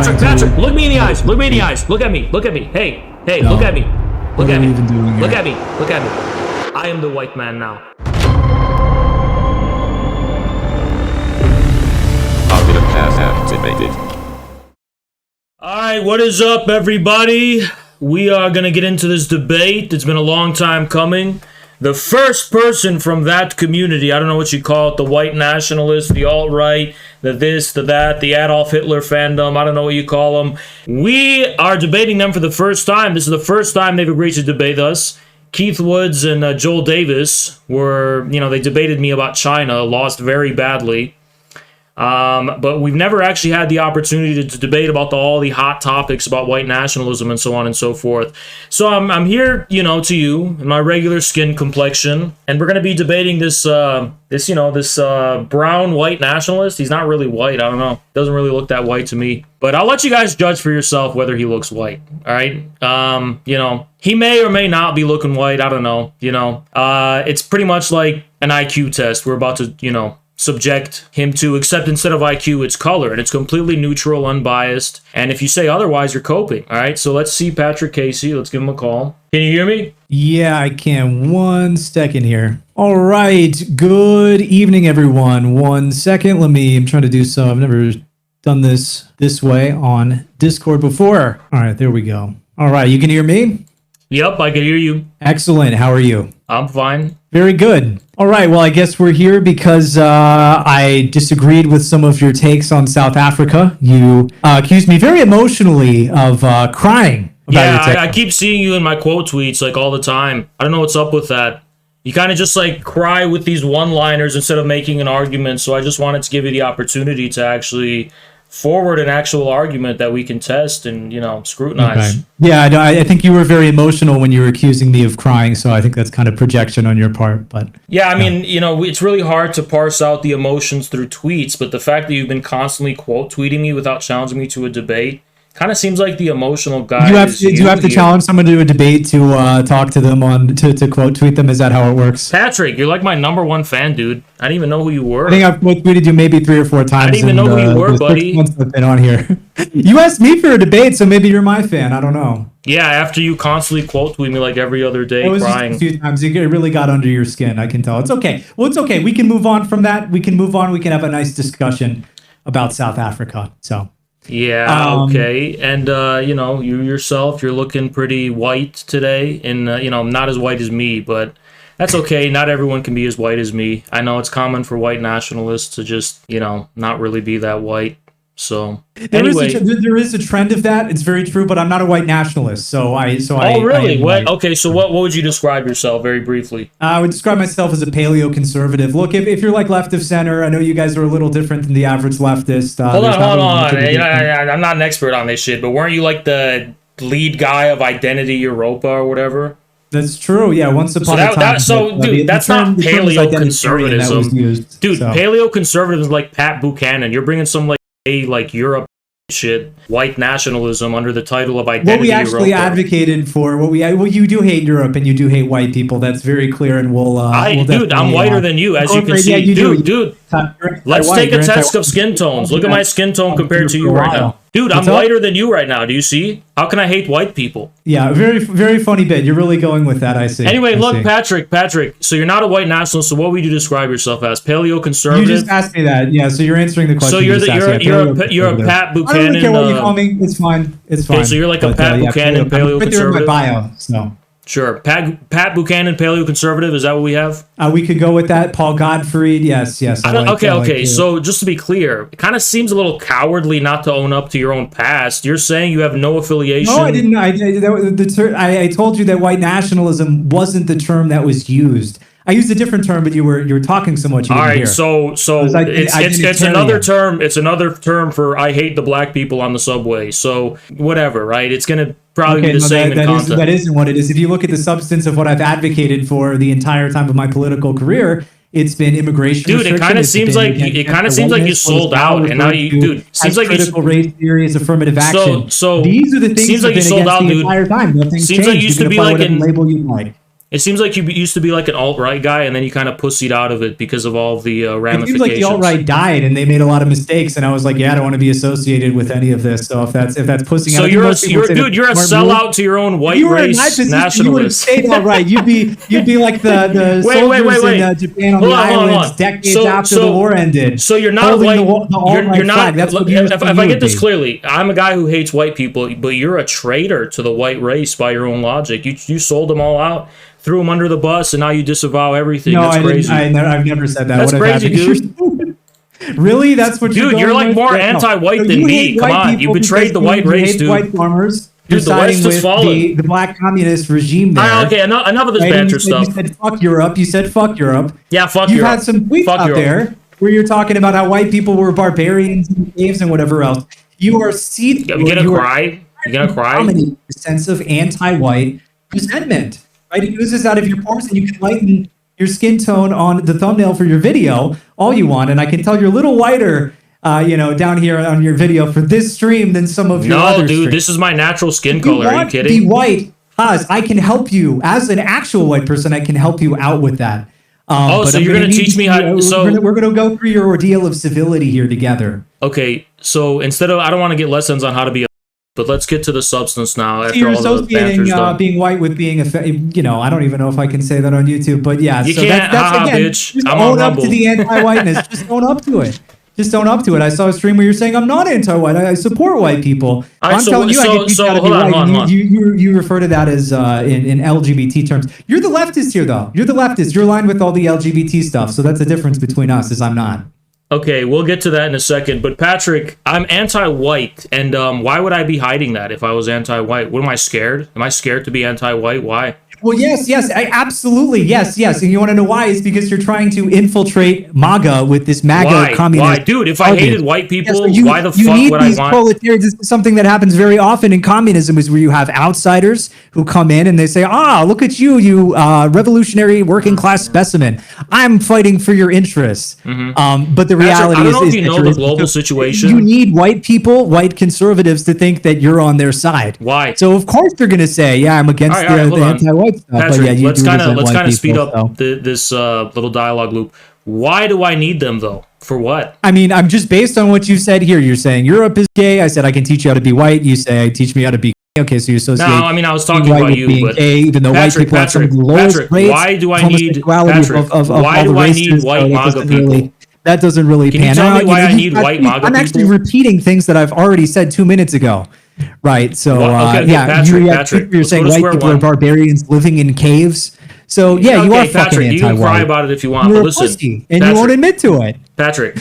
Patrick, look me in the eyes. Look me in the eyes. Look at me. Look at me. Hey, no. Look at me. Look at me. Look at me. Look at me. I am the white man now. Alright, what is up, everybody? We are gonna get into this debate. It's been a long time coming. The first person from that community, I don't know what you call it, the white nationalist, the alt-right, the this, the that, the Adolf Hitler fandom, I don't know what you call them. We are debating them for the first time. This is the first time they've agreed to debate us. Keith Woods and Joel Davis were, they debated me about China, lost very badly. But we've never actually had the opportunity to debate about all the hot topics about white nationalism and so on and so forth. So I'm here, to you in my regular skin complexion, and we're going to be debating this brown white nationalist. He's not really white. I don't know. Doesn't really look that white to me. But I'll let you guys judge for yourself whether he looks white. All right. He may or may not be looking white. I don't know. It's pretty much like an IQ test. We're about to, subject him to, except instead of IQ, it's color, and it's completely neutral, unbiased, and if you say otherwise, you're coping. All right, so let's see Patrick Casey. Let's give him a call. Can you hear me? Yeah, I can. 1 second here. All right, good evening, everyone. 1 second. I'm trying to do some. I've never done this way on Discord before. All right, there we go. All right, you can hear me? Yep, I can hear you. Excellent. How are you? I'm fine. Very good. All right, well, I guess we're here because I disagreed with some of your takes on South Africa. You accused me very emotionally of crying about your take. I keep seeing you in my quote tweets like all the time. I don't know what's up with that. You kind of just like cry with these one-liners instead of making an argument, so I just wanted to give you the opportunity to actually forward an actual argument that we can test and, scrutinize. Okay. Yeah, I think you were very emotional when you were accusing me of crying, so I think that's kind of projection on your part. But yeah, I mean, it's really hard to parse out the emotions through tweets, but the fact that you've been constantly quote tweeting me without challenging me to a debate kind of seems like the emotional guy. Do you have to challenge someone to a debate to talk to them to quote tweet them? Is that how it works? Patrick, you're like my #1 fan, dude. I didn't even know who you were. I think I've quote tweeted you maybe 3 or 4 times. I didn't even know who you were, buddy. 6 months I've been on here. You asked me for a debate, so maybe you're my fan. I don't know. Yeah, after you constantly quote tweet me like every other day, crying. Just a few times. It really got under your skin. I can tell. It's okay. Well, it's okay. We can move on from that. We can move on. We can have a nice discussion about South Africa. So. Yeah, okay. And, you yourself, you're looking pretty white today. And, not as white as me, but that's okay. Not everyone can be as white as me. I know it's common for white nationalists to just, not really be that white. So, anyway. There is a trend of that. It's very true, but I'm not a white nationalist. Oh, really? Okay, so what would you describe yourself very briefly? I would describe myself as a paleo-conservative. Look, if you're like left of center, I know you guys are a little different than the average leftist. Hold on. I'm not an expert on this shit, but weren't you like the lead guy of Identity Europa or whatever? That's true. Yeah, once upon a time. Dude, that's not paleo-conservatism. Dude, paleo-conservatism is like Pat Buchanan. You're bringing some like Europe shit, white nationalism under the title of Identity. What we actually advocated for, you do hate Europe and you do hate white people. That's very clear, and I'm whiter than you, as you can see. Yeah, dude. Let's take a test of skin tones. Look at my skin tone compared to you right now. Dude, I'm whiter than you right now. Do you see? How can I hate white people? Yeah, very, very funny bit. You're really going with that, I see. Anyway, look, Patrick, so you're not a white nationalist, so what would you describe yourself as? Paleo-conservative? You just asked me that. Yeah, so you're answering the question. So you're a Pat Buchanan. I don't care what you call me. It's fine. Okay, so you're like a Pat Buchanan paleo-conservative? Right there in my bio, so. Sure. Pat Buchanan, paleo-conservative, is that what we have? We could go with that. Paul Gottfried, yes. Okay. So just to be clear, it kind of seems a little cowardly not to own up to your own past. You're saying you have no affiliation. No, I didn't. I told you that white nationalism wasn't the term that was used. I used a different term, but you were talking so much. All right, so it's another term. It's another term for I hate the black people on the subway. So whatever, right? It's gonna probably be the same in content. That isn't what it is. If you look at the substance of what I've advocated for the entire time of my political career, it's been immigration. Dude, it kind of seems like you sold out, and now seems like critical race theory is affirmative action. So these are the things seems like you sold out, dude. The entire time. Seems like you used to be like label you like. It seems like you used to be like an alt-right guy, and then you kind of pussied out of it because of all the ramifications. It seems like the alt-right died, and they made a lot of mistakes, and I was like, yeah, I don't want to be associated with any of this. So if that's pussing so out, you're a sellout to your own white race nationalist. You would have stayed alt-right. You'd be like the soldiers in Japan on the islands decades after the war ended. So you're not white. You're not. That's look, if I get this clearly, I'm a guy who hates white people, but you're a traitor to the white race by your own logic. You sold them all out, threw them under the bus, and now you disavow everything. No, that's crazy. I've never said that. That's crazy, dude. Really? That's what you're dude. You're like more anti-white than me. Come on, you betrayed the white race, dude. White farmers. Dude, the West has fallen. The black communist regime there. Okay, enough of this banter stuff. You said fuck Europe. You said fuck Europe. Yeah, fuck Europe. Europe. You've had some tweets out there where you're talking about how white people were barbarians in caves and whatever else. You are seething. You gonna cry? You gonna cry? A sense of anti-white resentment. Right? It oozes out of your pores, and you can lighten your skin tone on the thumbnail for your video all you want. And I can tell you're a little whiter, down here on your video for this stream than some of your other streams. This is my natural skin color. Are you kidding? Be white, Haas. I can help you as an actual white person. I can help you out with that. So you're going to teach me how. We're going to go through your ordeal of civility here together. Okay, so I don't want to get lessons on how to be. But let's get to the substance now. After you're all associating the done. Being white with being I don't even know if I can say that on YouTube, but yeah. You can't. That's again, bitch. Just own up to the anti-whiteness. Just own up to it. Just own up to it. I saw a stream where you're saying I'm not anti-white. I support white people. I'm telling you, I get hold on. You refer to that as in LGBT terms. You're the leftist here, though. You're the leftist. You're aligned with all the LGBT stuff. So that's the difference between us. Is I'm not. Okay, we'll get to that in a second. But Patrick, I'm anti-white, and why would I be hiding that if I was anti-white? What am I scared? Am I scared to be anti-white? Why? Well, yes, absolutely, yes. And you want to know why? It's because you're trying to infiltrate MAGA with this MAGA communist. Why, dude? If I hated white people, why the fuck would I want? Proletarians. This is something that happens very often in communism, is where you have outsiders who come in and they say, look at you, revolutionary working class specimen. I'm fighting for your interests. Mm-hmm. But the reality Patrick, I don't know if you know the global situation. You need white people, white conservatives, to think that you're on their side. Why? So of course they're going to say, yeah, I'm against the anti-white. Patrick, let's kind of speed up this little dialogue loop. Why do I need them though? For what? I mean, I'm just based on what you said here. You're saying Europe is gay. I said I can teach you how to be white. You say teach me how to be gay. Okay, so you associate. No, I mean I was talking about you, but gay, even though Patrick, white people have some of the lowest rates. Why do I need white MAGA people? That doesn't really pan out. Can you tell me why I need white MAGA people? I'm actually repeating things that I've already said 2 minutes ago. Right. So, Patrick, you're saying white people are barbarians living in caves. So, yeah, you are fucking anti-white. You can cry about it if you want. You're but listen, a pussy, and you won't admit to it. Patrick,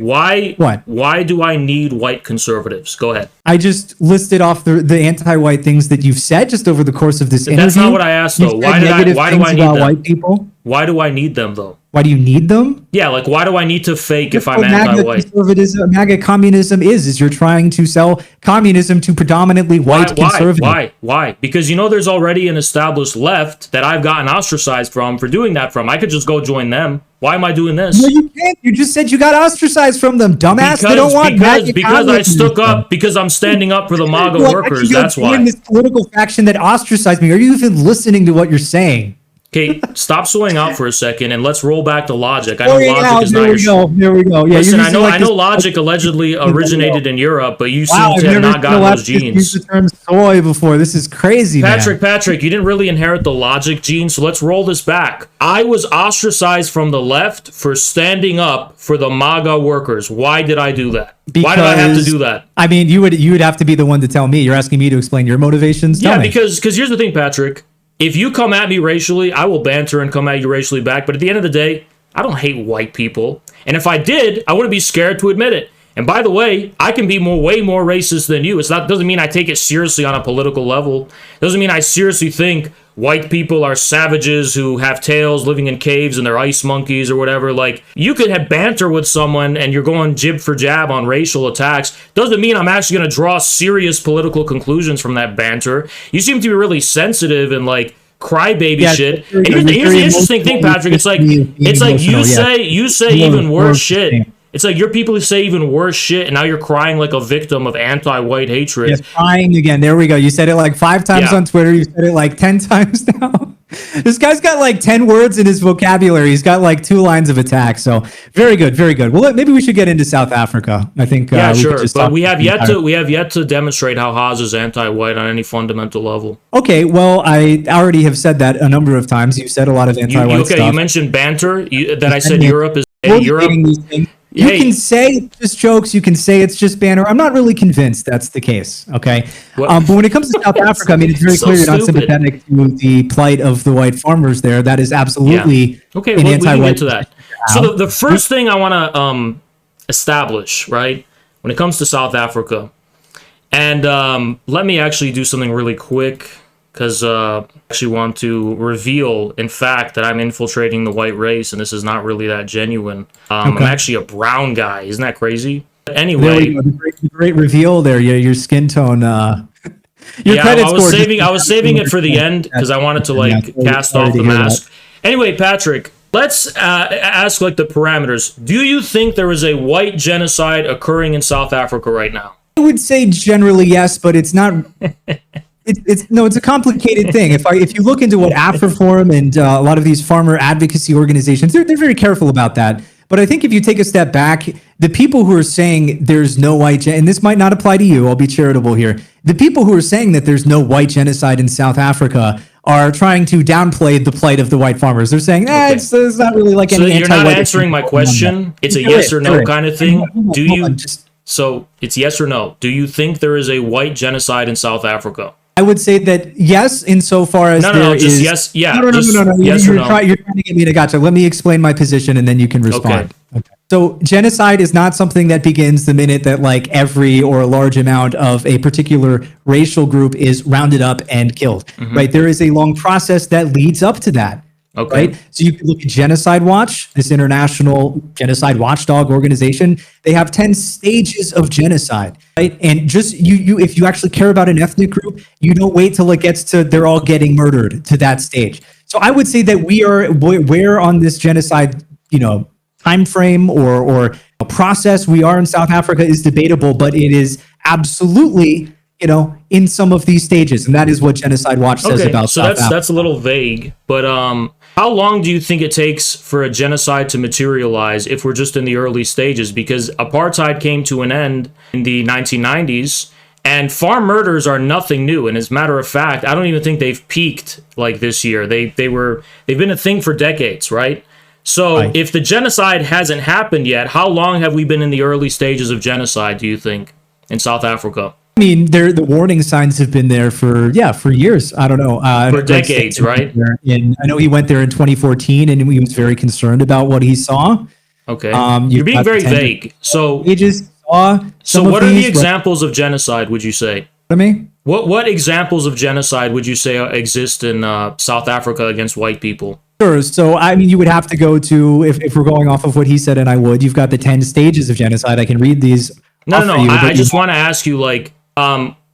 why do I need white conservatives? Go ahead. I just listed off the anti-white things that you've said just over the course of this interview. That's not what I asked, though. Why do I need them? White people? Why do I need them, though? Why do you need them? Yeah, like why do I need to fake if I'm anti-white? MAGA communism is you're trying to sell communism to predominantly white conservatives. Why? Because there's already an established left that I've gotten ostracized from for doing that from. I could just go join them. Why am I doing this? No, you can't. You just said you got ostracized from them, dumbass. They don't want because I stuck up because I'm standing up for the MAGA workers. That's why. This political faction that ostracized me. Are you even listening to what you're saying? Okay, stop swaying out for a second and let's roll back to logic. I know logic is not your There we go. Yeah, listen, I know logic allegedly originated in Europe, but you seem to have not gotten those genes. I've used the term soy before. This is crazy, Patrick, you didn't really inherit the logic gene, so let's roll this back. I was ostracized from the left for standing up for the MAGA workers. Why did I do that? Why did I have to do that? I mean, you would have to be the one to tell me. You're asking me to explain your motivations? Yeah, because here's the thing, Patrick. If you come at me racially, I will banter and come at you racially back. But at the end of the day, I don't hate white people. And if I did, I wouldn't be scared to admit it. And by the way, I can be way more racist than you. Doesn't mean I take it seriously on a political level. Doesn't mean I seriously think white people are savages who have tails living in caves and they're ice monkeys or whatever. Like, you could have banter with someone and you're going jib for jab on racial attacks. Doesn't mean I'm actually going to draw serious political conclusions from that banter. You seem to be really sensitive and like crybaby shit. And here's the interesting thing, Patrick. It's like you say even worse shit. It's like your people who say even worse shit, and now you're crying like a victim of anti-white hatred. Yes, crying again. There we go. You said it like 5 times on Twitter. You said it like 10 times now. This guy's got like 10 words in his vocabulary. He's got like 2 lines of attack. So very good, very good. Well, maybe we should get into South Africa. I think yeah, we sure. could just But talk we have about yet to demonstrate how Haas is anti-white on any fundamental level. Okay, well, I already have said that a number of times. You said a lot of anti-white stuff. You mentioned banter. That I said Europe is Europe. You can say it's just jokes. You can say it's just banter. I'm not really convinced that's the case. Okay, but when it comes to South Africa, I mean, it's very clear you're not sympathetic to the plight of the white farmers there. That is absolutely okay. An Well, anti-white we can get to that. So the first thing I want to establish, right, when it comes to South Africa, and let me actually do something really quick. Because I actually want to reveal, in fact, that I'm infiltrating the white race, and this is not really that genuine. I'm actually a brown guy. Isn't that crazy? Anyway, great reveal there. Your skin tone. I was saving it for the end because I wanted to cast off the mask. Anyway, Patrick, let's ask like the parameters. Do you think there is a white genocide occurring in South Africa right now? I would say generally yes, but it's not. It's a complicated thing. If you look into what Afriforum and a lot of these farmer advocacy organizations, they're very careful about that. But I think if you take a step back, the people who are saying there's no white and this might not apply to you, I'll be charitable here. The people who are saying that there's no white genocide in South Africa are trying to downplay the plight of the white farmers. They're saying, it's not really like any anti-white. So you're not answering my question. It's a yes or no kind of thing. Do you? So it's yes or no. Do you think there is a white genocide in South Africa? I would say that yes, insofar as just yes, yeah. No. Yes you're trying to get me to gotcha. Let me explain my position, and then you can respond. Okay. So genocide is not something that begins the minute that like every or a large amount of a particular racial group is rounded up and killed. Right? There is a long process that leads up to that. Okay. Right. So you can look at Genocide Watch, this international genocide watchdog organization. They have 10 stages of genocide. Right. And just you if you actually care about an ethnic group, you don't wait till it gets to they're all getting murdered to that stage. So I would say that we're on this genocide, time frame or a process we are in South Africa is debatable, but it is absolutely in some of these stages, and that is what Genocide Watch says about South Africa. So that's a little vague, but how long do you think it takes for a genocide to materialize if we're just in the early stages? Because apartheid came to an end in the 1990s, and farm murders are nothing new. And as a matter of fact, I don't even think they've peaked like this year. They've been a thing for decades, right? So if the genocide hasn't happened yet, how long have we been in the early stages of genocide, do you think, in South Africa? I mean, the warning signs have been there for years. I don't know. For decades, right? I know he went there in 2014, and he was very concerned about what he saw. Okay, you're being very vague. So he just saw. So what are the examples of genocide? Would you say? What examples of genocide would you say exist in South Africa against white people? Sure. So, I mean, you would have to go to, if we're going off of what he said, and I would, you've got the 10 stages of genocide. I can read these. No. I just want to ask you,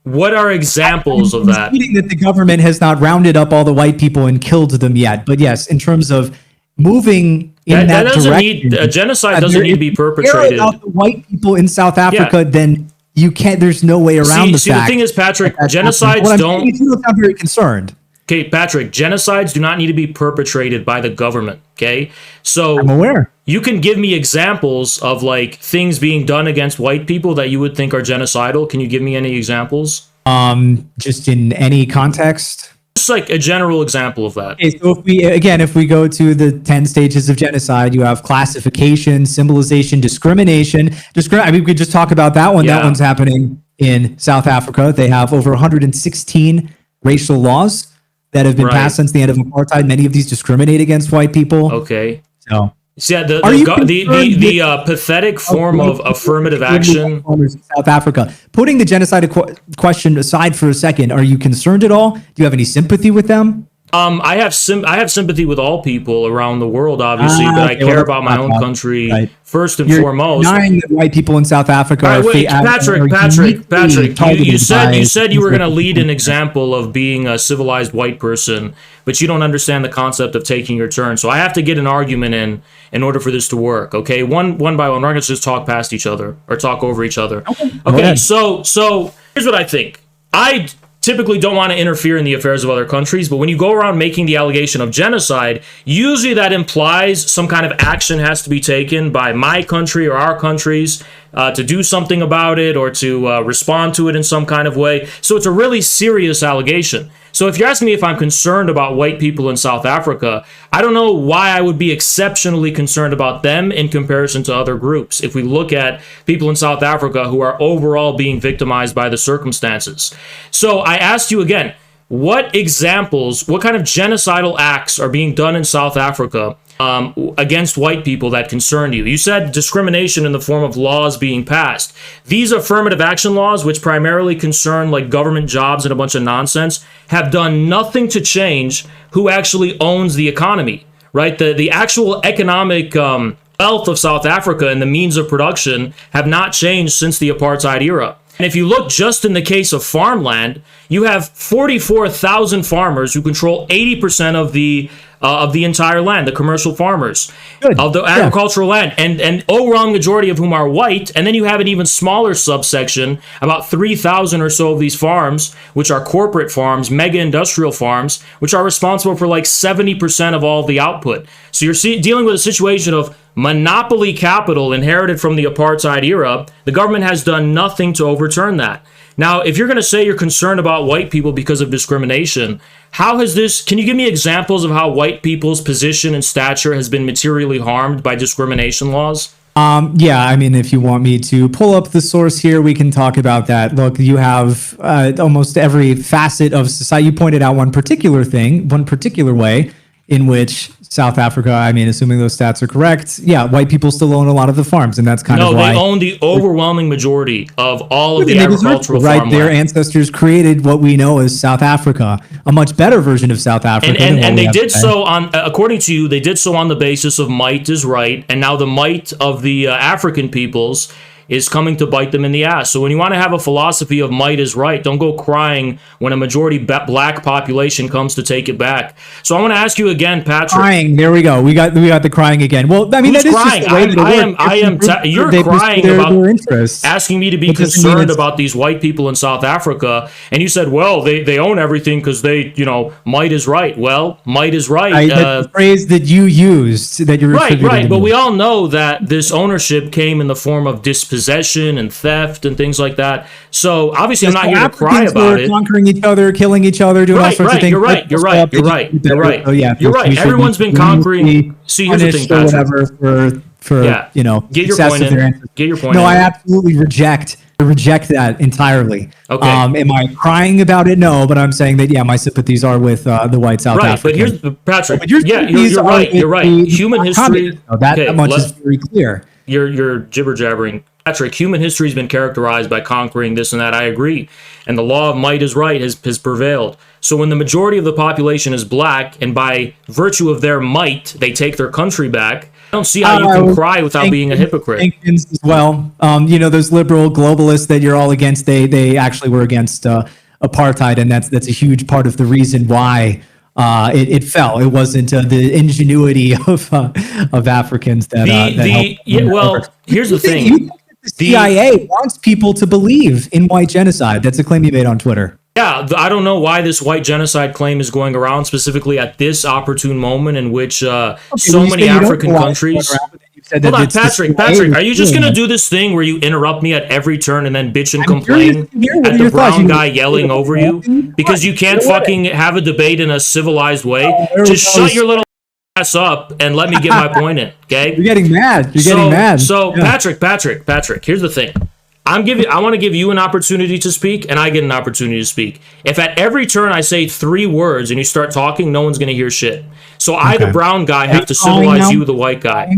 what are examples of that? That the government has not rounded up all the white people and killed them yet. But yes, in terms of moving in that direction, a genocide doesn't need to be perpetrated. About the white people in South Africa, then you can't. There's no way around the fact. The thing is, Patrick, genocides don't. I'm very concerned. Okay, Patrick, genocides do not need to be perpetrated by the government, okay? So I'm aware. You can give me examples of things being done against white people that you would think are genocidal. Can you give me any examples? Just in any context? Just a general example of that. Okay, so if we go to the 10 stages of genocide, you have classification, symbolization, discrimination. We could just talk about that one. Yeah. That one's happening in South Africa. They have over 116 racial laws that have been passed since the end of apartheid. Many of these discriminate against white people. Okay. So, the pathetic form of affirmative action. South Africa. Putting the genocide question aside for a second, are you concerned at all? Do you have any sympathy with them? I have sympathy with all people around the world, obviously, but I care about my own country first and foremost. Denying that white people in South Africa are Patrick, you said you were going to lead an example of being a civilized white person, but you don't understand the concept of taking your turn. So I have to get an argument in order for this to work. Okay, one by one. We're not going to just talk past each other or talk over each other. Okay. So here's what I think. typically don't want to interfere in the affairs of other countries, but when you go around making the allegation of genocide, usually that implies some kind of action has to be taken by my country or our countries to do something about it or to respond to it in some kind of way. So it's a really serious allegation. So if you're asking me if I'm concerned about white people in South Africa, I don't know why I would be exceptionally concerned about them in comparison to other groups. If we look at people in South Africa who are overall being victimized by the circumstances. So I asked you again, what examples, what kind of genocidal acts are being done in South Africa against white people that concern you? You said discrimination in the form of laws being passed. These affirmative action laws, which primarily concern like government jobs and a bunch of nonsense, have done nothing to change who actually owns the economy, right? The actual economic wealth of South Africa and the means of production have not changed since the apartheid era. And if you look just in the case of farmland, you have 44,000 farmers who control 80% of the entire land, the commercial farmers of the agricultural land, and overwhelming majority of whom are white. And then you have an even smaller subsection, about 3,000 or so of these farms, which are corporate farms, mega industrial farms, which are responsible for like 70% of all of the output. So you're dealing with a situation of monopoly capital inherited from the apartheid era. The government has done nothing to overturn that. Now, if you're going to say you're concerned about white people because of discrimination, how has this, can you give me examples of how white people's position and stature has been materially harmed by discrimination laws? Yeah, I mean, if you want me to pull up the source here, we can talk about that. Look, you have almost every facet of society. You pointed out one particular thing, one particular way in which South Africa, I mean, assuming those stats are correct, yeah, white people still own a lot of the farms, and that's kind of why. No, they own the overwhelming majority of all of the agricultural farmland. Their ancestors created what we know as South Africa, a much better version of South Africa. And they did so on, according to you, they did so on the basis of might is right, and now the might of the African peoples is coming to bite them in the ass. So when you want to have a philosophy of might is right, don't go crying when a majority black population comes to take it back. So I want to ask you again, Patrick. Crying. There we go. We got the crying again. Well, I mean, who's that is crying? You're crying about asking me to be concerned about these white people in South Africa, and you said, well, they own everything because they, might is right. Well, might is right. That's the phrase that you used, that you're right. But we all know that this ownership came in the form of dispossession and theft and things like that. So obviously, I'm not here to cry about it. Conquering each other, killing each other, doing all sorts of things. You're right. Oh, yeah, you're right. Everyone's been conquering. See, here's the thing, Patrick. Get your point in. Get your point. No, I absolutely reject that entirely. Okay. Am I crying about it? No, but I'm saying that my sympathies are with the white South Africans. But here's Patrick. You're right. You're right. Human history. That much is very clear. You're jibber jabbering. Patrick, human history has been characterized by conquering this and that. I agree. And the law of might is right has prevailed. So when the majority of the population is black, and by virtue of their might, they take their country back, I don't see how you can cry without being a hypocrite. As well. Those liberal globalists that you're all against, they actually were against apartheid, and that's a huge part of the reason why it fell. It wasn't the ingenuity of Africans that helped. Here's the thing. The CIA wants people to believe in white genocide. That's a claim you made on Twitter. Yeah, I don't know why this white genocide claim is going around specifically at this opportune moment in which so many African countries... Hold on, Patrick, are you just going to do this thing where you interrupt me at every turn and then bitch and complain at the brown guy yelling over you? Because you can't fucking have a debate in a civilized way? Just shut your little ass up and let me get my point in, okay? You're getting mad. So Patrick, here's the thing. I want to give you an opportunity to speak, and I get an opportunity to speak. If at every turn I say 3 words and you start talking, no one's going to hear shit. So I, the brown guy, have to civilize you, the white guy.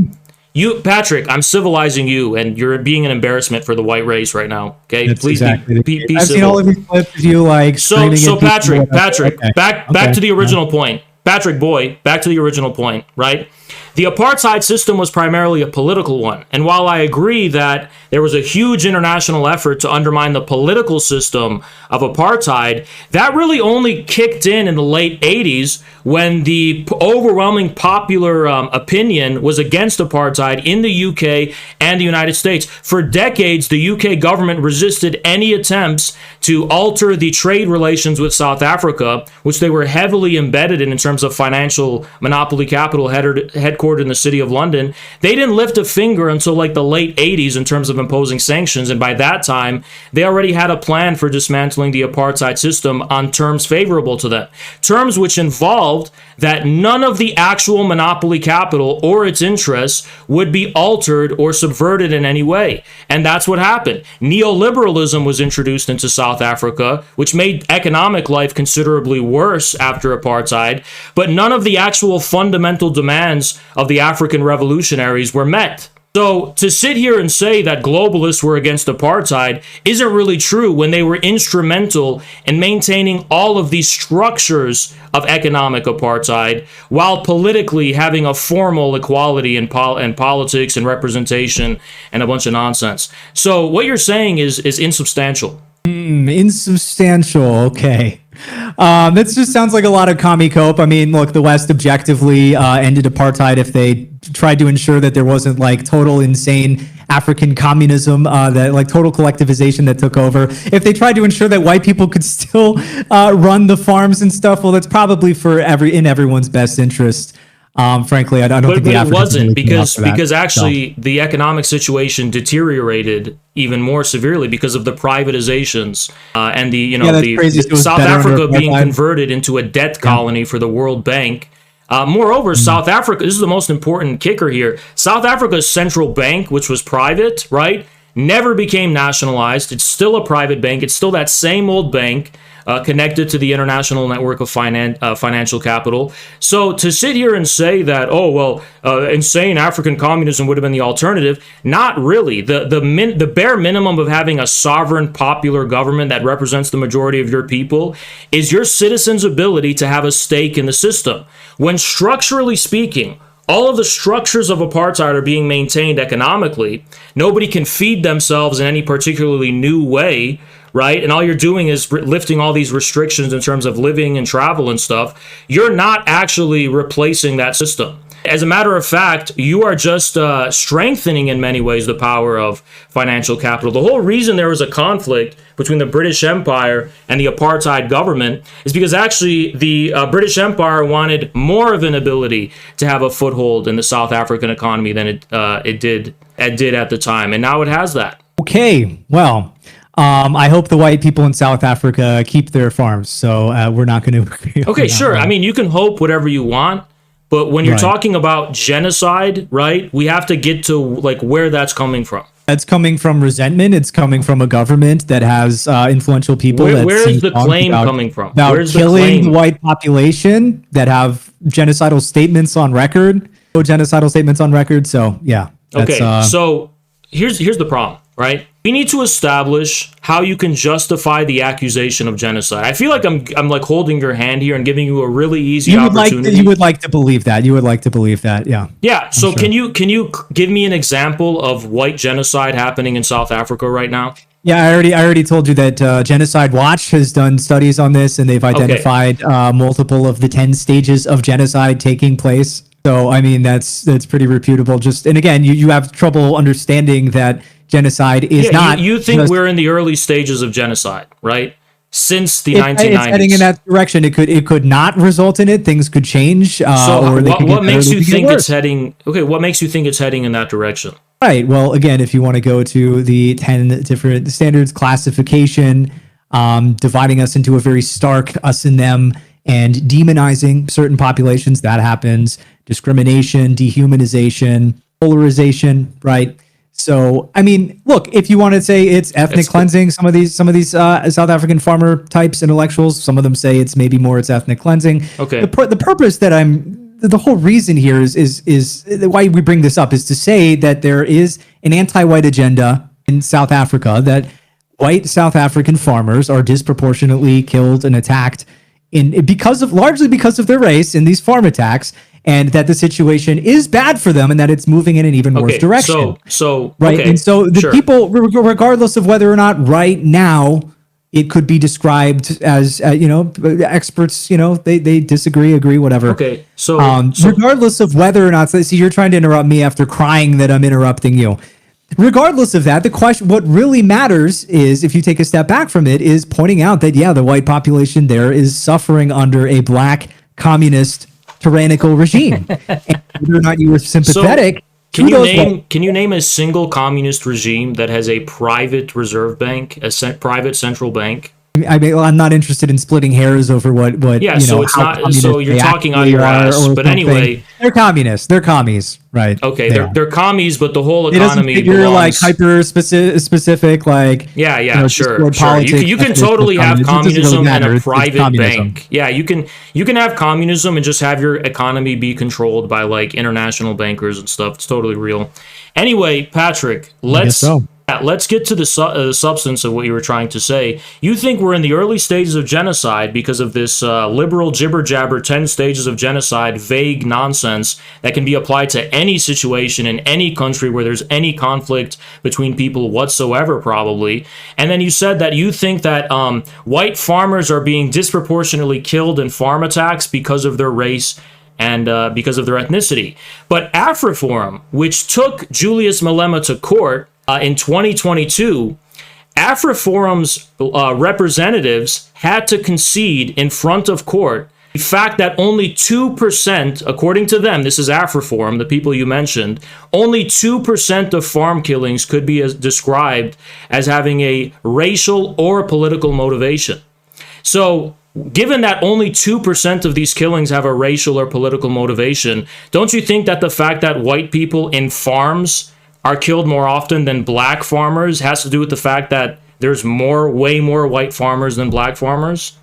You, Patrick, I'm civilizing you, and you're being an embarrassment for the white race right now. Okay, please be civil. I've seen all of these clips of you like. So Patrick, back to the original point. Patrick, boy, back to the original point, right? The apartheid system was primarily a political one. And while I agree that there was a huge international effort to undermine the political system of apartheid, that really only kicked in the late 80s when the overwhelming popular opinion was against apartheid in the UK and the United States. For decades, the UK government resisted any attempts to alter the trade relations with South Africa, which they were heavily embedded in terms of financial monopoly capital headquartered in the city of London. They didn't lift a finger until like the late 80s in terms of imposing sanctions, and by that time, they already had a plan for dismantling the apartheid system on terms favorable to them. Terms which involved that none of the actual monopoly capital or its interests would be altered or subverted in any way. And that's what happened. Neoliberalism was introduced into South Africa, which made economic life considerably worse after apartheid, but none of the actual fundamental demands of the African revolutionaries were met. So to sit here and say that globalists were against apartheid isn't really true when they were instrumental in maintaining all of these structures of economic apartheid while politically having a formal equality in politics and representation and a bunch of nonsense. So what you're saying is insubstantial. Insubstantial. Okay. That just sounds like a lot of commie cope. I mean, look, the West objectively ended apartheid if they tried to ensure that there wasn't like total insane African communism, that like total collectivization that took over. If they tried to ensure that white people could still run the farms and stuff, well, that's probably in everyone's best interest. Frankly, I don't think the Africans it wasn't really because actually the economic situation deteriorated even more severely because of the privatizations and the South Africa being converted into a debt colony for the World Bank. Moreover, South Africa, this is the most important kicker here. South Africa's central bank, which was private, right, never became nationalized. It's still a private bank. It's still that same old bank. Connected to the international network of financial capital. So to sit here and say that, insane African communism would have been the alternative, not really. The bare minimum of having a sovereign popular government that represents the majority of your people is your citizens' ability to have a stake in the system. When structurally speaking, all of the structures of apartheid are being maintained economically, nobody can feed themselves in any particularly new way, right? And all you're doing is lifting all these restrictions in terms of living and travel and stuff. You're not actually replacing that system. As a matter of fact, you are just strengthening in many ways the power of financial capital. The whole reason there was a conflict between the British Empire and the apartheid government is because actually the British Empire wanted more of an ability to have a foothold in the South African economy than it did at the time. And now it has that. Okay, well, I hope the white people in South Africa keep their farms. So we're not going to agree. Okay, sure. I mean, you can hope whatever you want. But when you're talking about genocide, right, we have to get to like where that's coming from. That's coming from resentment. It's coming from a government that has influential people. Where is the claim coming from? About killing the white population that have genocidal statements on record. Genocidal statements on record. So, yeah. Okay, so here's the problem, right? We need to establish how you can justify the accusation of genocide. I feel like I'm like holding your hand here and giving you a really easy opportunity. You would like to believe that. You would like to believe that. Yeah. Yeah. So sure. Can you give me an example of white genocide happening in South Africa right now? Yeah, I already told you that Genocide Watch has done studies on this, and they've identified multiple of the 10 stages of genocide taking place. So I mean that's pretty reputable. And again, you have trouble understanding that genocide is not. You think we're in the early stages of genocide, right? Since the 1990s. It's heading in that direction. It could not result in it. Things could change. What makes you think it's heading? Okay, what makes you think it's heading in that direction? Right. Well, again, if you want to go to the 10 different standards classification, dividing us into a very stark us and them, and demonizing certain populations, that happens. Discrimination, dehumanization, polarization, right? So, I mean, look, if you want to say it's ethnic cleansing, some of these South African farmer types, intellectuals, some of them say it's ethnic cleansing. Okay. The purpose that the whole reason here is why we bring this up is to say that there is an anti-white agenda in South Africa, that white South African farmers are disproportionately killed and attacked largely because of their race in these farm attacks. and that the situation is bad for them and that it's moving in an even worse direction. So right. Okay, and so the sure. people, regardless of whether or not right now it could be described as, experts, they disagree, agree, whatever. Okay, so regardless of whether or not, see, you're trying to interrupt me after crying that I'm interrupting you. Regardless of that, the question, what really matters is, if you take a step back from it, is pointing out that, the white population there is suffering under a black communist tyrannical regime. And whether or not you were sympathetic. Can you name a single communist regime that has a private reserve bank, private central bank? I'm not interested in splitting hairs over what. Yeah, so it's not. So you're talking out of your ass. But anyway, they're communists. They're commies, right? Okay, they're commies, but the whole It economy doesn't figure belongs. like hyper specific, like sure. Politics, You can totally have communism and a private communism. bank. Yeah, you can have communism and just have your economy be controlled by like international bankers and stuff. It's totally real. Anyway, Patrick, let's get to the substance of what you were trying to say. You think we're in the early stages of genocide because of this liberal jibber-jabber 10 stages of genocide, vague nonsense that can be applied to any situation in any country where there's any conflict between people whatsoever, probably. And then you said that you think that white farmers are being disproportionately killed in farm attacks because of their race and because of their ethnicity. But Afriforum, which took Julius Malema to court, in 2022, Afriforum's representatives had to concede in front of court the fact that only 2%, according to them, this is Afriforum, the people you mentioned, only 2% of farm killings could be described as having a racial or political motivation. So, given that only 2% of these killings have a racial or political motivation, don't you think that the fact that white people in farms are killed more often than black farmers has to do with the fact that there's way more white farmers than black farmers?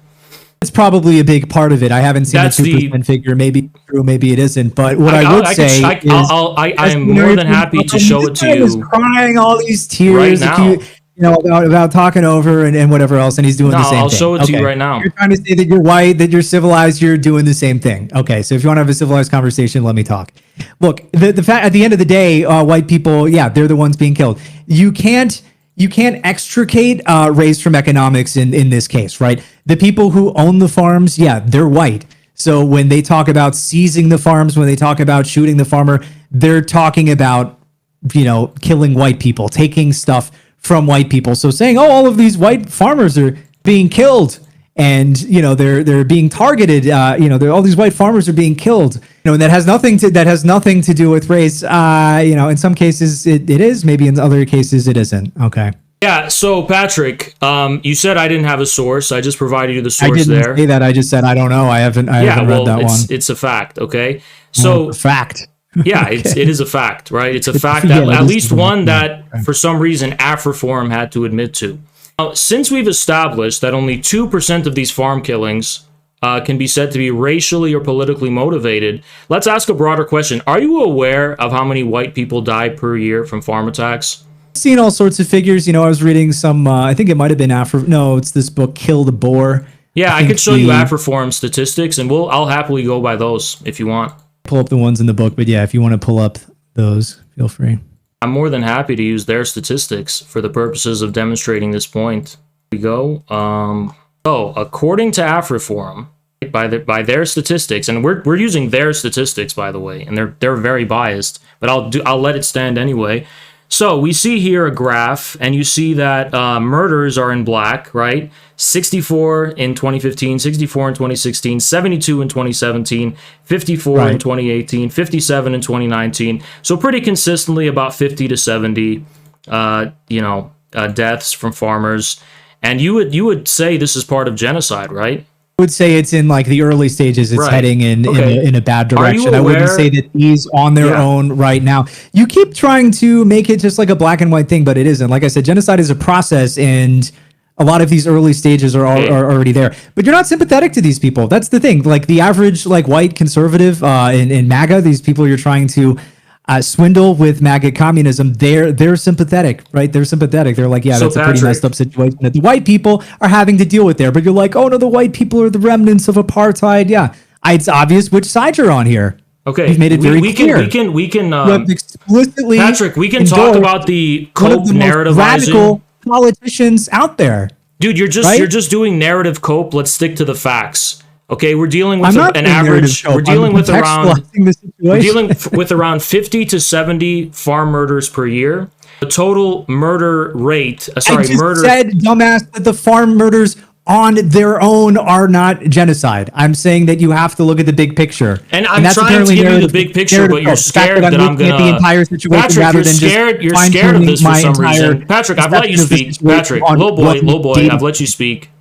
It's probably a big part of it. I haven't seen the 2% figure. Maybe it's true, maybe it isn't. But what I would say is, I am more than happy to show it to you. He's crying all these tears right now. About talking over and whatever else, and he's doing the same thing. I'll show it to you right now. You're trying to say that you're white, that you're civilized, you're doing the same thing. Okay, so if you want to have a civilized conversation, let me talk. Look, the fact at the end of the day, white people, they're the ones being killed. You can't extricate race from economics in this case, right? The people who own the farms, they're white. So when they talk about seizing the farms, when they talk about shooting the farmer, they're talking about, killing white people, taking stuff from white people. So saying, all of these white farmers are being killed and, they're being targeted, all these white farmers are being killed, and that has nothing to do with race. In some cases it is, maybe in other cases it isn't. Okay. Yeah. So Patrick, you said I didn't have a source. I just provided you the source. I didn't there. say that. I just said, I don't know. I haven't read that one. It's a fact. Okay. So fact. Yeah, okay. It is a fact, right? It's a fact that at least one that for some reason Afriforum had to admit to. Now, since we've established that only 2% of these farm killings can be said to be racially or politically motivated, let's ask a broader question. Are you aware of how many white people die per year from farm attacks? I've seen all sorts of figures. I was reading some, I think it might have been it's this book, Kill the Boer. Yeah, I could show you Afriforum statistics, and I'll happily go by those if you want. Pull up the ones in the book, but if you want to pull up those, feel free. I'm more than happy to use their statistics for the purposes of demonstrating this point. Here we go. According to Afriforum, by their statistics, and we're using their statistics, by the way, and they're very biased, but I'll let it stand anyway. So we see here a graph, and you see that murders are in black, right? 64 in 2015, 64 in 2016, 72 in 2017, 54 in 2018, 57 in 2019. So pretty consistently about 50 to 70, deaths from farmers. And you would say this is part of genocide, right? I would say it's in like the early stages. It's heading in a bad direction. I wouldn't say that these on their own right now. You keep trying to make it just like a black and white thing, but it isn't. Like I said, genocide is a process, and a lot of these early stages are already there. But you're not sympathetic to these people. That's the thing. Like the average white conservative in MAGA, these people you're trying to swindle with MAGA communism, they're sympathetic, right? They're sympathetic. They're like, that's a pretty messed up situation that the white people are having to deal with there. But you're like, oh no, the white people are the remnants of apartheid. Yeah, it's obvious which side you're on here. Okay, You've made it very clear. We can. You have explicitly Patrick, we can talk about the cope narrativizing. Radical politicians out there, dude. You're just doing narrative cope. Let's stick to the facts. Okay, we're dealing with an average. We're dealing with around 50 to 70 farm murders per year. The total murder rate. I said, dumbass, that the farm murders on their own are not genocide. I'm saying that you have to look at the big picture. And I'm trying to give you the big picture, but you're scared that I'm going to... the entire situation Patrick, rather you're scared of this for some reason. Patrick, I've let you speak. Patrick, low boy, I've let you speak.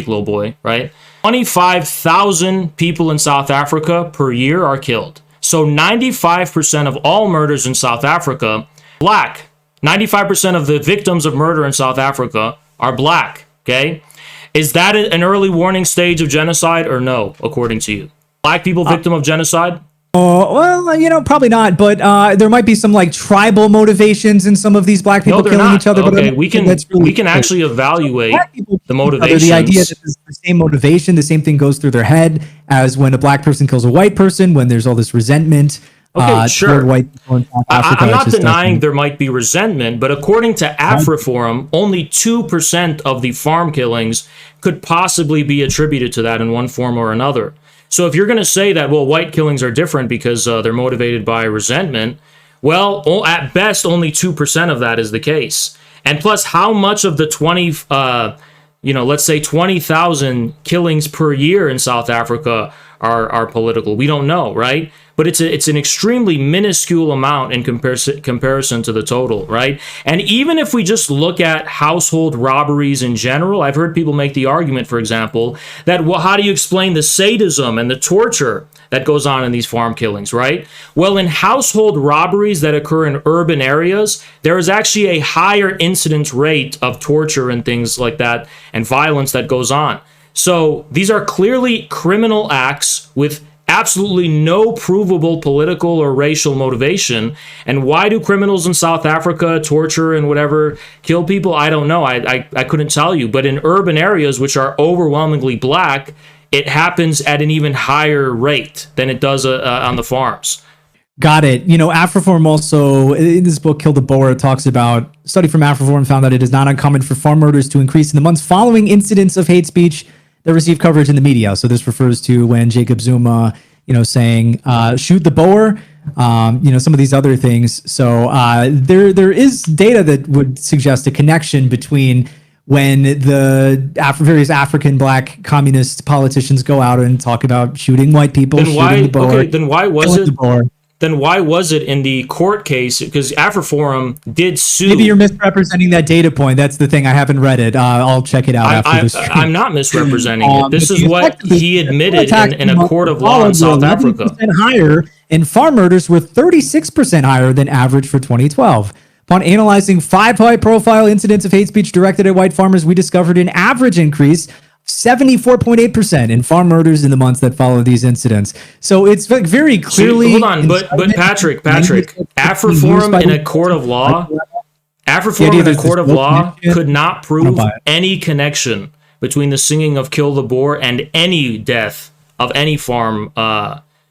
Low boy, right? 25,000 people in South Africa per year are killed. So 95% of all murders in South Africa, black. 95% of the victims of murder in South Africa are black, okay? Is that an early warning stage of genocide or no, according to you? Black people victim of genocide? Well, probably not, but there might be some like tribal motivations in some of these black people killing each other. Okay, we can actually evaluate the motivations. The idea that the same motivation, the same thing goes through their head as when a black person kills a white person, when there's all this resentment. Okay, sure. White people in South Africa, I'm not denying there might be resentment, but according to Afriforum, only 2% of the farm killings could possibly be attributed to that in one form or another. So if you're going to say that, well, white killings are different because they're motivated by resentment, well, at best, only 2% of that is the case. And plus, how much of the let's say 20,000 killings per year in South Africa are political? We don't know, right? But it's an extremely minuscule amount in comparison to the total, right? And even if we just look at household robberies in general, I've heard people make the argument, for example, that, well, how do you explain the sadism and the torture that goes on in these farm killings, right? Well, in household robberies that occur in urban areas, there is actually a higher incidence rate of torture and things like that and violence that goes on. So these are clearly criminal acts with absolutely no provable political or racial motivation. And why do criminals in South Africa torture and whatever kill people? I don't know. I couldn't tell you. But in urban areas, which are overwhelmingly black, it happens at an even higher rate than it does on the farms. Got it. Afriforum also, in this book, Kill the Boer, talks about, a study from Afriforum found that it is not uncommon for farm murders to increase in the months following incidents of hate speech that receive coverage in the media. So this refers to when Jacob Zuma, saying, shoot the Boer, some of these other things. So there is data that would suggest a connection between when the various African black communist politicians go out and talk about shooting white people, shooting the Boer. Okay, then why was it? Then why was it in the court case? Because Afriforum did sue. Maybe you're misrepresenting that data point. That's the thing. I haven't read it. I'll check it out after this. I'm not misrepresenting it. This is what he admitted in a court of law in South Africa. Higher, and farm murders were 36% higher than average for 2012. Upon analyzing 5 high-profile incidents of hate speech directed at white farmers, we discovered an average increase 74.8% in farm murders in the months that follow these incidents. So it's like very clearly. Hold on, but Patrick, Afriforum in a court of law, could not prove any connection between the singing of "Kill the Boer" and any death of any farm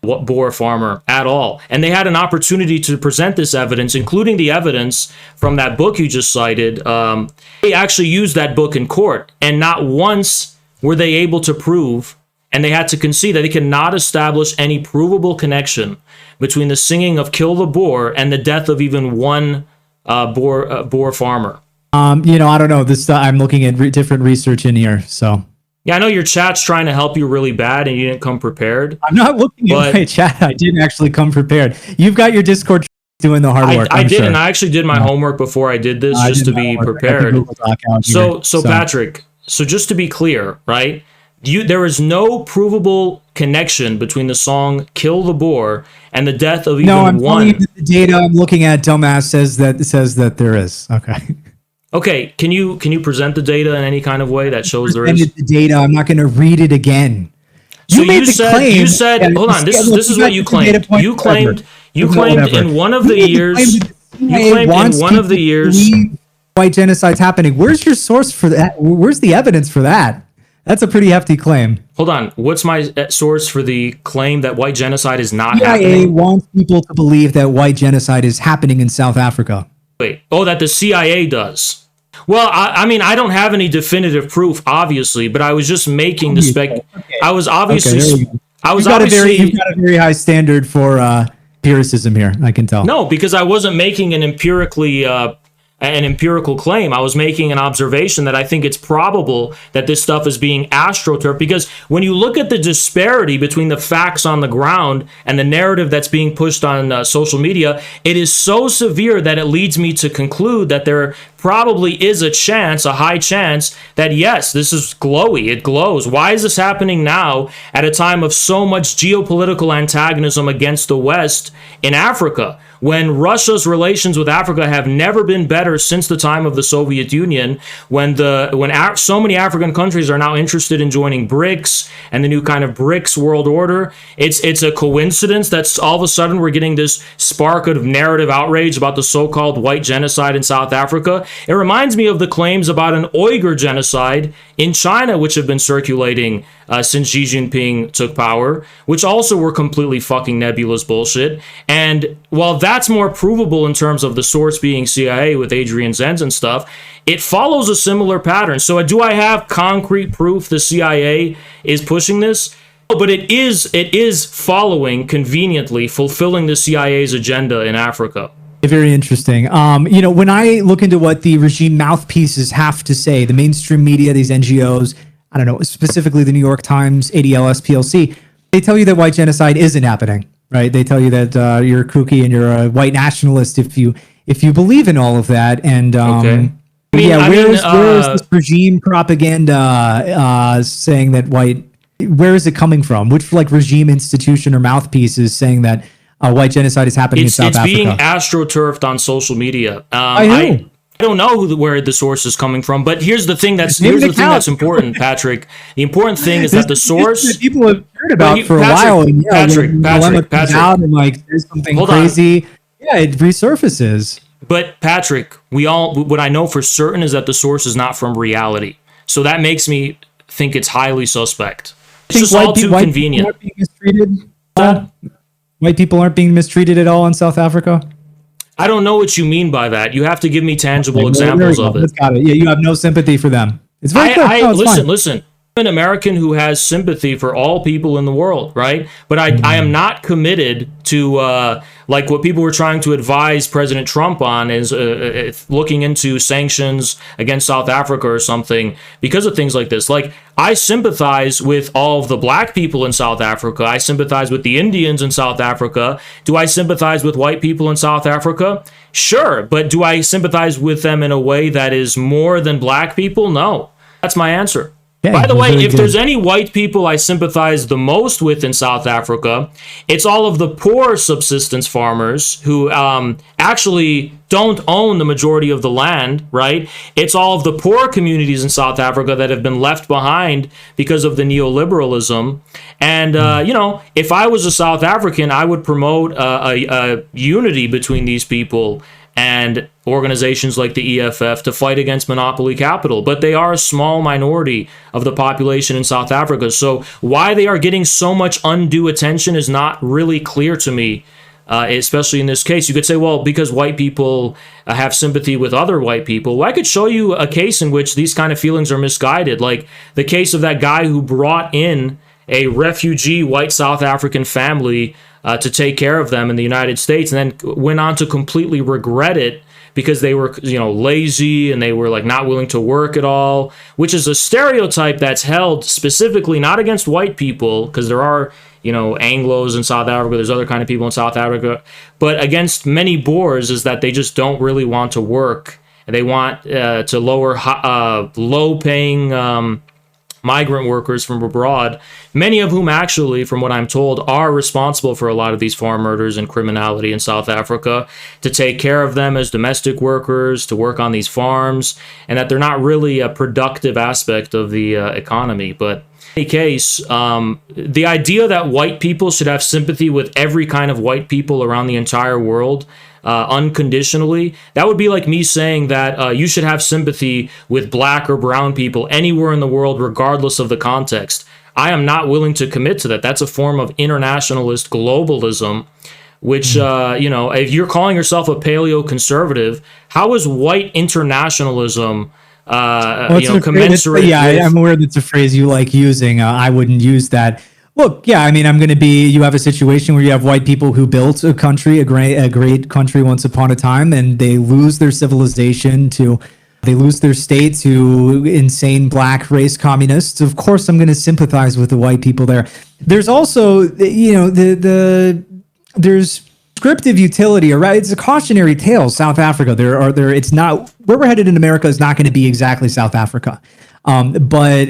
Boer farmer at all. And they had an opportunity to present this evidence, including the evidence from that book you just cited. They actually used that book in court, and not once were they able to prove, and they had to concede that they cannot establish any provable connection between the singing of "Kill the Boer" and the death of even one Boer farmer. I don't know. I'm looking at different research in here, so. Yeah, I know your chat's trying to help you really bad, and you didn't come prepared. I'm not looking at my chat. I didn't actually come prepared. You've got your Discord doing the hard work. I did, and I actually did my homework before I did this, just to be prepared. So Patrick, so just to be clear, right? There is no provable connection between the song "Kill the Boer" and the death of even one. No, I'm telling you that the data I'm looking at, dumbass, says that there is. Okay. Okay, can you present the data in any kind of way that shows there is? The data. I'm not going to read it again. So you said. Hold on. This is what you claimed. You claimed in one of the years. White genocide's happening. Where's your source for that? Where's the evidence for that? That's a pretty hefty claim. Hold on. What's my source for the claim that white genocide is not CIA happening? wants people to believe that white genocide is happening in South Africa. Wait. Oh, that the CIA does. Well, I mean, I don't have any definitive proof, obviously, but I was just making the spec. Okay. I was obviously. Okay, I was you've got obviously. a very high standard for empiricism here. I can tell. No, because I wasn't making an empirical claim. I was making an observation that I think it's probable that this stuff is being astroturfed, because when you look at the disparity between the facts on the ground and the narrative that's being pushed on social media, it is so severe that it leads me to conclude that there probably is a high chance that yes, this is glowy. It glows. Why is this happening now at a time of so much geopolitical antagonism against the West in Africa, when Russia's relations with Africa have never been better since the time of the Soviet Union, when so many African countries are now interested in joining BRICS and the new kind of BRICS world order? It's a coincidence that all of a sudden we're getting this spark of narrative outrage about the so-called white genocide in South Africa. It reminds me of the claims about an Uyghur genocide in China, which have been circulating since Xi Jinping took power, which also were completely fucking nebulous bullshit. And while that's more provable in terms of the source being CIA with Adrian Zenz and stuff, it follows a similar pattern. So do I have concrete proof the CIA is pushing this? But it is following, conveniently, fulfilling the CIA's agenda in Africa. Very interesting. When I look into what the regime mouthpieces have to say, the mainstream media, these NGOs, I don't know, specifically the New York Times, ADLS, PLC, they tell you that white genocide isn't happening, right? They tell you that you're kooky and you're a white nationalist if you believe in all of that. And Okay. where is this regime propaganda saying that where is it coming from? Which regime institution or mouthpiece is saying that white genocide is happening in South Africa? It's being astroturfed on social media. I don't know where the source is coming from, but here's the thing that's important, Patrick. The important thing is that the source people have heard about for a while. And, Patrick, out and there's something crazy. Yeah, it resurfaces. But Patrick, what I know for certain is that the source is not from reality. So that makes me think it's highly suspect. It's just all too convenient. White people aren't being mistreated at all in South Africa? I don't know what you mean by that. You have to give me tangible examples of it. Got it. Yeah, you have no sympathy for them. It's very clear. Listen. I'm an American who has sympathy for all people in the world, right? But I am not committed to what people were trying to advise President Trump on is looking into sanctions against South Africa or something because of things like this. I sympathize with all of the black people in South Africa. I sympathize with the Indians in South Africa. Do I sympathize with white people in South Africa? Sure, but do I sympathize with them in a way that is more than black people? No. That's my answer. Yeah, by the way, if there's any white people I sympathize the most with in South Africa, it's all of the poor subsistence farmers who actually don't own the majority of the land, right? It's all of the poor communities in South Africa that have been left behind because of the neoliberalism. And, if I was a South African, I would promote a unity between these people and organizations like the EFF to fight against monopoly capital. But they are a small minority of the population in South Africa. So why they are getting so much undue attention is not really clear to me, especially in this case. You could say, well, because white people have sympathy with other white people. Well, I could show you a case in which these kind of feelings are misguided, like the case of that guy who brought in a refugee white South African family to take care of them in the United States, and then went on to completely regret it because they were, lazy and they were not willing to work at all, which is a stereotype that's held specifically not against white people, because there are, Anglos in South Africa, there's other kind of people in South Africa, but against many Boers is that they just don't really want to work. They want to lower low-paying migrant workers from abroad, many of whom actually, from what I'm told, are responsible for a lot of these farm murders and criminality in South Africa, to take care of them as domestic workers, to work on these farms, and that they're not really a productive aspect of the economy. But in any case, the idea that white people should have sympathy with every kind of white people around the entire world, unconditionally, that would be like me saying that you should have sympathy with black or brown people anywhere in the world, regardless of the context. I am not willing to commit to that. That's a form of internationalist globalism, which, if you're calling yourself a paleo-conservative, how is white internationalism commensurate? I'm aware that's a phrase you like using. I wouldn't use that. Look, yeah, I mean, you have a situation where you have white people who built a country, a great country once upon a time, and they lose their civilization they lose their state to insane black race communists. Of course, I'm going to sympathize with the white people there. There's also, there's descriptive utility, right? It's a cautionary tale. South Africa, it's not where we're headed in America is not going to be exactly South Africa. But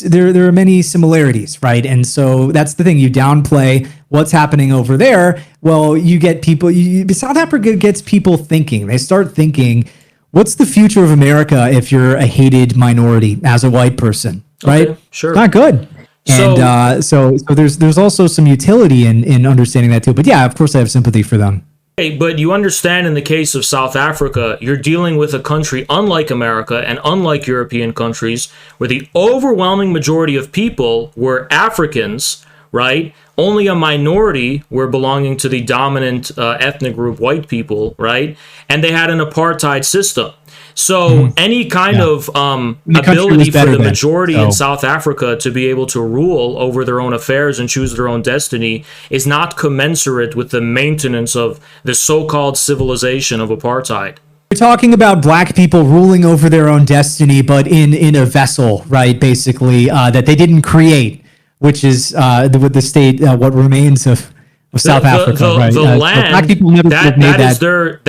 there are many similarities, right? And so that's the thing. You downplay what's happening over there. Well, you get people. South Africa gets people thinking. They start thinking, what's the future of America if you're a hated minority as a white person, right? Okay, sure, not good. And so there's also some utility in understanding that too. But yeah, of course, I have sympathy for them. But you understand in the case of South Africa, you're dealing with a country unlike America and unlike European countries, where the overwhelming majority of people were Africans, right? Only a minority were belonging to the dominant ethnic group, white people, right? And they had an apartheid system. So any kind of ability for the majority in South Africa to be able to rule over their own affairs and choose their own destiny is not commensurate with the maintenance of the so-called civilization of apartheid. We're talking about black people ruling over their own destiny, but in a vessel, right? Basically, that they didn't create, which is the state, what remains of South Africa, right? The land, so black people never made that is their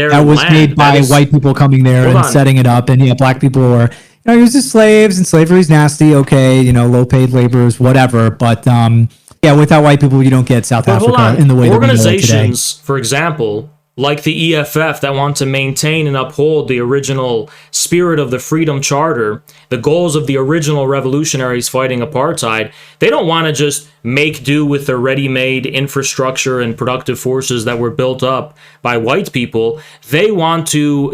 that was land. Made by white people coming there and setting it up, and black people were, used as slaves, and slavery is nasty. Okay, low paid laborers, whatever. But without white people, you don't get South Africa in the way that we know it today. Organizations, for example, like the EFF, that want to maintain and uphold the original spirit of the Freedom Charter, the goals of the original revolutionaries fighting apartheid, they don't want to just make do with the ready-made infrastructure and productive forces that were built up by white people. They want to,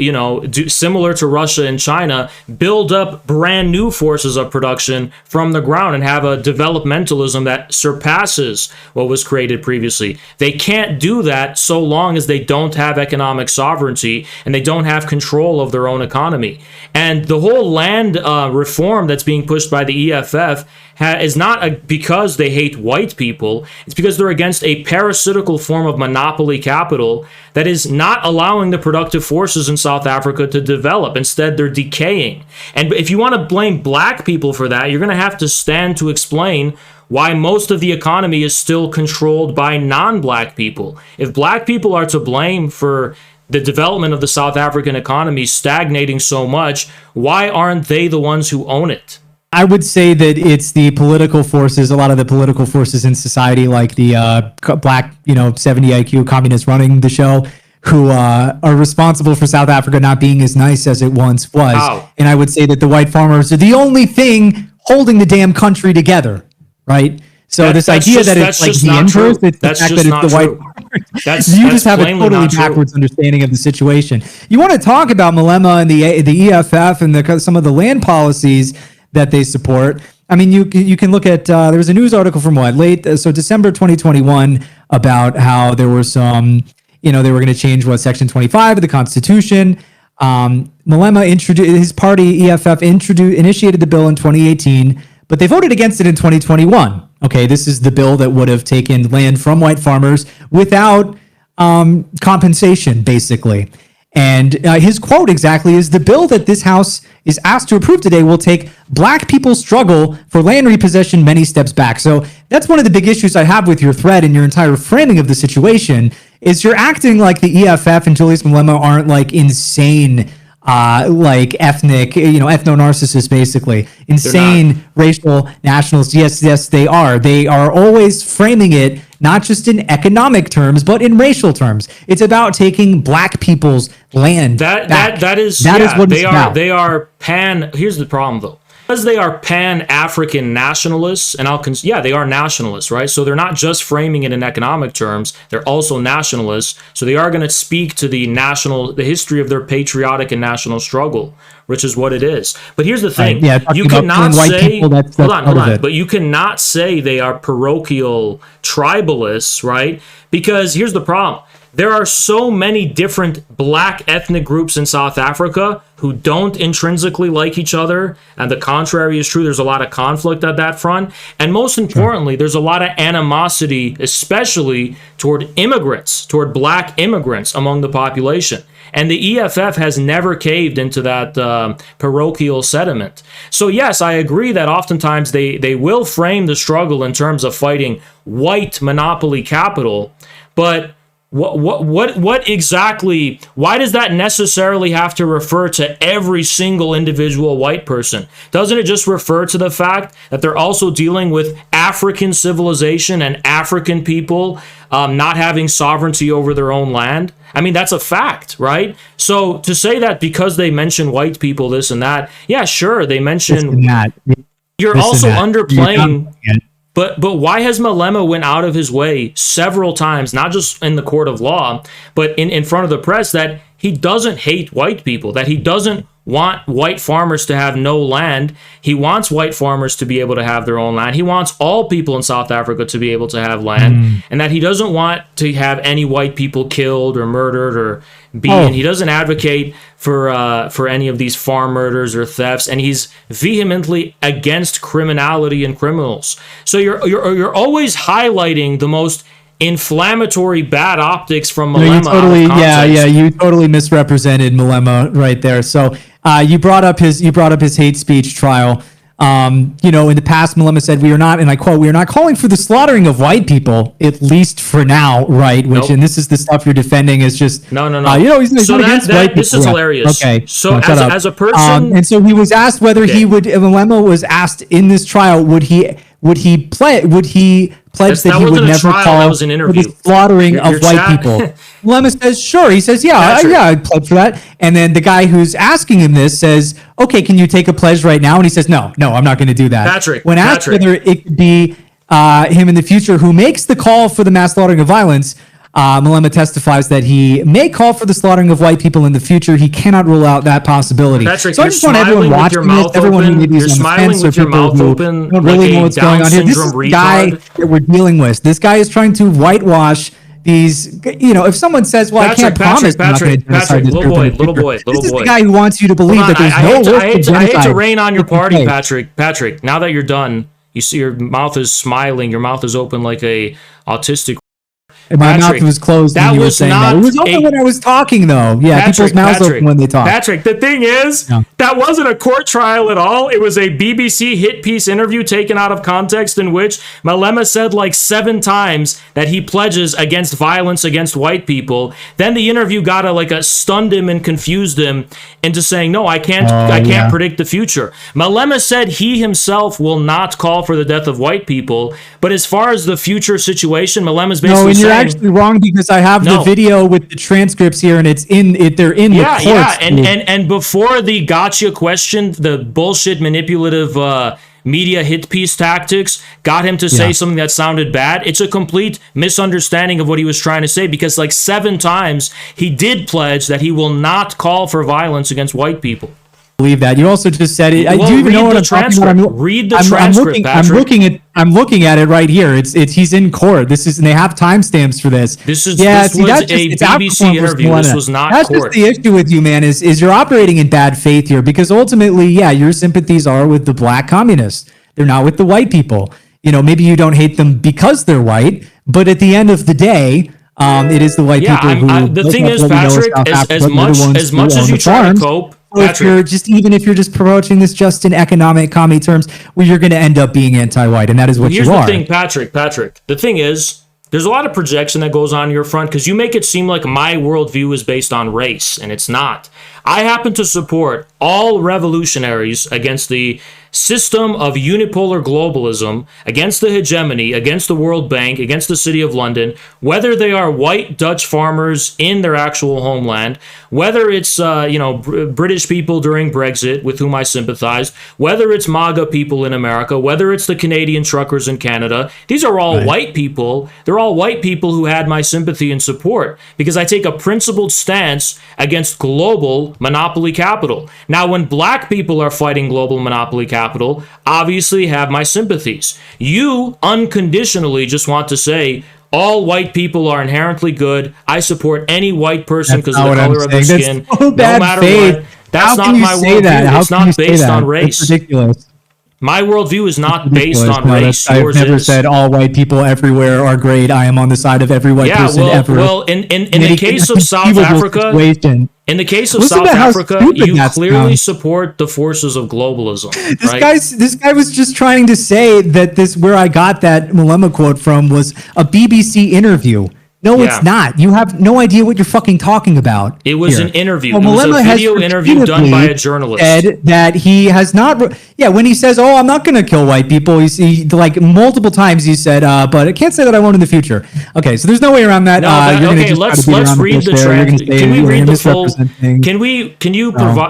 do similar to Russia and China, build up brand new forces of production from the ground and have a developmentalism that surpasses what was created previously. They can't do that so long as they don't have economic sovereignty and they don't have control of their own economy. And the whole land reform that's being pushed by the EFF is not because they hate white people. It's because they're against a parasitical form of monopoly capital that is not allowing the productive forces in South Africa to develop. Instead, they're decaying. And if you want to blame black people for that, you're going to have to stand to explain why most of the economy is still controlled by non-black people. If black people are to blame for the development of the South African economy stagnating so much, why aren't they the ones who own it? I would say that it's the political forces, a lot of the political forces in society, like the black, 70 IQ communists running the show, who are responsible for South Africa not being as nice as it once was. Wow. And I would say that the white farmers are the only thing holding the damn country together, right? So this idea that it's like the inverse, it's the fact that it's the white farmers. You just have a totally backwards understanding of the situation. You want to talk about Malema and the EFF and some of the land policies that they support. I mean, you can look at, there was a news article from December 2021 about how there were some, they were going to change Section 25 of the Constitution. Malema introduced, his party, EFF, initiated the bill in 2018, but they voted against it in 2021. Okay, this is the bill that would have taken land from white farmers without compensation, basically. And his quote exactly is, "The bill that this House is asked to approve today will take black people's struggle for land repossession many steps back." So that's one of the big issues I have with your thread and your entire framing of the situation, is you're acting like the EFF and Julius Malema aren't like insane, like ethnic, ethno-narcissists, basically. Insane racial nationalists. Yes, they are. They are always framing it not just in economic terms, but in racial terms. It's about taking black people's land back. That is what they are. They are pan. Here's the problem, though. because they are pan-African nationalists, and yeah, they are nationalists, right? So they're not just framing it in economic terms, they're also nationalists. So they are going to speak to the history of their patriotic and national struggle, which is what it is. But here's the thing. Yeah, you cannot say, hold on, but you cannot say they are parochial tribalists, right? Because here's the problem. There are so many different black ethnic groups in South Africa who don't intrinsically like each other, and the contrary is true. There's a lot of conflict at that front. And most importantly, there's a lot of animosity, especially toward immigrants, toward black immigrants among the population. And the EFF has never caved into that parochial sentiment. So yes, I agree that oftentimes they will frame the struggle in terms of fighting white monopoly capital, but what exactly, why does that necessarily have to refer to every single individual white person? Doesn't it just refer to the fact that they're also dealing with African civilization and African people not having sovereignty over their own land? I mean, that's a fact, right? So to say that because they mention white people, this and that, yeah, sure, they mention that. You're also underplaying. But why has Malema went out of his way several times, not just in the court of law, but in front of the press, that he doesn't hate white people, that he doesn't want white farmers to have no land. He wants white farmers to be able to have their own land. He wants all people in South Africa to be able to have land, and that he doesn't want to have any white people killed or murdered or beaten. He doesn't advocate for any of these farm murders or thefts, and he's vehemently against criminality and criminals. So you're always highlighting the most inflammatory bad optics from Malema. You totally misrepresented Malema right there. So you brought up his hate speech trial. In the past, Malema said, "We are not," and I quote, "We are not calling for the slaughtering of white people, at least for now." Right? Which, and this is the stuff you're defending is just no. He's so not against white people. This is hilarious. Okay. So as a person, and so he was asked whether he would. Malema was asked in this trial, would he pledge that he would never call for the slaughtering of white people? Malema says, sure. He says, I pledge for that. And then the guy who's asking him this says, okay, can you take a pledge right now? And he says, no, I'm not going to do that. When asked whether it could be him in the future who makes the call for the mass slaughtering of violence, Malema testifies that he may call for the slaughtering of white people in the future. He cannot rule out that possibility. Patrick, so I just want everyone watching this, everyone who maybe is on the fence, or people who don't really know what's going on here. This is the guy that we're dealing with. This guy is trying to whitewash these. If someone says, "Well, I can't promise," Patrick, little boy. This is the guy who wants you to believe that there's no risk of genocide. I hate to rain on your party, Patrick. Now that you're done, you see your mouth is smiling. Your mouth is open like a autistic. And my mouth was closed when you were saying that. It was open when I was talking, though. Yeah, people's mouths open when they talk. Patrick, the thing is, that wasn't a court trial at all. It was a BBC hit piece interview taken out of context in which Malema said like 7 times that he pledges against violence against white people. Then the interview stunned him and confused him into saying, no, I can't predict the future. Malema said he himself will not call for the death of white people. But as far as the future situation, Malema's basically saying, actually wrong, because I have the video with the transcripts here, and they're in the courts. Yeah, and before the gotcha question, the bullshit manipulative media hit piece tactics got him to say something that sounded bad. It's a complete misunderstanding of what he was trying to say, because 7 times he did pledge that he will not call for violence against white people. Believe that. You also just said it. I do even know what I'm talking about. Read the transcript, Patrick. I'm looking at it right here. He's in court. And they have timestamps for this. This was a BBC interview. This was not court. That's just the issue with you, man, is you're operating in bad faith here, because ultimately, your sympathies are with the black communists. They're not with the white people. Maybe you don't hate them because they're white, but at the end of the day, it is the white people who. The thing is, Patrick, as much as you try to cope. If you're just approaching this just in economic commie terms, well, you're going to end up being anti-white, and that is what you are. Here's the thing, Patrick. The thing is, there's a lot of projection that goes on your front, because you make it seem like my worldview is based on race, and it's not. I happen to support all revolutionaries against the system of unipolar globalism against the hegemony, against the World Bank, against the City of London, whether they are white Dutch farmers in their actual homeland, whether it's British people during Brexit with whom I sympathize, whether it's MAGA people in America, whether it's the Canadian truckers in Canada. These are all white people. They're all white people who had my sympathy and support because I take a principled stance against global monopoly capital. Now, when black people are fighting global monopoly capital, obviously have my sympathies. You unconditionally just want to say all white people are inherently good. I support any white person because of the color of their skin, no matter what. That's not my worldview. It's not based on race. It's ridiculous. My worldview is not based on race. I've never said all white people everywhere are great. I am on the side of every white person ever. Well, in the case of South Africa, you clearly support the forces of globalism. This guy was just trying to say that where I got that Malema quote from was a BBC interview. No, it's not. You have no idea what you're fucking talking about. It was an interview. It was a video interview done by a journalist. Said that he has not. When he says, "Oh, I'm not going to kill white people," he like multiple times he said, "But I can't say that I won't in the future." Okay, so there's no way around that. Let's read the transcript. Can we read the full?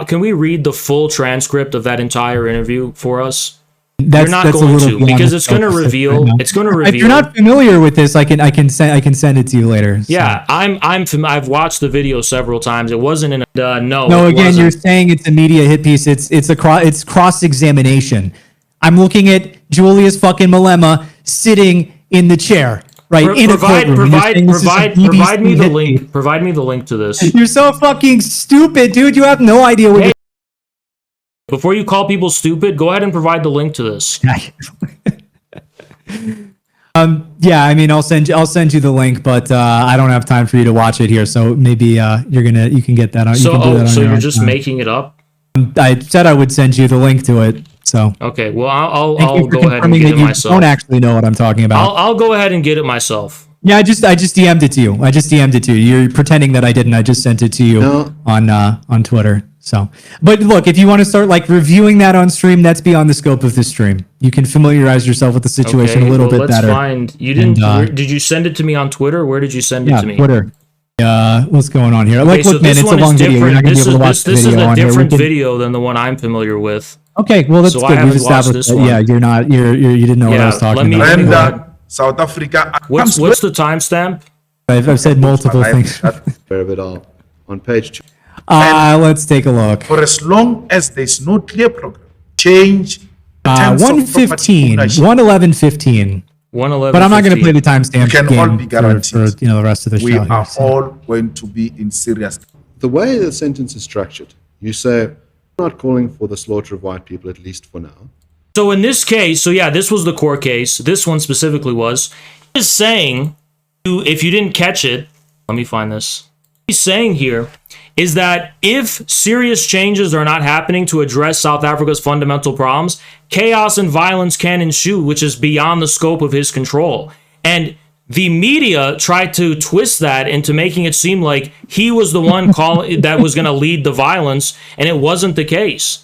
Can we read the full transcript of that entire interview for us? You're not going to because it's going to reveal. It's going to reveal. If you're not familiar with this, I can send it to you later. So. Yeah, I've watched the video several times. It wasn't in a no. No, again, you're saying it's a media hit piece. It's cross examination. I'm looking at Julius fucking Malema sitting in the chair. Right, provide me the link. Provide me the link to this. You're so fucking stupid, dude. You have no idea what. Before you call people stupid, go ahead and provide the link to this. I'll send you the link, but I don't have time for you to watch it here. So maybe you can get that on. So you're just making it up? I said I would send you the link to it. So okay, well I'll go ahead and get it myself. Don't actually know what I'm talking about. I'll go ahead and get it myself. Yeah, I just DM'd it to you. You're pretending that I didn't. I just sent it to you on Twitter. So, but look, if you want to start like reviewing that on stream, that's beyond the scope of this stream. You can familiarize yourself with the situation a little bit better. You didn't. Did you send it to me on Twitter? Where did you send it to me? Twitter. What's going on here? Look, man, it's a long video. You're not going to be able to watch the video. This is a different video than the one I'm familiar with. Okay, well that's good. We've established that. Yeah, you didn't know what I was talking about. South Africa. What's the timestamp? I've said multiple things. On page 2. Let's take a look. For as long as there's no clear program, change. 1:15, 1:11:15. 1:11. But I'm not going to play the timestamp. Can all be guaranteed. For the rest of the show. We are all going to be in serious. The way the sentence is structured, you say, "I'm not calling for the slaughter of white people, at least for now." So in this case, this was the court case. This one specifically was. He's saying, if you didn't catch it, let me find this. He's saying here is that if serious changes are not happening to address South Africa's fundamental problems, chaos and violence can ensue, which is beyond the scope of his control. And the media tried to twist that into making it seem like he was the one that was going to lead the violence, and it wasn't the case.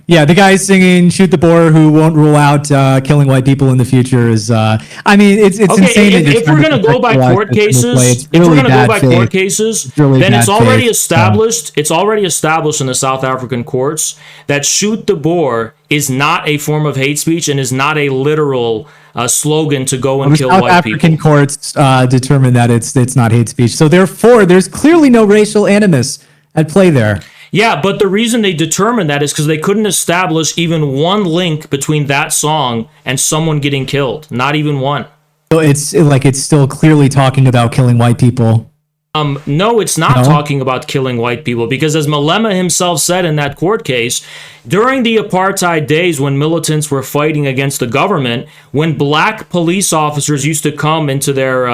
Yeah, the guy singing "Shoot the Boer" who won't rule out killing white people in the future is. It's insane. If we're gonna go by court cases, then it's already established. It's already established in the South African courts that "Shoot the Boer" is not a form of hate speech and is not a literal slogan to go and kill white people. South African courts determine that it's not hate speech. So therefore, there's clearly no racial animus at play there. Yeah, but the reason they determined that is because they couldn't establish even one link between that song and someone getting killed. Not even one. So it's still clearly talking about killing white people. No, it's not talking about killing white people because as Malema himself said in that court case, during the apartheid days when militants were fighting against the government, when black police officers used to come into their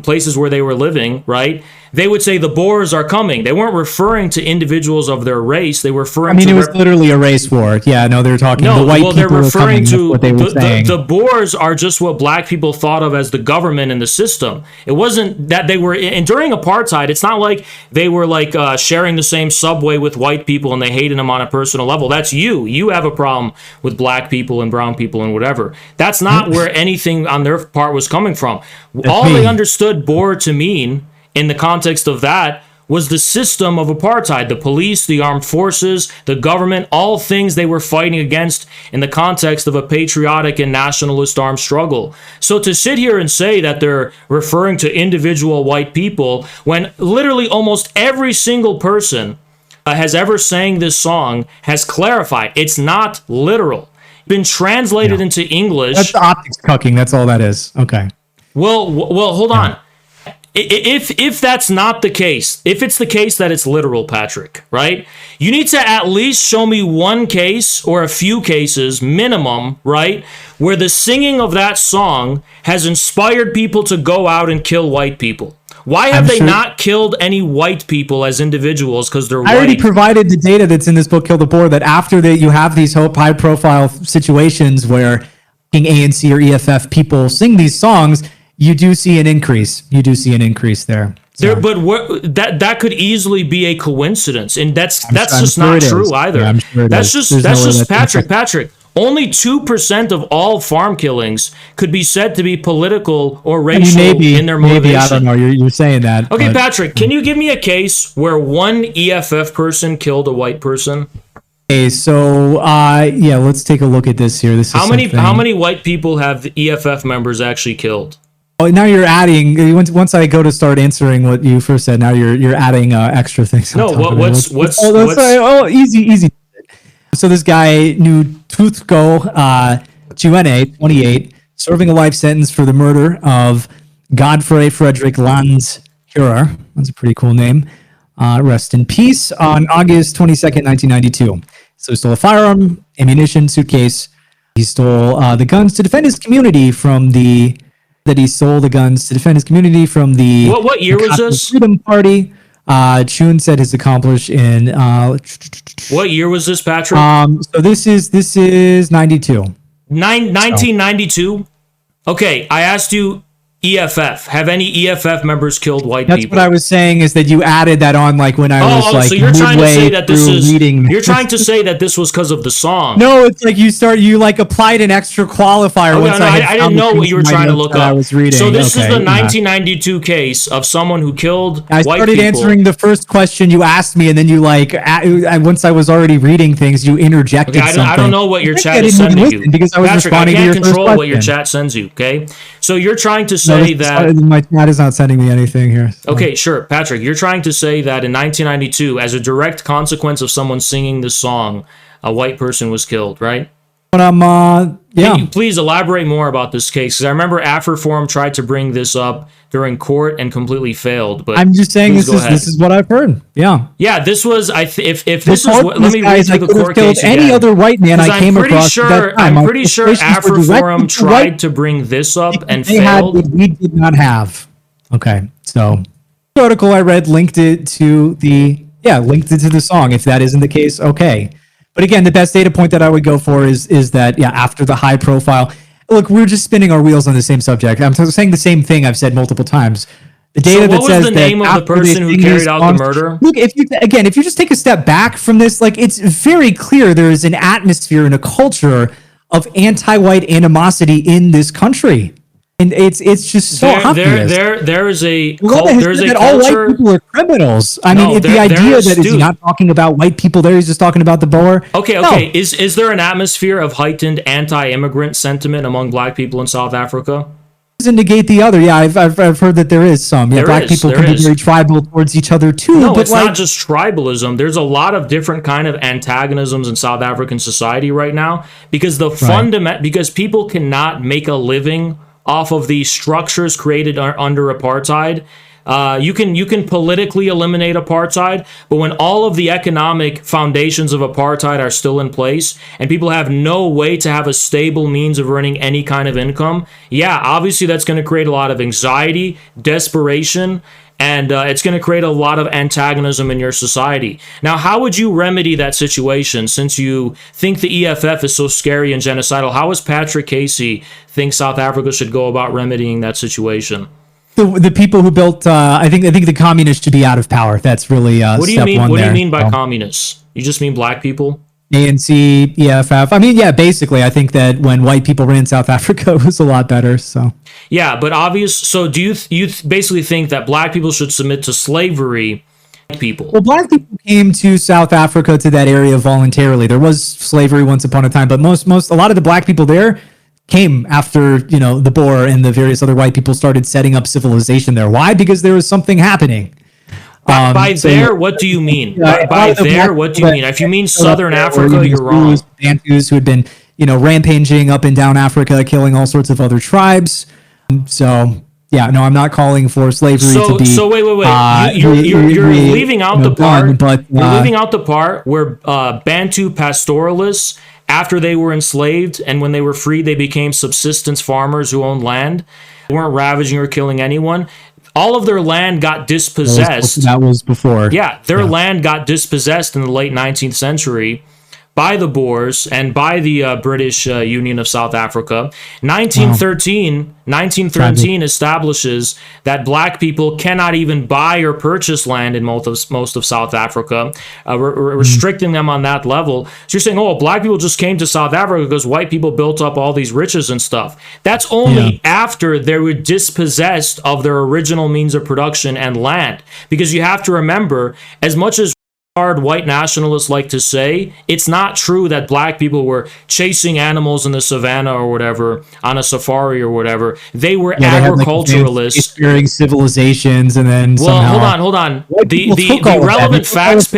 places where they were living, right? they would say the Boers are coming. They weren't referring to individuals of their race. They were referring it to... was literally a race war. Yeah, no, they're talking the white they're people referring were coming, to what they were saying. The Boers are just what black people thought of as the government and the system. It wasn't that they were... And during apartheid, it's not like they were like sharing the same subway with white people and they hated them on a personal level. That's you. You have a problem with black people and brown people and whatever. That's not where anything on their part was coming from. All they understood Boer to mean in the context of that was the system of apartheid, the police, the armed forces, the government, all things they were fighting against in the context of a patriotic and nationalist armed struggle. So to sit here and say that they're referring to individual white people when literally almost every single person has ever sang this song has clarified it's not literal. Been translated into English. That's optics cucking. That's all that is. Okay. Well, hold on. If that's not the case, if it's the case that it's literal, Patrick, right? You need to at least show me one case or a few cases, minimum, right, where the singing of that song has inspired people to go out and kill white people. Why have they not killed any white people as individuals because they're white? I already provided the data that's in this book, Kill the Boer, that after that you have these high-profile situations where ANC or EFF people sing these songs, you do see an increase. You do see an increase there. So. That could easily be a coincidence, and that's just sure not true either. Yeah, I'm sure that's just Patrick. Only 2% of all farm killings could be said to be political or racial in their motivation. Maybe, I don't know. You're saying that. Okay, Patrick, can you give me a case where one EFF person killed a white person? Okay, so yeah, let's take a look at this here. This is how many white people have the EFF members actually killed? Oh, now you're adding. Once I go to start answering what you first said, now you're adding extra things. No, what's easy. So this guy, New Tuthko Chiwene, 28, serving a life sentence for the murder of Godfrey Frederick Landshurer. That's a pretty cool name. Rest in peace. On August 22nd, 1992. So he stole a firearm, ammunition, suitcase. He stole the guns to defend his community from the... What year was this? Freedom Party. Chun said is accomplished in what year was this, Patrick? So this is 92. 1992. Okay, I asked you EFF. Have any EFF members killed white people? That's what I was saying, is that you added that on like when I was like so you're trying to say that this is reading. You're trying to say that this was because of the song. No, it's like you like applied an extra qualifier. I didn't know what you were trying to look up. I was reading. So this is the 1992 case of someone who killed white people. I started answering the first question you asked me, and then you once I was already reading things, you interjected something. I don't know what your chat is sending you. Because I was Patrick, responding to your I can't control what your chat sends you, okay? So you're trying to say that... My chat is not sending me anything here. So. Okay, sure. Patrick, you're trying to say that in 1992, as a direct consequence of someone singing this song, a white person was killed, right? But yeah. Can you please elaborate more about this case? Because I remember Afriforum tried to bring this up during court and completely failed. But I'm just saying this is what I've heard. Yeah. Yeah, this was if this is what, let me read through the court case again. Any other white man I came across. I'm pretty sure Afriforum tried to bring this up and failed. We did not have. Okay, so the article I read linked it to the song. If that isn't the case, okay. But again, the best data point that I would go for is that, after the high profile, look, we're just spinning our wheels on the same subject. I'm saying the same thing I've said multiple times. The data that says what was the name of the person who carried out the murder? Look, if you just take a step back from this, like, it's very clear there is an atmosphere and a culture of anti-white animosity in this country. And it's just so obvious. There is a there's a culture. All white people are criminals. I mean, the idea that he's not talking about white people there, he's just talking about the Boer. Okay. Is there an atmosphere of heightened anti-immigrant sentiment among black people in South Africa? Doesn't negate the other. Yeah, I've heard that there is some. Yeah, black people can be very tribal towards each other too. No, it's not just tribalism. There's a lot of different kind of antagonisms in South African society right now because because people cannot make a living off of the structures created under apartheid. You can politically eliminate apartheid, but when all of the economic foundations of apartheid are still in place and people have no way to have a stable means of earning any kind of income, obviously that's going to create a lot of anxiety, desperation, and it's going to create a lot of antagonism in your society. Now, how would you remedy that situation, since you think the EFF is so scary and genocidal? How does Patrick Casey think South Africa should go about remedying that situation? The people who built, I think the communists should be out of power. That's really what do you step mean? one What do there. you mean by communists? You just mean black people? ANC, EFF. I mean, yeah, basically, I think that when white people ran South Africa, it was a lot better. So yeah, but so do you basically think that black people should submit to slavery? People. Well, black people came to South Africa, to that area, voluntarily. There was slavery once upon a time, but a lot of the black people there came after, the Boer and the various other white people started setting up civilization there. Why? Because there was something happening. What do you mean? What do you mean? If you mean Southern Africa, you're wrong. Bantus who had been, rampaging up and down Africa, killing all sorts of other tribes. So, yeah, no, I'm not calling for slavery to be. So wait. You're leaving out the part. You're leaving out the part where Bantu pastoralists, after they were enslaved and when they were freed, they became subsistence farmers who owned land. They weren't ravaging or killing anyone. All of their land got dispossessed. That was before. Yeah, their land got dispossessed in the late 19th century by the Boers and by the British Union of South Africa. 1913 establishes that black people cannot even buy or purchase land in most of South Africa, restricting them on that level. So you're saying, black people just came to South Africa because white people built up all these riches and stuff. That's only after they were dispossessed of their original means of production and land. Because you have to remember, as much as white nationalists like to say, it's not true that black people were chasing animals in the savannah or whatever on a safari or whatever. They were agriculturalists, exploring civilizations, and then hold on. The relevant facts,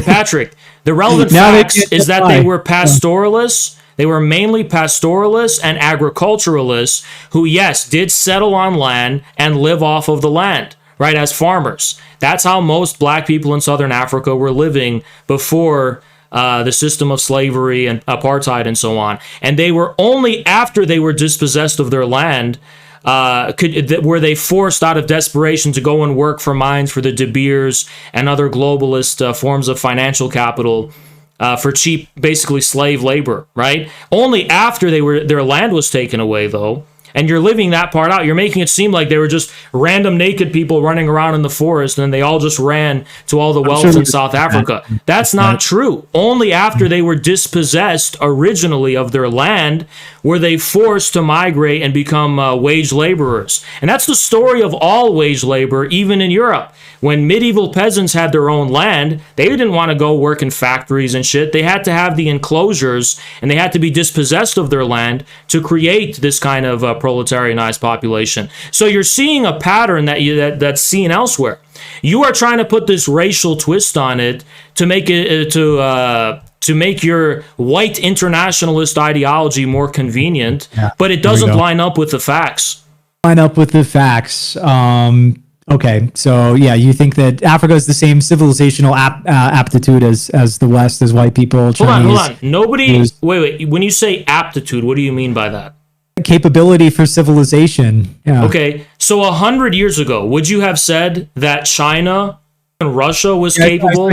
Patrick. The relevant facts is that they were pastoralists. They were mainly pastoralists and agriculturalists who, yes, did settle on land and live off of the land. Right, as farmers. That's how most black people in Southern Africa were living before the system of slavery and apartheid and so on. And they were only after they were dispossessed of their land were they forced out of desperation to go and work for mines for the De Beers and other globalist forms of financial capital for cheap, basically slave labor, right? Only after their land was taken away, though. And you're leaving that part out. You're making it seem like they were just random naked people running around in the forest, and then they all just ran to all the wealth in South Africa. That's not true. Only after they were dispossessed originally of their land were they forced to migrate and become wage laborers. And that's the story of all wage labor, even in Europe. When medieval peasants had their own land, they didn't want to go work in factories and shit. They had to have the enclosures, and they had to be dispossessed of their land to create this kind of proletarianized population. So you're seeing a pattern that's seen elsewhere. You are trying to put this racial twist on it to make it to make your white internationalist ideology more convenient, but it doesn't line up with the facts. Okay, so you think that Africa is the same civilizational aptitude as the West, as white people, Chinese. Hold on. Wait. When you say aptitude, what do you mean by that? Capability for civilization. Yeah. Okay, so 100 years ago, would you have said that China and Russia was capable?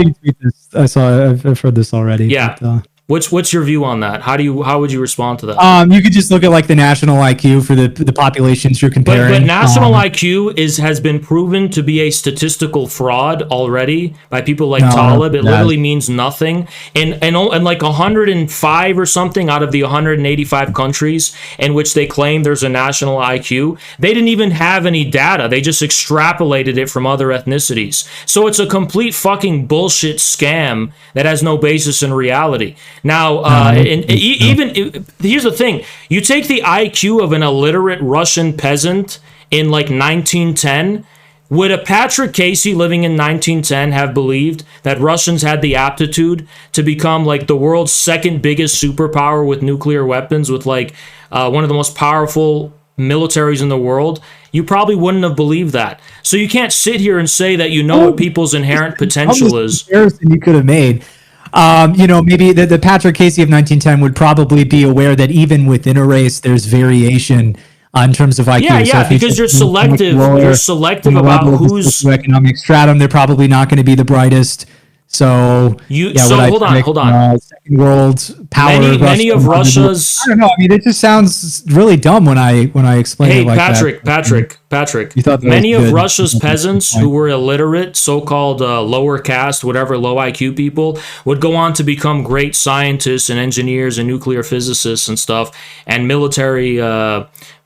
I've heard this already. Yeah. But, What's your view on that? How would you respond to that? You could just look at like the national IQ for the populations you're comparing. But national IQ has been proven to be a statistical fraud already by people like Taleb. It literally means nothing. And like 105 or something out of the 185 countries in which they claim there's a national IQ, they didn't even have any data. They just extrapolated it from other ethnicities. So it's a complete fucking bullshit scam that has no basis in reality. Now, here's the thing. You take the IQ of an illiterate Russian peasant in like 1910. Would a Patrick Casey living in 1910 have believed that Russians had the aptitude to become like the world's second biggest superpower with nuclear weapons, with like one of the most powerful militaries in the world? You probably wouldn't have believed that. So you can't sit here and say that you know what people's inherent potential is. Comparison you could have made. Maybe the Patrick Casey of 1910 would probably be aware that even within a race, there's variation in terms of IQ. Yeah, So yeah, if you because take you're someone much selective. lower You're selective on the about level of the who's socioeconomic stratum, they're probably not going to be the brightest. So you. yeah, So what I hold on, predict, hold on. second world power. Many of Russia's. I don't know. I mean, it just sounds really dumb when I explain Hey, it like Patrick, that. Patrick. You thought that Many was of good. Russia's That's a good peasants point. who were illiterate, so-called lower caste, whatever, low IQ people, would go on to become great scientists and engineers and nuclear physicists and stuff, and military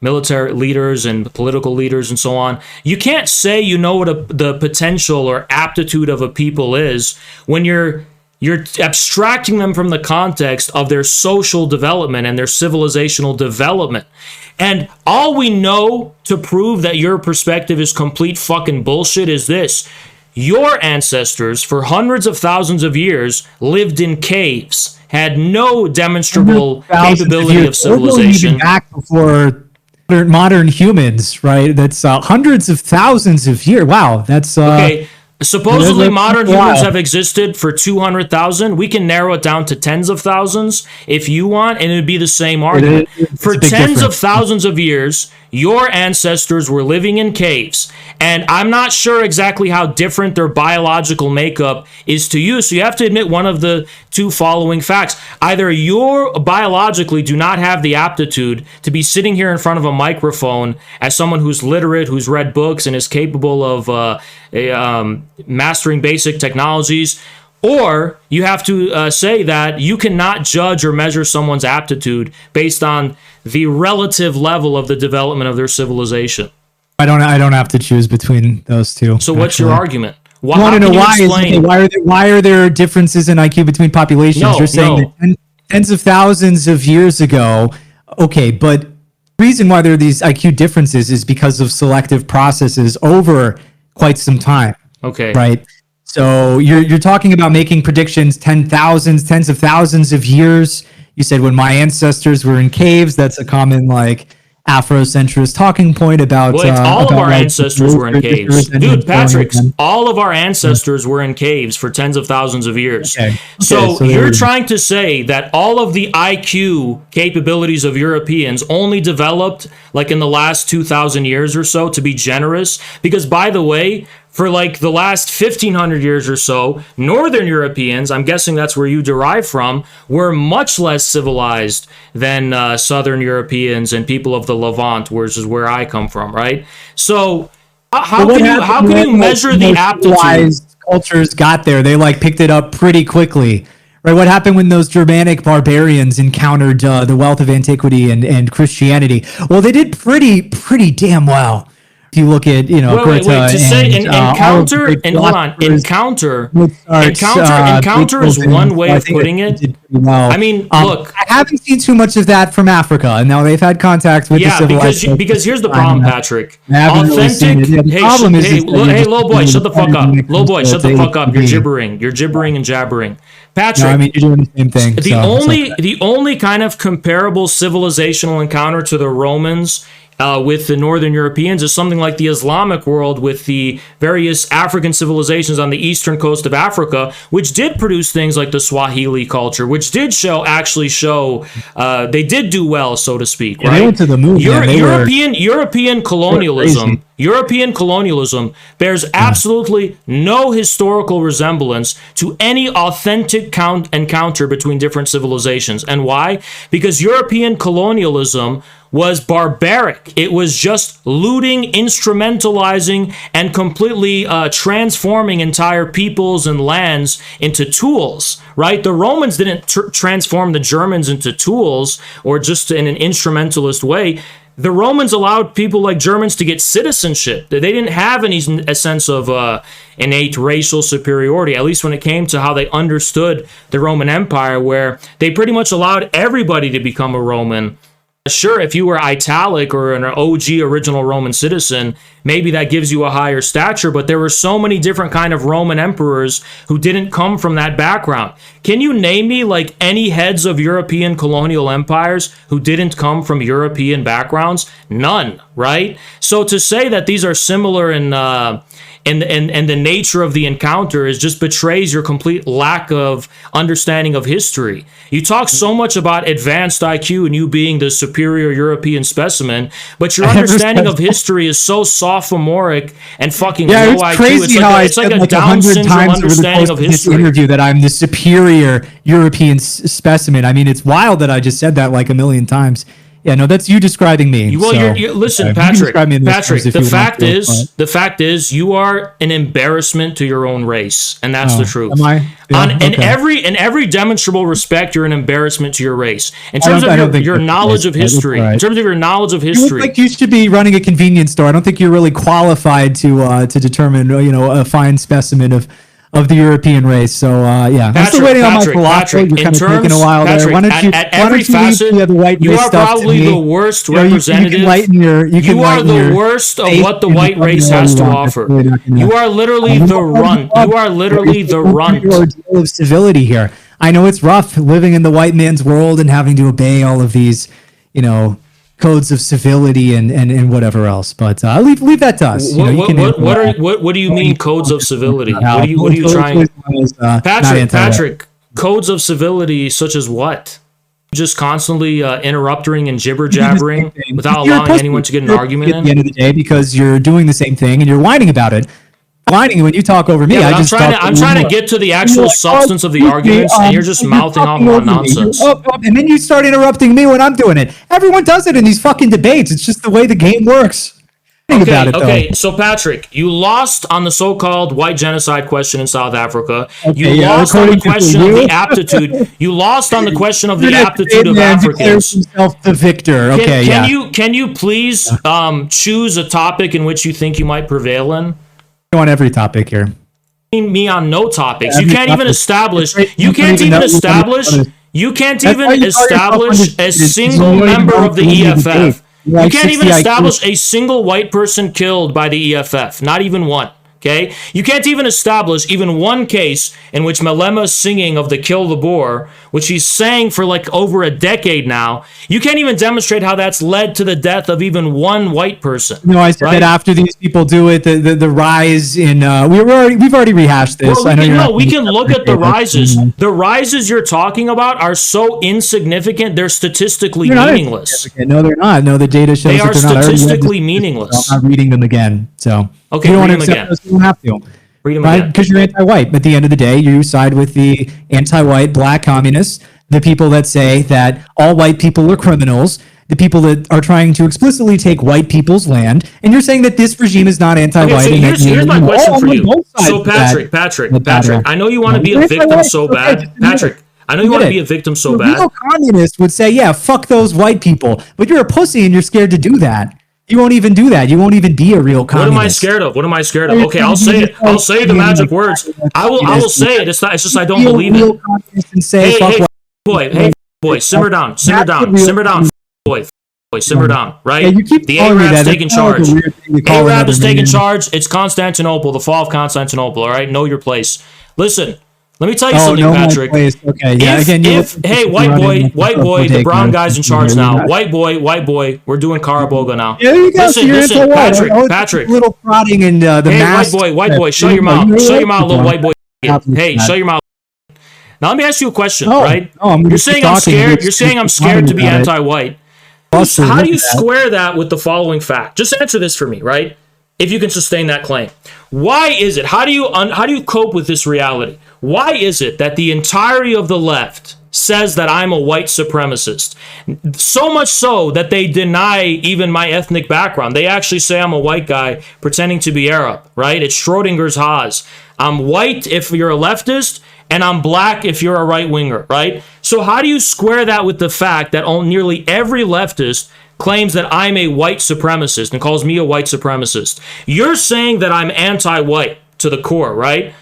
leaders and political leaders and so on. You can't say you know what the potential or aptitude of a people is when you're abstracting them from the context of their social development and their civilizational development. And all we know to prove that your perspective is complete fucking bullshit is this. Your ancestors, for hundreds of thousands of years, lived in caves, had no demonstrable capability of civilization. Even back before modern humans, right? That's hundreds of thousands of years. Wow, that's Okay. Supposedly, that's modern wild. humans have existed for 200,000. We can narrow it down to tens of thousands if you want, and it would be the same argument. It's For a big tens of difference. thousands of years, your ancestors were living in caves. And I'm not sure exactly how different their biological makeup is to you. So you have to admit one of the two following facts. Either you biologically do not have the aptitude to be sitting here in front of a microphone as someone who's literate, who's read books, and is capable of mastering basic technologies, or you have to say that you cannot judge or measure someone's aptitude based on the relative level of the development of their civilization. I don't have to choose between those two. So what's your argument? I want to know why are there differences in IQ between populations? No, You're saying that tens of thousands of years ago. Okay, but the reason why there are these IQ differences is because of selective processes over quite some time. Okay. Right. So you're talking about making predictions tens of thousands of years. You said when my ancestors were in caves. That's a common Afrocentrist talking point about. Well, it's all of our ancestors were in caves. Dude, Patrick, all of our ancestors were in caves for tens of thousands of years. Okay. So you're trying to say that all of the IQ capabilities of Europeans only developed in the last 2,000 years or so, to be generous? Because, by the way, for the last 1,500 years or so, Northern Europeans, I'm guessing that's where you derive from, were much less civilized than Southern Europeans and people of the Levant, which is where I come from, right? So how can you measure the aptitude? Cultures got there. They picked it up pretty quickly. Right? What happened when those Germanic barbarians encountered the wealth of antiquity and Christianity? Well, they did pretty damn well. If you look at, encounter is one way of putting it. Well. I mean, look, I haven't seen too much of that from Africa, and now they've had contact with the civilized. Because here's the problem, Patrick. Authentic. Hey, low boy, shut the fuck up. Low boy, shut the fuck up. You're gibbering and jabbering. Patrick, no, I mean, you're doing the same thing. The only kind of comparable civilizational encounter to the Romans with the Northern Europeans is something like the Islamic world with the various African civilizations on the eastern coast of Africa, which did produce things like the Swahili culture, which did show they did do well, so to speak. Right? They went to the moon. European colonialism. European colonialism bears absolutely no historical resemblance to any authentic encounter between different civilizations. And why? Because European colonialism was barbaric. It was just looting, instrumentalizing, and completely transforming entire peoples and lands into tools, right? The Romans didn't transform the Germans into tools or just in an instrumentalist way. The Romans allowed people like Germans to get citizenship. They didn't have a sense of innate racial superiority, at least when it came to how they understood the Roman Empire, where they pretty much allowed everybody to become a Roman. Sure, if you were Italic or an OG original Roman citizen, maybe that gives you a higher stature, but there were so many different kind of Roman emperors who didn't come from that background. Can you name me any heads of European colonial empires who didn't come from European backgrounds? None, right? So to say that these are similar and the nature of the encounter is just betrays your complete lack of understanding of history. You talk so much about advanced IQ and you being the superior European specimen, but your understanding of history is so sophomoric and fucking Yeah, low it's IQ. crazy how I It's like said a like Down 100 syndrome times over the understanding course of of this history. interview that I'm the superior European specimen. I mean, it's wild that I just said that like a million times. Yeah, no, that's you describing me. Well, so, listen, you can Patrick. describe me in those Patrick, terms if the you want fact to, is, the fact is, you are an embarrassment to your own race, and that's the truth. Am I? Yeah, in every demonstrable respect, you're an embarrassment to your race. In terms of your knowledge of history, in terms of your knowledge of You history, look like you should be running a convenience store. I don't think you're really qualified to determine a fine specimen of the European race. So yeah, I'm still waiting on my philosophy. You're kind of taking a while there. Why don't you? at Why every don't you leave facet, the other white you race are stuff to probably me? the worst You know, representative. You are the worst of what the white race has to offer. You are literally the runt. You are literally the runt. Of civility here. I know it's rough living in the white man's world and having to obey all of these, codes of civility and whatever else. But leave that to us. What do you mean codes of civility? What are you trying? Patrick, codes of civility such as what? Just constantly interrupting and jibber jabbering without allowing anyone to get an argument in? At the end of the day, because you're doing the same thing and you're whining about it. Whining when you talk over me. Yeah, I'm trying to get to the actual substance of the arguments, and you're just mouthing off on nonsense. And then you start interrupting me when I'm doing it. Everyone does it in these fucking debates. It's just the way the game works. Okay, so Patrick, you lost on the so-called white genocide question in South Africa. You lost on the question of the aptitude. You lost on the question of the aptitude of Africans. Himself the victor. Can you please choose a topic in which you think you might prevail in? On every topic here. Me on no topics. You can't even establish. You can't even establish a single member of the EFF. You can't even establish a single white person killed by the EFF. Not even one. Okay? You can't even establish even one case in which Malema's singing of the Kill the Boer, which he's sang for like over a decade now. You can't even demonstrate how that's led to the death of even one white person. No, I said that after these people do it, the rise in we've already rehashed this. Well, we can look at the rises. The rises you're talking about are so insignificant; they're statistically meaningless. No, they're not. No, the data shows they are statistically meaningless. I'm not reading them again. So okay, you don't read want them to again. Those, you don't have to. Read them right? again. Because you're anti-white. At the end of the day, you side with the anti-white black communists, the people that say that all white people are criminals, the people that are trying to explicitly take white people's land, and you're saying that this regime is not anti-white. Okay, so here's my question for you. So Patrick, I know you want to be a victim so bad. Patrick, I know you want to be a victim so bad. A real communist would say, yeah, fuck those white people. But you're a pussy and you're scared to do that. You won't even do that. You won't even be a real communist. What am I scared of? What am I scared of? Okay, I'll say it. I'll say the magic words. I will say it. It's just I don't believe it. Hey boy, simmer down, boy, simmer down, right? Yeah, you keep the Arabs taking charge. Arab is taking charge. It's Constantinople, the fall of Constantinople. All right, know your place. Listen. Let me tell you something, Patrick. Okay, yeah. Hey, white boy, the brown guy's in charge now. White boy, we're doing Caraboga now. Yeah, you go. Listen, Patrick. Little prodding and the mask. Hey, white boy, shut your mouth. Shut your mouth, little white boy. Hey, shut your mouth. Now let me ask you a question, right? You're saying I'm scared. You're saying I'm scared to be anti-white. How do you square that with the following fact? Just answer this for me, right? If you can sustain that claim. Why is it? How do you cope with this reality? Why is it that the entirety of the left says that I'm a white supremacist? So much so that they deny even my ethnic background. They actually say I'm a white guy pretending to be Arab, right? It's Schrodinger's Haas. I'm white if you're a leftist, and I'm black if you're a right-winger, right? So how do you square that with the fact that nearly every leftist claims that I'm a white supremacist and calls me a white supremacist? You're saying that I'm anti-white to the core, right?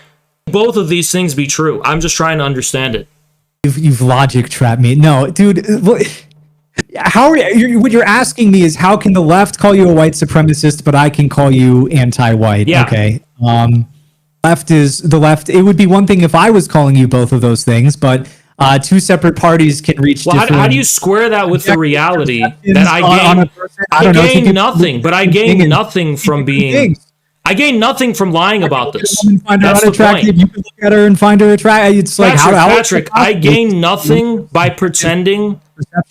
Both of these things be true. I'm just trying to understand it. You've logic trapped me. No, dude. What you're asking me is how can the left call you a white supremacist, but I can call you anti-white? Yeah. Okay. Left is the left. It would be one thing if I was calling you both of those things, but two separate parties can reach different... How do you square that with the reality that I gain nothing, but I gain nothing from being... I gain nothing from lying about this. Find her That's the unattractive. point. You can look at her and find her attractive. It's like Patrick, I gain nothing by pretending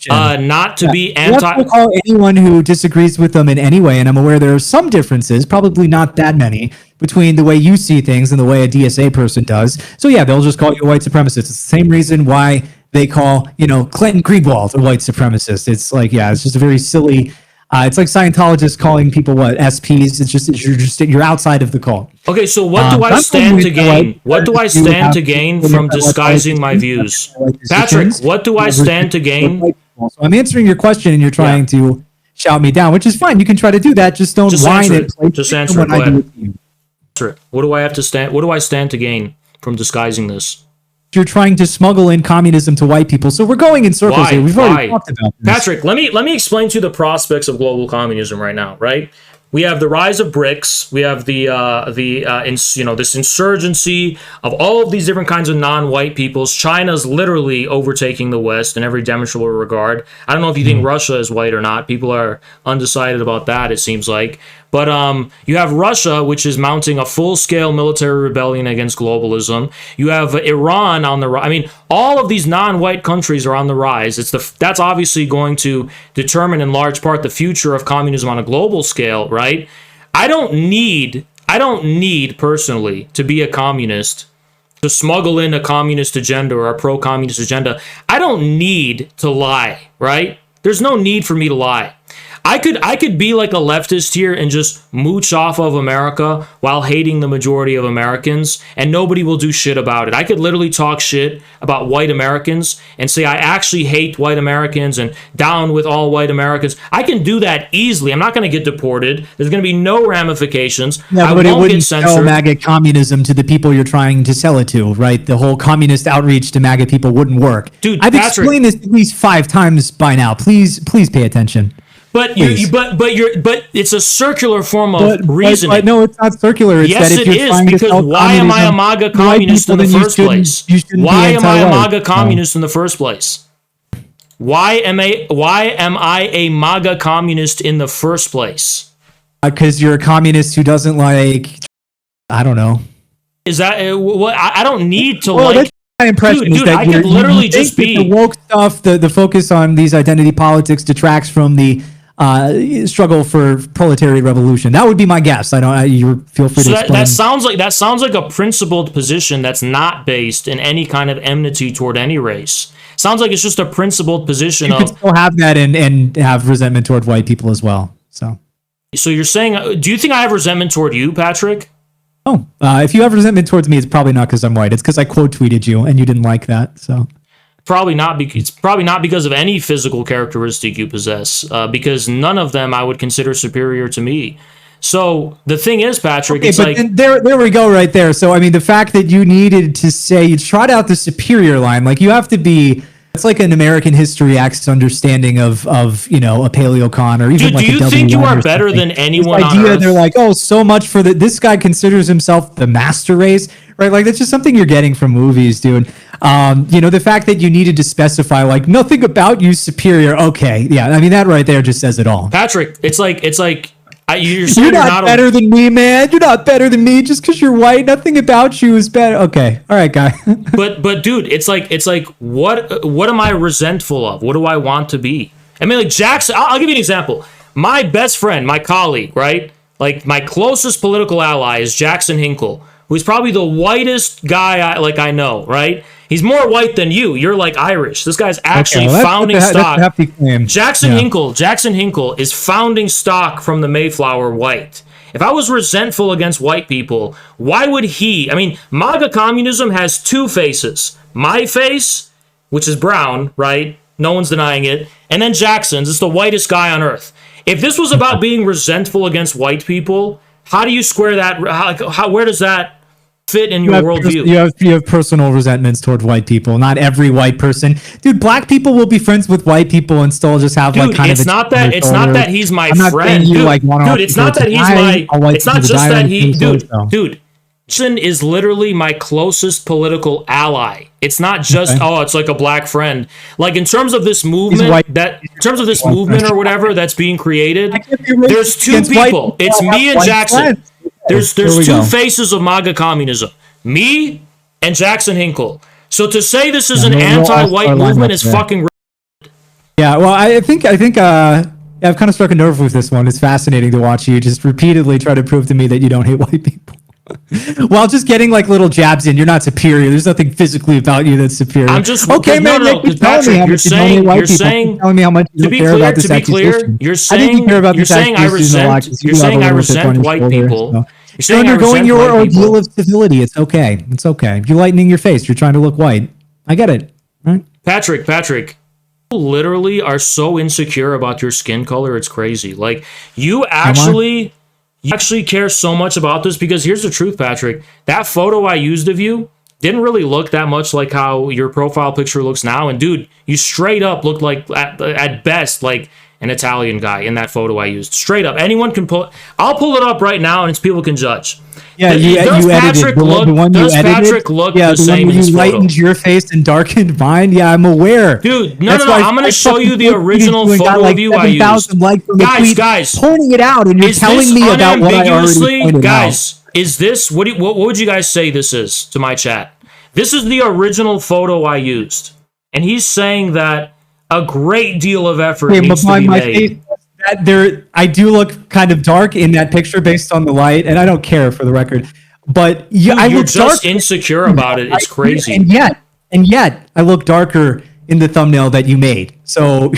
not to be anti. I call anyone who disagrees with them in any way, and I'm aware there are some differences, probably not that many, between the way you see things and the way a DSA person does. So yeah, they'll just call you a white supremacist. It's the same reason why they call, Clinton Greenwald a white supremacist. It's like, yeah, it's just a very silly. It's like Scientologists calling people what SPs. It's just you're outside of the cult. Okay, so what do I stand to gain? What do I stand to gain from disguising my views? Patrick, what do I stand to gain? So I'm answering your question, and you're trying to shout me down, which is fine. You can try to do that. Just don't whine it. Just answer it. Go ahead. What do I have to stand? What do I stand to gain from disguising this? You're trying to smuggle in communism to white people, so we're going in circles here. We've already talked about this. Patrick, let me explain to you the prospects of global communism right now. Right, we have the rise of BRICS. We have this insurgency of all of these different kinds of non-white peoples. China's literally overtaking the West in every demonstrable regard. I don't know if you think Russia is white or not. People are undecided about that, it seems like. But you have Russia, which is mounting a full-scale military rebellion against globalism. You have Iran on the rise. I mean, all of these non-white countries are on the rise. That's obviously going to determine in large part the future of communism on a global scale, right? I don't need personally to be a communist to smuggle in a communist agenda or a pro-communist agenda. I don't need to lie, right? There's no need for me to lie. I could be like a leftist here and just mooch off of America while hating the majority of Americans, and nobody will do shit about it. I could literally talk shit about white Americans and say I actually hate white Americans and down with all white Americans. I can do that easily. I'm not going to get deported. There's going to be no ramifications. Yeah, but it wouldn't sell MAGA communism to the people you're trying to sell it to, right? The whole communist outreach to MAGA people wouldn't work. Dude, I've explained this at least 5 times by now. Please pay attention. But it's a circular form of reasoning. But no, it's not circular. It's yes, that if it you're is, because why am I a MAGA communist in the first place? Why am I a MAGA communist in the first place? Why am I a MAGA communist in the first place? Because you're a communist who doesn't like, I don't know. Is that what? I don't need to like. My impression is that I could literally just be the woke stuff. The focus on these identity politics detracts from the struggle for proletariat revolution. That would be my guess. You feel free to explain. That sounds like a principled position that's not based in any kind of enmity toward any race. Sounds like it's just a principled position. You could still have that and have resentment toward white people as well. So you're saying? Do you think I have resentment toward you, Patrick? Oh, if you have resentment towards me, it's probably not because I'm white. It's because I quote tweeted you and you didn't like that. So. It's probably not because of any physical characteristic you possess, because none of them I would consider superior to me. So the thing is, Patrick, okay, it's but like there we go right there. So I mean, the fact that you needed to say you trot out the superior line, like you have to be. It's like an American History X understanding of a paleocon or even Dude, like do you a think W1 you are or better something. than anyone this idea, on Earth? They're like, oh, so much for this guy considers himself the master race, right? Like that's just something you're getting from movies, dude. The fact that you needed to specify like nothing about you superior. Okay, yeah, I mean that right there just says it all. Patrick, it's like you're not better than me, man. You're not better than me just because you're white. Nothing about you is better. Okay, all right, guy. but dude, it's like what am I resentful of? What do I want to be? I mean, like Jackson. I'll give you an example. My best friend, my colleague, right? Like my closest political ally is Jackson Hinkle, who's probably the whitest guy I know, right? He's more white than you. You're like Irish. This guy's actually founding stock. Jackson Hinkle is founding stock from the Mayflower white. If I was resentful against white people, why would he? I mean, MAGA communism has 2 faces. My face, which is brown, right? No one's denying it. And then Jackson's. It's the whitest guy on earth. If this was about being resentful against white people, how do you square that? Where does that fit in your worldview? You have personal resentments toward white people. Not every white person, dude. Black people will be friends with white people and still just have like kind of. It's not that he's my friend, dude. It's not that he's my. It's not just that he, dude. Jackson is literally my closest political ally. It's not just it's like a black friend. Like in terms of this movement, or whatever that's being created, there's 2 people. It's me and Jackson. There's Here we two go. faces of MAGA communism. Me and Jackson Hinkle. So to say this is an we'll anti-white also line movement up is there. fucking... Yeah, well, I think I've kind of struck a nerve with this one. It's fascinating to watch you just repeatedly try to prove to me that you don't hate white people. While just getting like little jabs in, you're not superior. There's nothing physically about you that's superior. I'm just... okay, man. No, You're Patrick, you're saying... telling me how much you don't care about this accusation. You're I think saying... you care about You're this saying I accusation a lot, resent... 'cause you You're have saying a I little chip on resent your white shoulder, people. so. You're You're saying I undergoing resent your white ordeal people. of civility. It's okay. It's okay. You're lightening your face. You're trying to look white. I get it. Right? Patrick, you literally are so insecure about your skin color. It's crazy. Like, you actually care so much about this because here's the truth, Patrick. That photo I used of you didn't really look that much like how your profile picture looks now. And dude, you straight up looked like, at best, like an Italian guy in that photo I used. Straight up. Anyone can pull... I'll pull it up right now and people can judge. Yeah, Does you Patrick edited look, the one you does edited. Patrick look Yeah, the the same one in this you photo? lightened your face and darkened mine. Yeah, I'm aware. Dude, no, That's no, why I'm going I to show you the fucking original tweeted you and got, photo like, of you I 7,000 used. likes on the tweet, Guys, pointing it out, and you're is telling this me about what I already unambiguously... pointed out. Guys, is this... What would you guys say this is to my chat? This is the original photo I used. And he's saying that a great deal of effort needs to be made. I do look kind of dark in that picture based on the light, and I don't care for the record. But Dude, I you're look just dark, insecure about it. It's crazy. and yet I look darker in the thumbnail that you made. So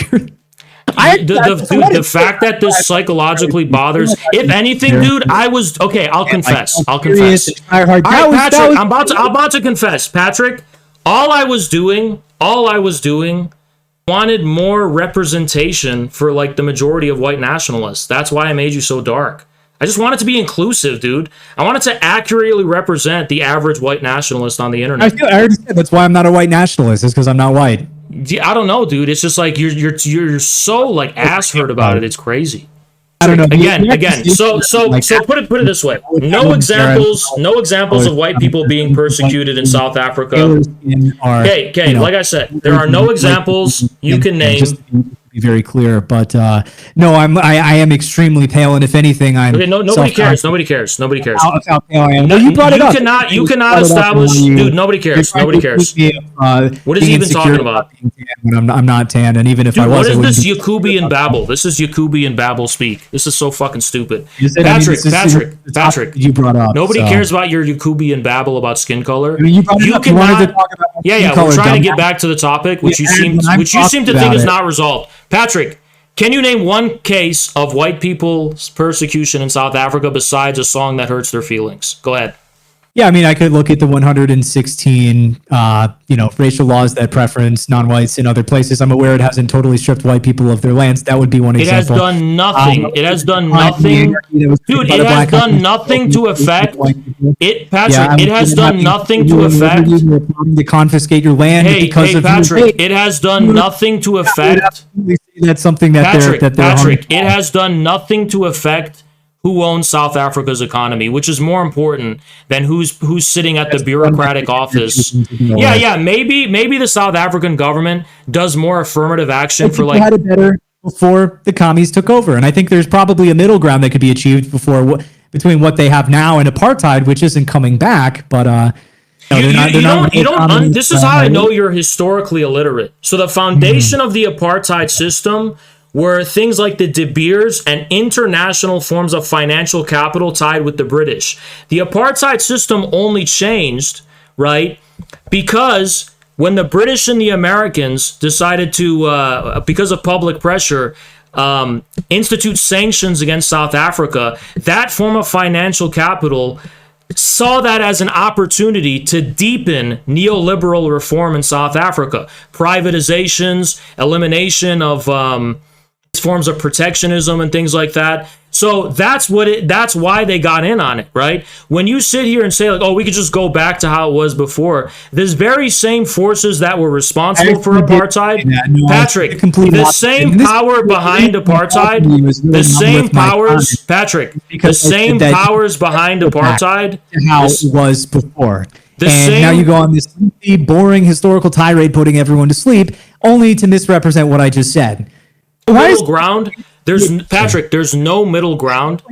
The fact that this psychologically bothers... If anything, dude, I was... Okay, I'll confess. All right, Patrick, I'm about to confess. Patrick, all I was doing, wanted more representation for, like, the majority of white nationalists. That's why I made you so dark. I just wanted to be inclusive, dude. I wanted to accurately represent the average white nationalist on the internet. I already said that's why I'm not a white nationalist. It's because I'm not white. I don't know, dude. It's just like you're so like ass hurt about it. It's crazy. I don't know. Again. So put it this way. No examples of white people being persecuted in South Africa. Okay. Like I said, there are no examples you can name. Just to be very clear, but no, I am extremely pale, and if anything, I'm okay. Nobody cares. Nobody cares. How pale I am. No, you brought it up. You cannot establish, dude. Nobody cares. Nobody cares. What is he even talking about? When I'm not tan, and even if I was, what is this Yakubian babble? This is Yakubian babble speak. This is so fucking stupid. Patrick, you brought up. Nobody cares about your Yakubian babble about skin color. I mean, you wanted to talk about we're trying to get back to the topic, which you seem to think is not resolved. Patrick, can you name one case of white people's persecution in South Africa besides a song that hurts their feelings? Go ahead. Yeah, I mean, I could look at the 116, racial laws that preference non-whites in other places. I'm aware it hasn't totally stripped white people of their lands. That would be one example. It has done nothing. It has done nothing. Dude, it has done nothing to affect it, Patrick. It has done nothing to affect to confiscate your land because of Patrick. It has done nothing to affect. That's something that Patrick. It has done nothing to affect who owns South Africa's economy, which is more important than who's sitting at the bureaucratic office. Yeah. Maybe the South African government does more affirmative action for like... had it better before the commies took over, and I think there's probably a middle ground that could be achieved between what they have now and apartheid, which isn't coming back. But this is how I know you're historically illiterate. So the foundation of the apartheid system were things like the De Beers and international forms of financial capital tied with the British. The apartheid system only changed, right, because when the British and the Americans decided to, because of public pressure, institute sanctions against South Africa, that form of financial capital saw that as an opportunity to deepen neoliberal reform in South Africa. Privatizations, elimination of forms of protectionism and things like that. So that's why they got in on it, right? When you sit here and say like, oh, we could just go back to how it was before, these very same forces that were responsible for apartheid, Patrick, the same power behind apartheid, the same powers, Patrick, the same powers behind apartheid, how it was before. Now you go on this boring historical tirade putting everyone to sleep, only to misrepresent what I just said. The Patrick, there's no middle ground.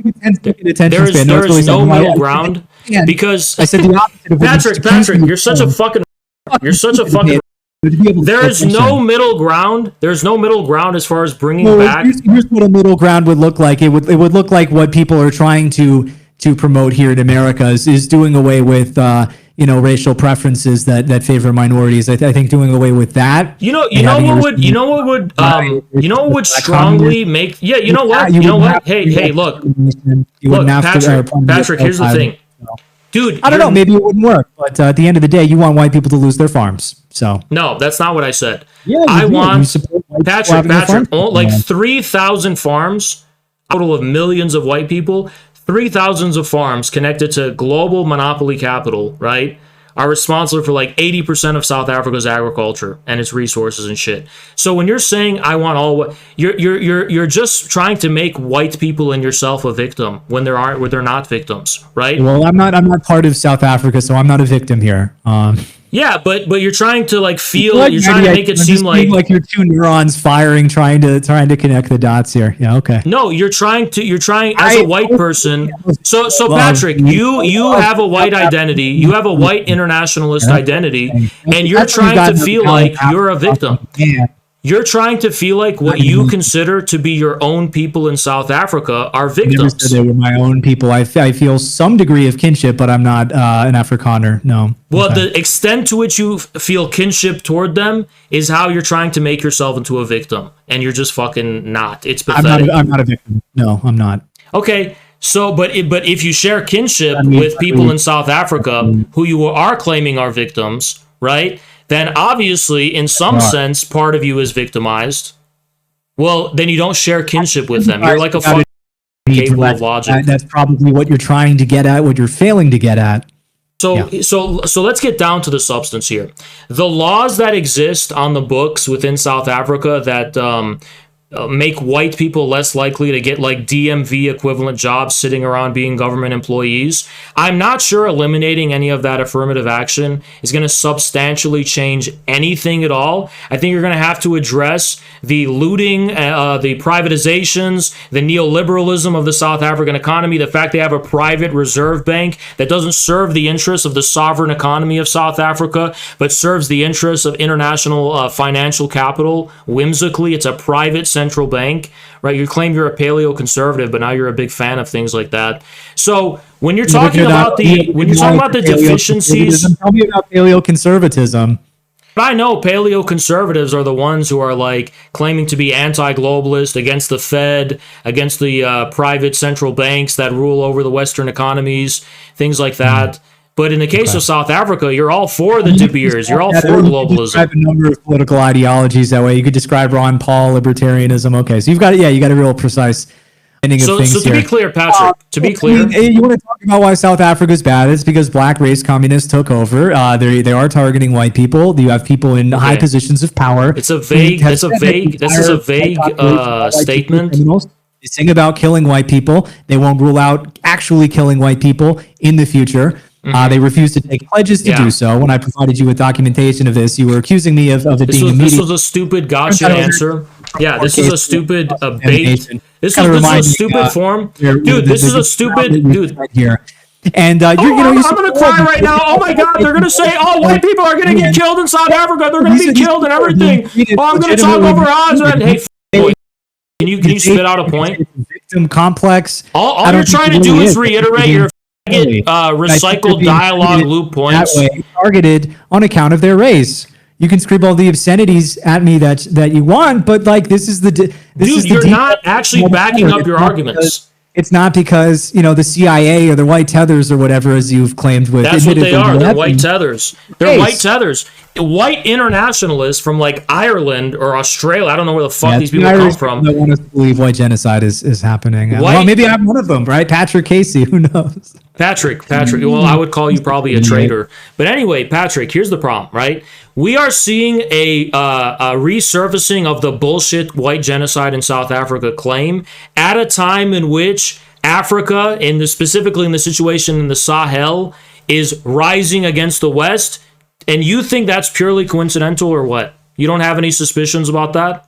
There There is no middle ground because I said the opposite of Patrick, you're such a fucking there is no middle ground. There's no middle ground as far as bringing back. Here's what a middle ground would look like. It would look like what people are trying to promote here in America is doing away with racial preferences that favor minorities. I think doing away with that. You know what would strongly make you know what? Hey, look, Patrick. Here's the thing. Dude, I don't know. Maybe it wouldn't work, but at the end of the day, you want white people to lose their farms. So no, that's not what I said. Yeah, I want Patrick, like 3,000 farms, total of millions of white people, 3,000 of farms connected to global monopoly capital, right? Are responsible for like 80% of South Africa's agriculture and its resources and shit. So when you're saying I want all, you're just trying to make white people and yourself a victim when they're not victims, right? Well, I'm not part of South Africa, so I'm not a victim here. Yeah, but you're trying to like feel. You're trying to make it seem like your two neurons firing, trying to connect the dots here. Yeah, okay. No, you're trying as a white person. So Patrick, you have a white identity. You have a white internationalist identity, and you're trying to feel like you're a victim. You're trying to feel like what you consider to be your own people in South Africa are victims. I never said they were my own people. I feel some degree of kinship, but I'm not an Afrikaner. No. Well, the extent to which you feel kinship toward them is how you're trying to make yourself into a victim, and you're just fucking not. It's pathetic. I'm not a victim. No, I'm not. Okay. So, but if you share kinship with people in South Africa who you are claiming are victims, right? Then obviously, in some sense, part of you is victimized. Well, then you don't share kinship with them. You're like a fucking capable of logic. That's probably what you're trying to get at, what you're failing to get at. So let's get down to the substance here. The laws that exist on the books within South Africa that make white people less likely to get like DMV equivalent jobs sitting around being government employees. I'm not sure eliminating any of that affirmative action is going to substantially change anything at all. I think you're going to have to address the looting, the privatizations, the neoliberalism of the South African economy, the fact they have a private reserve bank that doesn't serve the interests of the sovereign economy of South Africa, but serves the interests of international financial capital. Whimsically, it's a private central bank, right? You claim you're a paleo-conservative, but now you're a big fan of things like that. So when you're talking about the deficiencies, tell me about paleo-conservatism. I know paleo-conservatives are the ones who are like claiming to be anti-globalist, against the Fed, against the private central banks that rule over the Western economies, things like that. But in the case of South Africa, you're all for the De Beers. You're all for globalism. You describe a number of political ideologies that way. You could describe Ron Paul, libertarianism. Okay, so you got a real precise ending of things here. So to be clear, Patrick, you want to talk about why South Africa is bad? It's because black race communists took over. They are targeting white people. You have people in high positions of power. This is a vague statement. They sing about killing white people. They won't rule out actually killing white people in the future. They refused to take pledges to do so. When I provided you with documentation of this, you were accusing me of it being immediate. This was a stupid gotcha answer. Yeah, this is a stupid bait. This is a stupid form. Dude, this is a stupid... Dude. Here. And I'm gonna cry right now. Oh my god, they're gonna say, "Oh, white people are gonna get killed in South Africa. They're gonna be killed and everything." Oh, I'm gonna talk over odds. And hey, can you spit out a point? Victim complex. All you're trying to do is reiterate your recycled dialogue loop points. That way, targeted on account of their race. You can scream all the obscenities at me that you want, but like this is the you're not actually backing up your arguments. It's not because the CIA or the white tethers or whatever, as you've claimed. That's what they are. They're white tethers. They're white tethers. White internationalists from like Ireland or Australia. I don't know where the fuck these people come from. I want us to believe white genocide is happening. Well, maybe I'm one of them, right? Patrick Casey. Who knows? Patrick. Well, I would call you probably a traitor. But anyway, Patrick, here's the problem, right? We are seeing a resurfacing of the bullshit white genocide in South Africa claim at a time in which Africa, specifically in the situation in the Sahel, is rising against the West. And you think that's purely coincidental or what? You don't have any suspicions about that?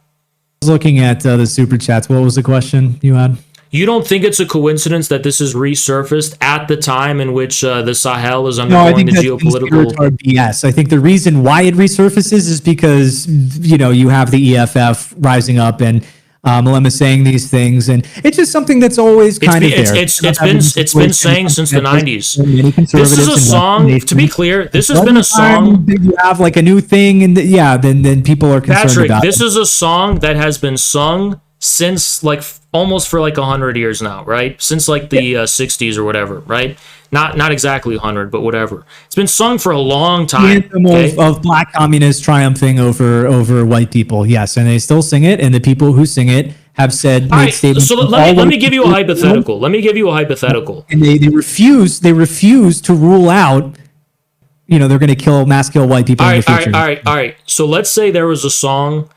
was looking at the super chats. What was the question you had? You don't think it's a coincidence that this is resurfaced at the time in which the Sahel is No, I undergoing think the that's geopolitical... BS. I think the reason why it resurfaces is because, you know, you have the EFF rising up and Malema saying these things, and it's just something that's always kind of there. It's been saying since the 90s. This is a song, to be clear, this has been a song... You have like a new thing, and then people are concerned about it. This is a song that has been sung since like almost for like 100 years now, right? Since like the 60s or whatever, right? Not exactly 100, but whatever. It's been sung for a long time. The anthem of black communists triumphing over white people, yes, and they still sing it, and the people who sing it have said made statements. So let me give you a hypothetical. Let me give you a hypothetical. And they refuse to rule out, you know, they're going to mass kill white people in the future. All right. So let's say there was a song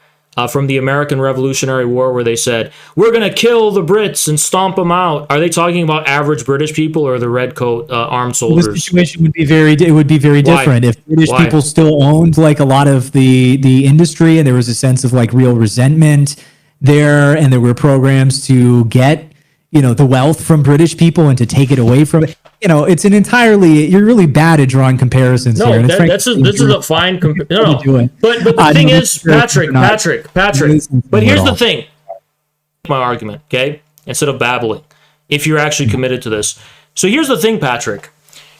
from the American Revolutionary War where they said, we're going to kill the Brits and stomp them out. Are they talking about average British people or the red coat armed soldiers? The situation would be very different if British people still owned like a lot of the industry, and there was a sense of like real resentment there, and there were programs to get, you know, the wealth from British people and to take it away from it. You know, it's you're really bad at drawing comparisons here. And this is a fine comparison. But the thing is, Patrick, but here's the thing. My argument, okay? Instead of babbling, if you're actually committed to this. So here's the thing, Patrick.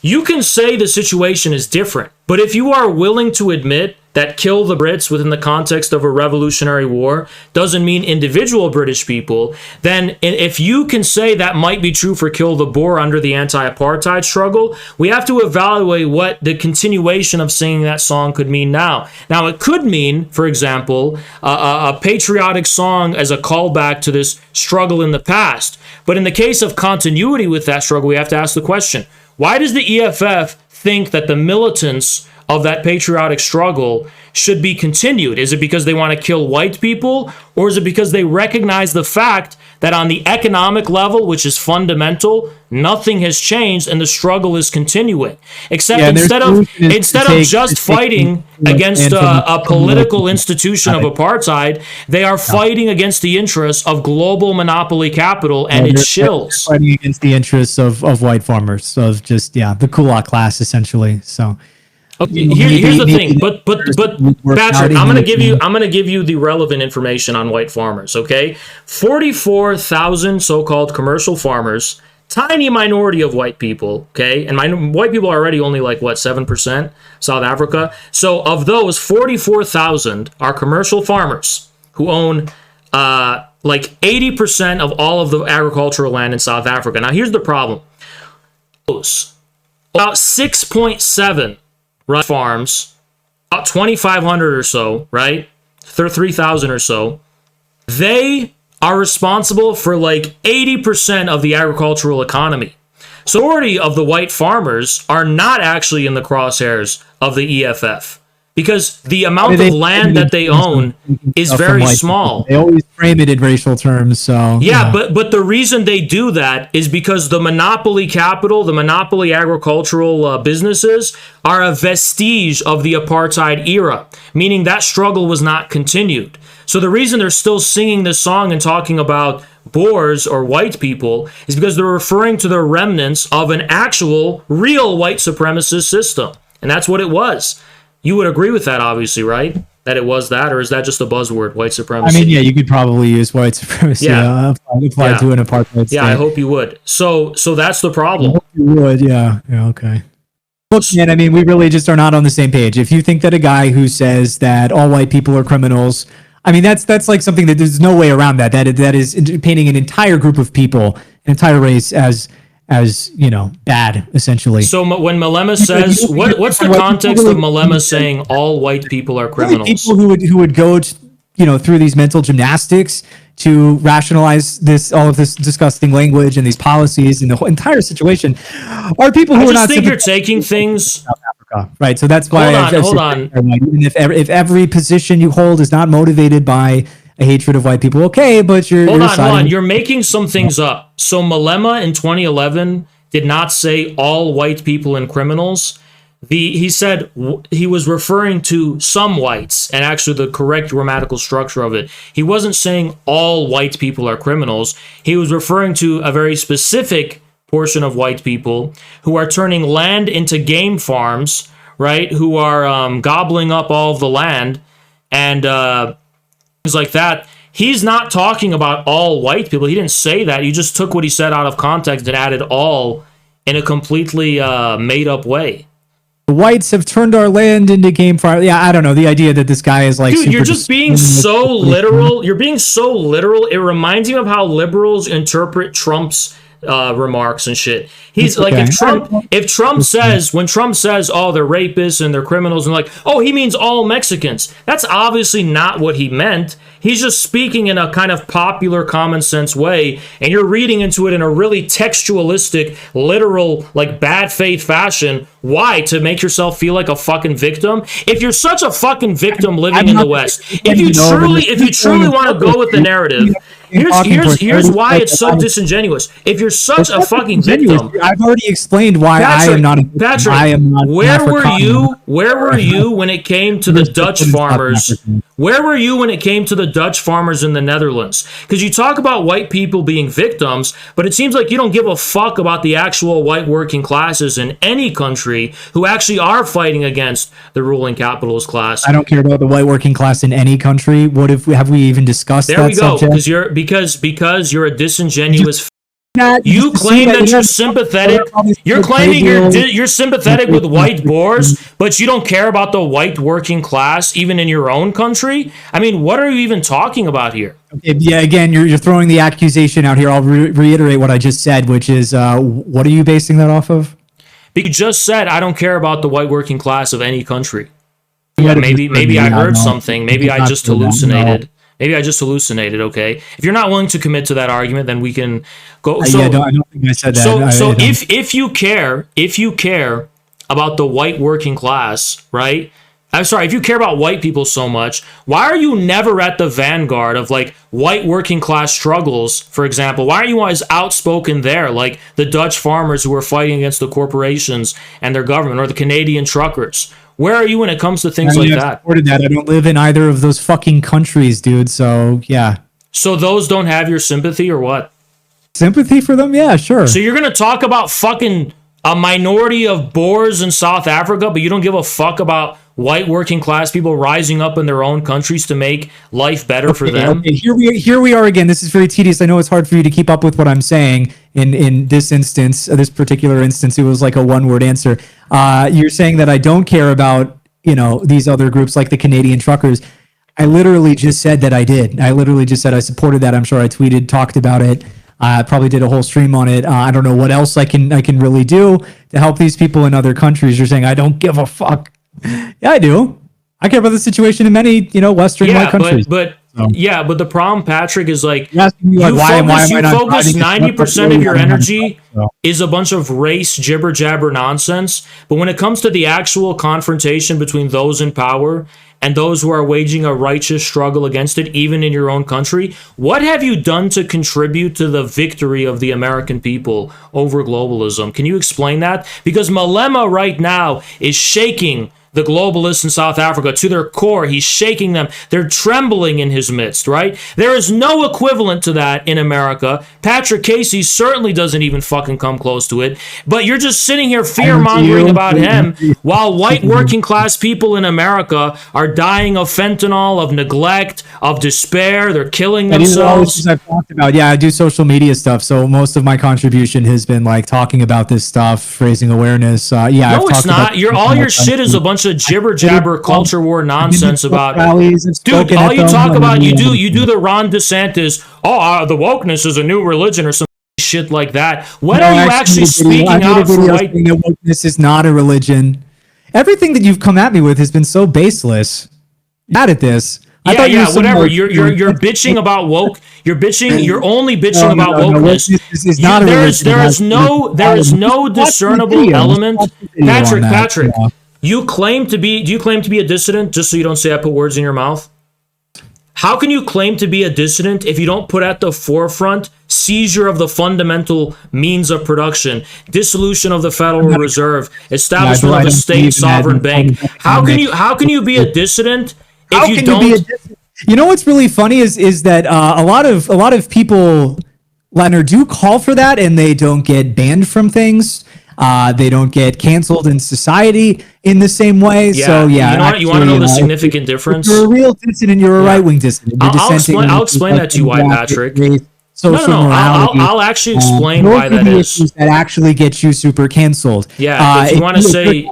You can say the situation is different, but if you are willing to admit that kill the Brits within the context of a revolutionary war doesn't mean individual British people, then if you can say that might be true for kill the Boer under the anti-apartheid struggle, we have to evaluate what the continuation of singing that song could mean now. Now, it could mean, for example, a patriotic song as a callback to this struggle in the past. But in the case of continuity with that struggle, we have to ask the question, why does the EFF think that the militants of that patriotic struggle should be continued? Is it because they want to kill white people, or is it because they recognize the fact that on the economic level, which is fundamental, nothing has changed and the struggle is continuing? Except instead of just fighting against a political institution of apartheid, they are fighting against the interests of global monopoly capital and its shills. Fighting against the interests of white farmers, of just the kulak class essentially. So. Okay, here's the thing, but Patrick, I'm gonna give you the relevant information on white farmers. Okay, 44,000 so-called commercial farmers, tiny minority of white people. Okay, and white people are already only like what 7% South Africa. So of those, 44,000 are commercial farmers who own like 80% of all of the agricultural land in South Africa. Now here's the problem: about 6.7. Right, farms, about 2,500 or so, right? 3,000 or so. They are responsible for like 80% of the agricultural economy. So majority of the white farmers are not actually in the crosshairs of the EFF because the amount of land that they own is very small. They always frame it in racial terms. So but the reason they do that is because the monopoly capital, the monopoly agricultural businesses are a vestige of the apartheid era, meaning that struggle was not continued. So the reason they're still singing this song and talking about Boers or white people is because they're referring to the remnants of an actual, real white supremacist system. And that's what it was. You would agree with that, obviously, right? That it was that, or is that just a buzzword, white supremacy? I mean, you could probably use white supremacy applied to an apartheid state. Yeah, I hope you would. So that's the problem. I hope you would, yeah, okay. Look, man, I mean, we really just are not on the same page. If you think that a guy who says that all white people are criminals, I mean, that's like something that there's no way around that. That is painting an entire group of people, an entire race as you know, bad, essentially. So when Malema says, what's the context of Malema saying all white people are criminals? People who would go, through these mental gymnastics to rationalize all of this disgusting language and these policies and the whole entire situation are people who are not. I just think you're taking things. South Africa, right? So that's why. Hold on. Even if every position you hold is not motivated by a hatred of white people, okay, but hold on. You're making some things up. So Malema in 2011 did not say all white people and criminals. he said he was referring to some whites, and actually the correct grammatical structure of it. He wasn't saying all white people are criminals. He was referring to a very specific portion of white people who are turning land into game farms, right? Who are gobbling up all of the land and things like that. He's not talking about all white people. He didn't say that. You just took what he said out of context and added all in a completely made up way. The whites have turned our land into game farm. Yeah, I don't know. The idea that this guy is like, dude, you're just being so literal. You're being so literal. It reminds me of how liberals interpret Trump's remarks and shit. He's like, if Trump says, when Trump says, oh, they're rapists and they're criminals, and like, oh, he means all Mexicans. That's obviously not what he meant. He's just speaking in a kind of popular common sense way, and you're reading into it in a really textualistic, literal, like bad faith fashion. Why? To make yourself feel like a fucking victim? If you're such a fucking victim living in the West, if you truly want to go with the narrative, here's why it's so disingenuous. If you're such a fucking victim, I've already explained why I am not a victim. Patrick, I am not. Where were you when it came to the Dutch farmers? Where were you when it came to the Dutch farmers in the Netherlands? Because you talk about white people being victims, but it seems like you don't give a fuck about the actual white working classes in any country who actually are fighting against the ruling capitalist class. I don't care about the white working class in any country. What if have we even discussed that? There we go. Because you're a disingenuous. You claim that you're sympathetic. You're claiming you're sympathetic with white Boers, but you don't care about the white working class, even in your own country. I mean, what are you even talking about here? Okay, yeah, again, you're throwing the accusation out here. I'll reiterate what I just said, which is, what are you basing that off of? You just said I don't care about the white working class of any country. Yeah, maybe I heard something. Maybe I just hallucinated. Maybe I just hallucinated, okay? If you're not willing to commit to that argument, then we can go. So, I don't think I said that. So if you care about the white working class, right? I'm sorry, if you care about white people so much, why are you never at the vanguard of like white working class struggles, for example? Why are you always outspoken there, like the Dutch farmers who are fighting against the corporations and their government, or the Canadian truckers? Where are you when it comes to things like that? I don't live in either of those fucking countries, dude. So, yeah. So those don't have your sympathy or what? Sympathy for them? Yeah, sure. So you're going to talk about fucking a minority of Boers in South Africa, but you don't give a fuck about white working class people rising up in their own countries to make life better for them? Okay. Here we are again. This is very tedious. I know it's hard for you to keep up with what I'm saying. In this instance, this particular instance, it was like a one-word answer. You're saying that I don't care about, these other groups like the Canadian truckers. I literally just said that I did. I literally just said I supported that. I'm sure I tweeted, talked about it. I probably did a whole stream on it. I don't know what else I can really do to help these people in other countries. You're saying I don't give a fuck. Yeah, I do. I care about the situation in many, Western white countries. But the problem, Patrick, is like, you focus 90% of your energy is a bunch of race jibber jabber nonsense. But when it comes to the actual confrontation between those in power and those who are waging a righteous struggle against it, even in your own country, what have you done to contribute to the victory of the American people over globalism? Can you explain that? Because Malema right now is shaking the globalists in South Africa to their core. He's shaking them. They're trembling in his midst, right? There is no equivalent to that in America. Patrick Casey certainly doesn't even fucking come close to it. But you're just sitting here fear-mongering about him while white working class people in America are dying of fentanyl, of neglect, of despair. They're killing themselves. I've talked about. Yeah, I do social media stuff, so most of my contribution has been like talking about this stuff, raising awareness. No, it's not. All your shit is a bunch of jibber jabber culture war nonsense about dude. All you talk about, you do the Ron DeSantis. The wokeness is a new religion or some shit like that. When are you actually speaking out for white? Wokeness is not a religion. Everything that you've come at me with has been so baseless. Mad at this. Whatever. You're bitching about woke. You're only bitching about wokeness. There is no discernible element. Patrick. Do you claim to be a dissident just so you don't say I put words in your mouth? How can you claim to be a dissident if you don't put at the forefront seizure of the fundamental means of production, dissolution of the Federal Reserve, establishment of a state sovereign bank? How can you be a dissident if you don't? You know what's really funny is that a lot of people, Leonard, do call for that, and they don't get banned from things. They don't get canceled in society in the same way. Yeah. So yeah, you want to know the significant difference? If you're a real dissident, you're a right-wing dissident. I'll explain that to you, why, Patrick. I'll actually explain why that is. That actually gets you super canceled. Yeah, if you want to say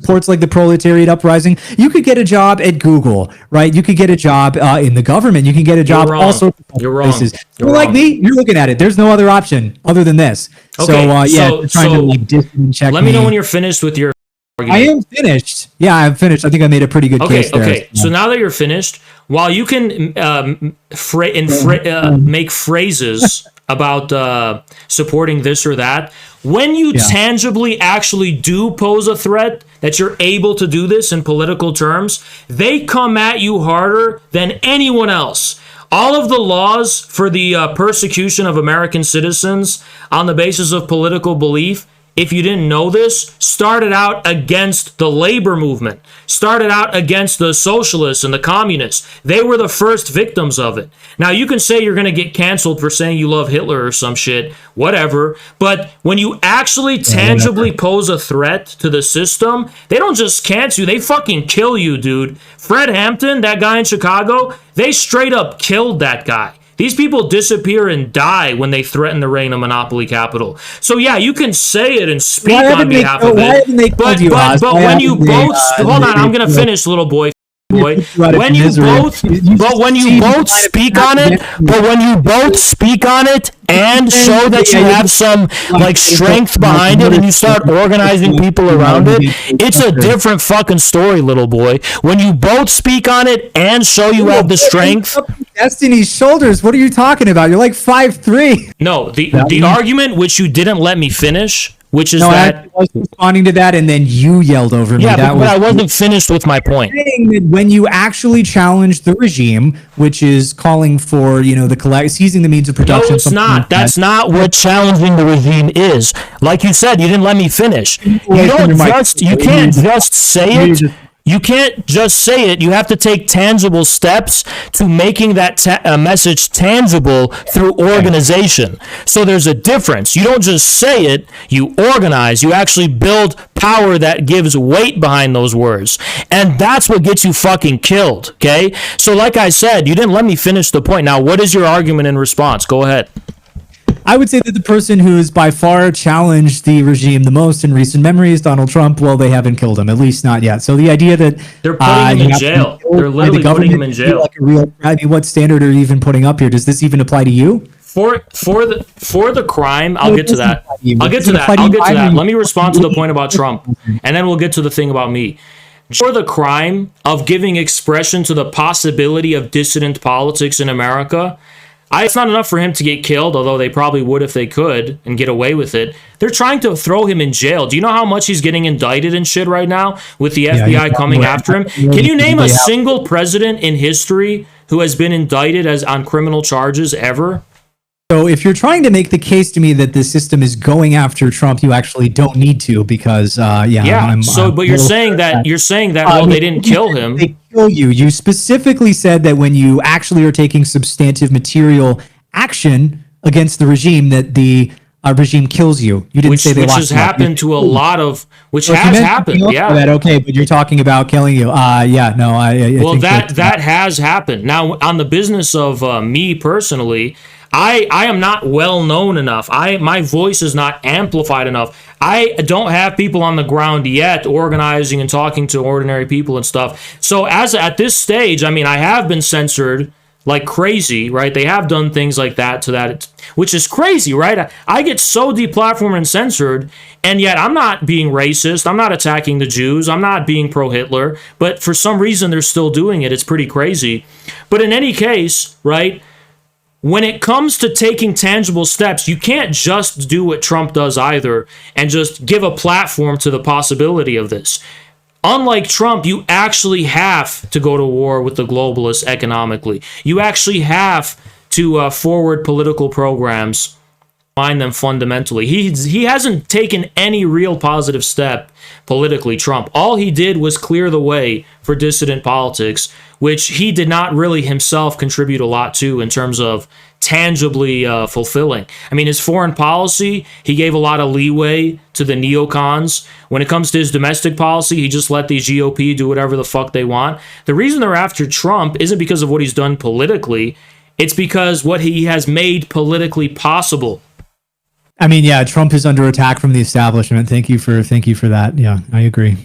supports like the proletariat uprising, you could get a job at Google, right? You could get a job in the government. You can get a job also. You're wrong. You're like me. You're looking at it. There's no other option other than this. Okay, so trying to like distance check. Let me know when you're finished with your argument. I am finished. Yeah, I'm finished. I think I made a pretty good case there. Okay, so now that you're finished, while you can make phrases about supporting this or that, when you tangibly actually do pose a threat that you're able to do this in political terms, they come at you harder than anyone else. All of the laws for the persecution of American citizens on the basis of political belief, if you didn't know this, started out against the labor movement, started out against the socialists and the communists. They were the first victims of it. Now, you can say you're going to get canceled for saying you love Hitler or some shit, whatever, but when you actually tangibly pose a threat to the system, they don't just cancel you, they fucking kill you, dude. Fred Hampton, that guy in Chicago, they straight up killed that guy. These people disappear and die when they threaten the reign of monopoly capital. So yeah, you can say it and speak on behalf of it. But when you both hold on, I'm gonna finish, little boy. When you both speak on it and show that you have some like strength behind it and you start organizing people around it, it's a different fucking story, little boy. When you both speak on it and show you have the strength. Destiny's shoulders. What are you talking about? You're like 5'3". No, the argument which you didn't let me finish, which is that I was responding to that, and then you yelled over me. Yeah, but I wasn't finished with my point. When you actually challenge the regime, which is calling for seizing the means of production. No, it's not. That's not what challenging the regime is. Like you said, you didn't let me finish. You can't just say it. You can't just say it. You have to take tangible steps to making that message tangible through organization. So there's a difference. You don't just say it, you organize. You actually build power that gives weight behind those words. And that's what gets you fucking killed, okay? So like I said, you didn't let me finish the point. Now, what is your argument in response? Go ahead. I would say that the person who has by far challenged the regime the most in recent memory is Donald Trump. Well, they haven't killed him, at least not yet. So the idea that they're putting him in jail, they're literally putting him in jail. What standard are you even putting up here? Does this even apply to you? For the crime, I'll get to that. I'll get to that. Let me respond to the point about Trump, and then we'll get to the thing about me. For the crime of giving expression to the possibility of dissident politics in America, it's not enough for him to get killed, although they probably would if they could and get away with it. They're trying to throw him in jail. Do you know how much he's getting indicted and shit right now with the FBI coming after him? Can you name a single president in history who has been indicted on criminal charges ever? So if you're trying to make the case to me that the system is going after Trump, you actually don't need to because but you're saying that well, they didn't kill him. They kill you. You specifically said that when you actually are taking substantive material action against the regime, that the regime kills you. You didn't say they locked you up. Which has happened to a lot of, which has happened. Yeah. That, okay, but you're talking about killing you. That has happened. Now, on the business of me personally, I am not well known enough. My voice is not amplified enough. I don't have people on the ground yet organizing and talking to ordinary people and stuff. So at this stage, I mean, I have been censored like crazy, right? They have done things like that which is crazy, right? I get so deplatformed and censored, and yet I'm not being racist. I'm not attacking the Jews. I'm not being pro-Hitler. But for some reason, they're still doing it. It's pretty crazy. But in any case, right? When it comes to taking tangible steps, you can't just do what Trump does either and just give a platform to the possibility of this. Unlike Trump, you actually have to go to war with the globalists economically. You actually have to forward political programs, find them fundamentally. He hasn't taken any real positive step politically, Trump. All he did was clear the way for dissident politics, which he did not really himself contribute a lot to in terms of tangibly fulfilling. I mean, his foreign policy, he gave a lot of leeway to the neocons. When it comes to his domestic policy, he just let the GOP do whatever the fuck they want. The reason they're after Trump isn't because of what he's done politically. It's because what he has made politically possible. I mean, yeah, Trump is under attack from the establishment. Thank you for that. Yeah, I agree.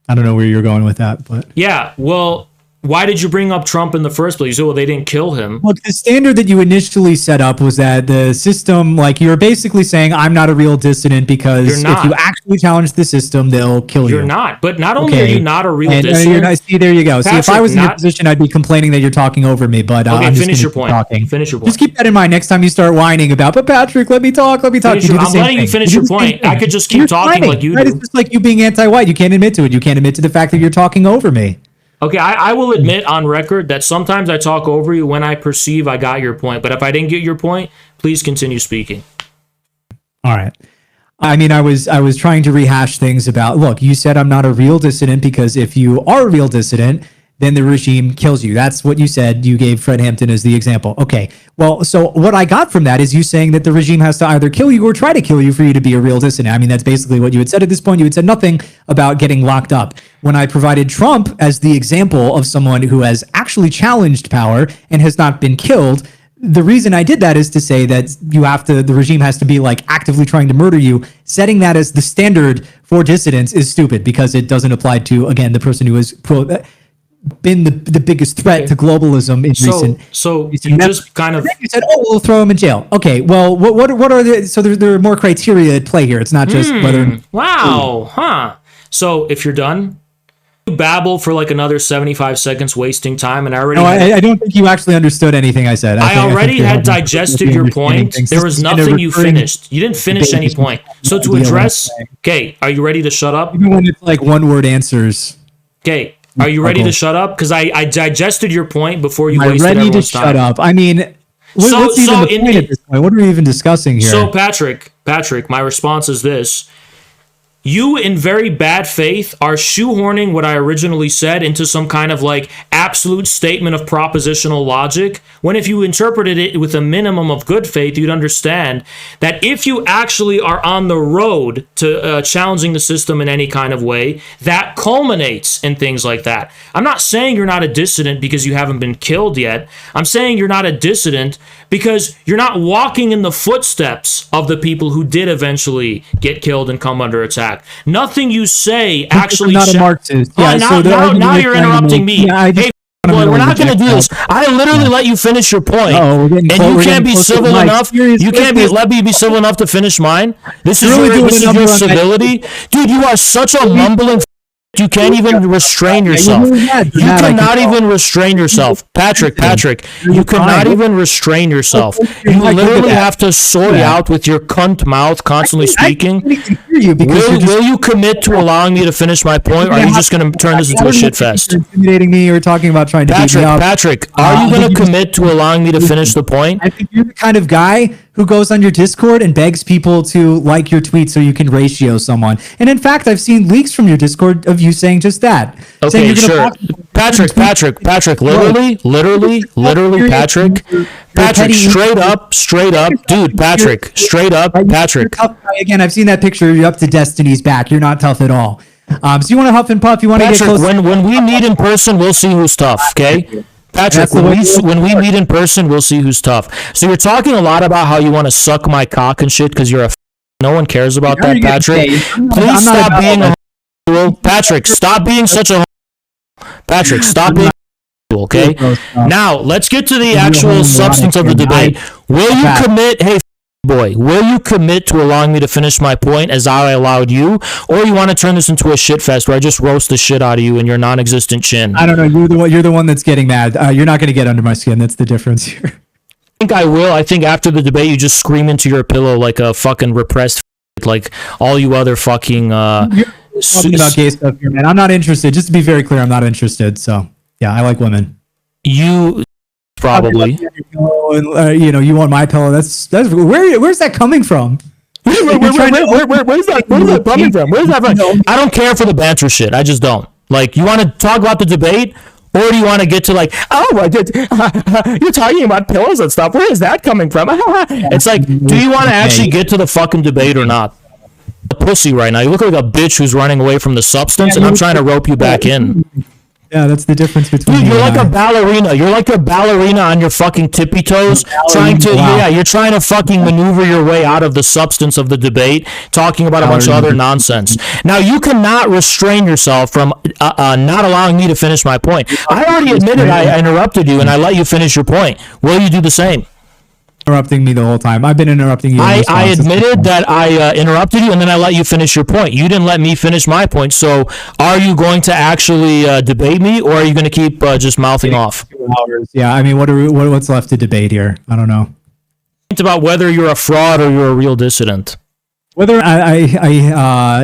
I don't know where you're going with that, but yeah, well, why did you bring up Trump in the first place? Well, they didn't kill him. Look, the standard that you initially set up was that the system, like, you're basically saying, I'm not a real dissident because if you actually challenge the system, they'll kill you. You're not. But not only are you not a real dissident. You're not, see, there you go. Patrick, see, if I was in your position, I'd be complaining that you're talking over me. But okay, I'm just finish your point. Finish your point. Just keep that in mind next time you start whining about, but Patrick, let me talk. I'm letting you finish your point. I could just keep talking like you do. It's just like you being anti-white. You can't admit to it. You can't admit to the fact that you're talking over me. Okay, I will admit on record that sometimes I talk over you when I perceive I got your point. But if I didn't get your point, please continue speaking. All right. I mean, I was trying to rehash things about, look, you said I'm not a real dissident because if you are a real dissident, then the regime kills you. That's what you said. You gave Fred Hampton as the example. Okay. Well, so what I got from that is you saying that the regime has to either kill you or try to kill you for you to be a real dissident. I mean, that's basically what you had said at this point. You had said nothing about getting locked up. When I provided Trump as the example of someone who has actually challenged power and has not been killed, the reason I did that is to say that the regime has to be like actively trying to murder you. Setting that as the standard for dissidents is stupid because it doesn't apply to, again, the person who has been the biggest threat to globalism in recent. So you just kind of you said, "Oh, we'll throw him in jail." Okay, well, what are the? So there are more criteria at play here. It's not just whether. Wow, huh? So if you're done, you babble for like another 75 seconds, wasting time, and I already. No, I don't think you actually understood anything I said. I already had digested your point. There was nothing you finished. You didn't finish any point. So to address, okay, are you ready to shut up? Even when it's like one-word answers. Okay. Are you ready to shut up? Because I digested your point before you wasted everyone's time. Shut up. I mean, what's even the point at this point? What are we even discussing here? So, Patrick, my response is this. You, in very bad faith, are shoehorning what I originally said into some kind of like absolute statement of propositional logic, when if you interpreted it with a minimum of good faith, you'd understand that if you actually are on the road to challenging the system in any kind of way, that culminates in things like that. I'm not saying you're not a dissident because you haven't been killed yet. I'm saying you're not a dissident because you're not walking in the footsteps of the people who did eventually get killed and come under attack. Nothing you say actually. I'm not a Marxist. Yeah, now you're interrupting me. Yeah, hey, boy, we're not going to do this. I literally let you finish your point, and you can't be civil enough. You can't let me be civil enough to finish mine. This is your civility, dude. You are such a mumbling. You can't even restrain yourself. You cannot even restrain yourself. Patrick, you cannot even restrain yourself. You literally have to soy out with your cunt mouth constantly speaking. Will you commit to allowing me to finish my point, or are you just going to turn this into a shit fest? Intimidating me or talking about trying to beat me up. Patrick, are you going to commit to allowing me to finish the point? I think you're the kind of guy who goes on your Discord and begs people to like your tweet so you can ratio someone. And in fact, I've seen leaks from your Discord of you saying just that. Okay, sure. Patrick, literally, Patrick, straight up, dude, Patrick, straight up, Patrick. Again, I've seen that picture. You're up to Destiny's back. You're not tough at all. So you want to huff and puff? You want to get close? When we meet in person, we'll see who's tough. Okay. Patrick, when we meet in person, we'll see who's tough. So you're talking a lot about how you want to suck my cock and shit because you're a no one cares about that, Patrick. Please stop being a Patrick, stop being such a Patrick, stop being okay? Now, let's get to the actual substance of the debate. Will you commit, will you commit to allowing me to finish my point as I allowed you, or you want to turn this into a shit fest where I just roast the shit out of you and your non-existent chin? I don't know. You're the one that's getting mad. You're not going to get under my skin. That's the difference here. I think I will. I think after the debate, you just scream into your pillow like a fucking repressed, like all you other fucking talking about gay stuff here, man. I'm not interested. Just to be very clear, I'm not interested. So yeah, I like women. You probably. You want my pillow? That's where's that coming from? Where's that coming from? Where's that from? I don't care for the banter shit. I just don't. Like, you want to talk about the debate, or do you want to get to like, you're talking about pillows and stuff. Where is that coming from? It's like, do you want to actually get to the fucking debate or not? A pussy right now. You look like a bitch who's running away from the substance, and I'm trying to rope you back in. Yeah, that's the difference between. Dude, you're like a ballerina. You're like a ballerina on your fucking tippy toes, trying to you're trying to fucking maneuver your way out of the substance of the debate, talking about a bunch of other nonsense. Now, you cannot restrain yourself from not allowing me to finish my point. I already admitted I interrupted you, and I let you finish your point. Will you do the same? Interrupting me the whole time. I've been interrupting you. I admitted that I interrupted you, and then I let you finish your point. You didn't let me finish my point. So, are you going to actually debate me, or are you going to keep just mouthing off? 2 hours. Yeah, I mean, what's left to debate here? I don't know. It's about whether you're a fraud or you're a real dissident. Whether I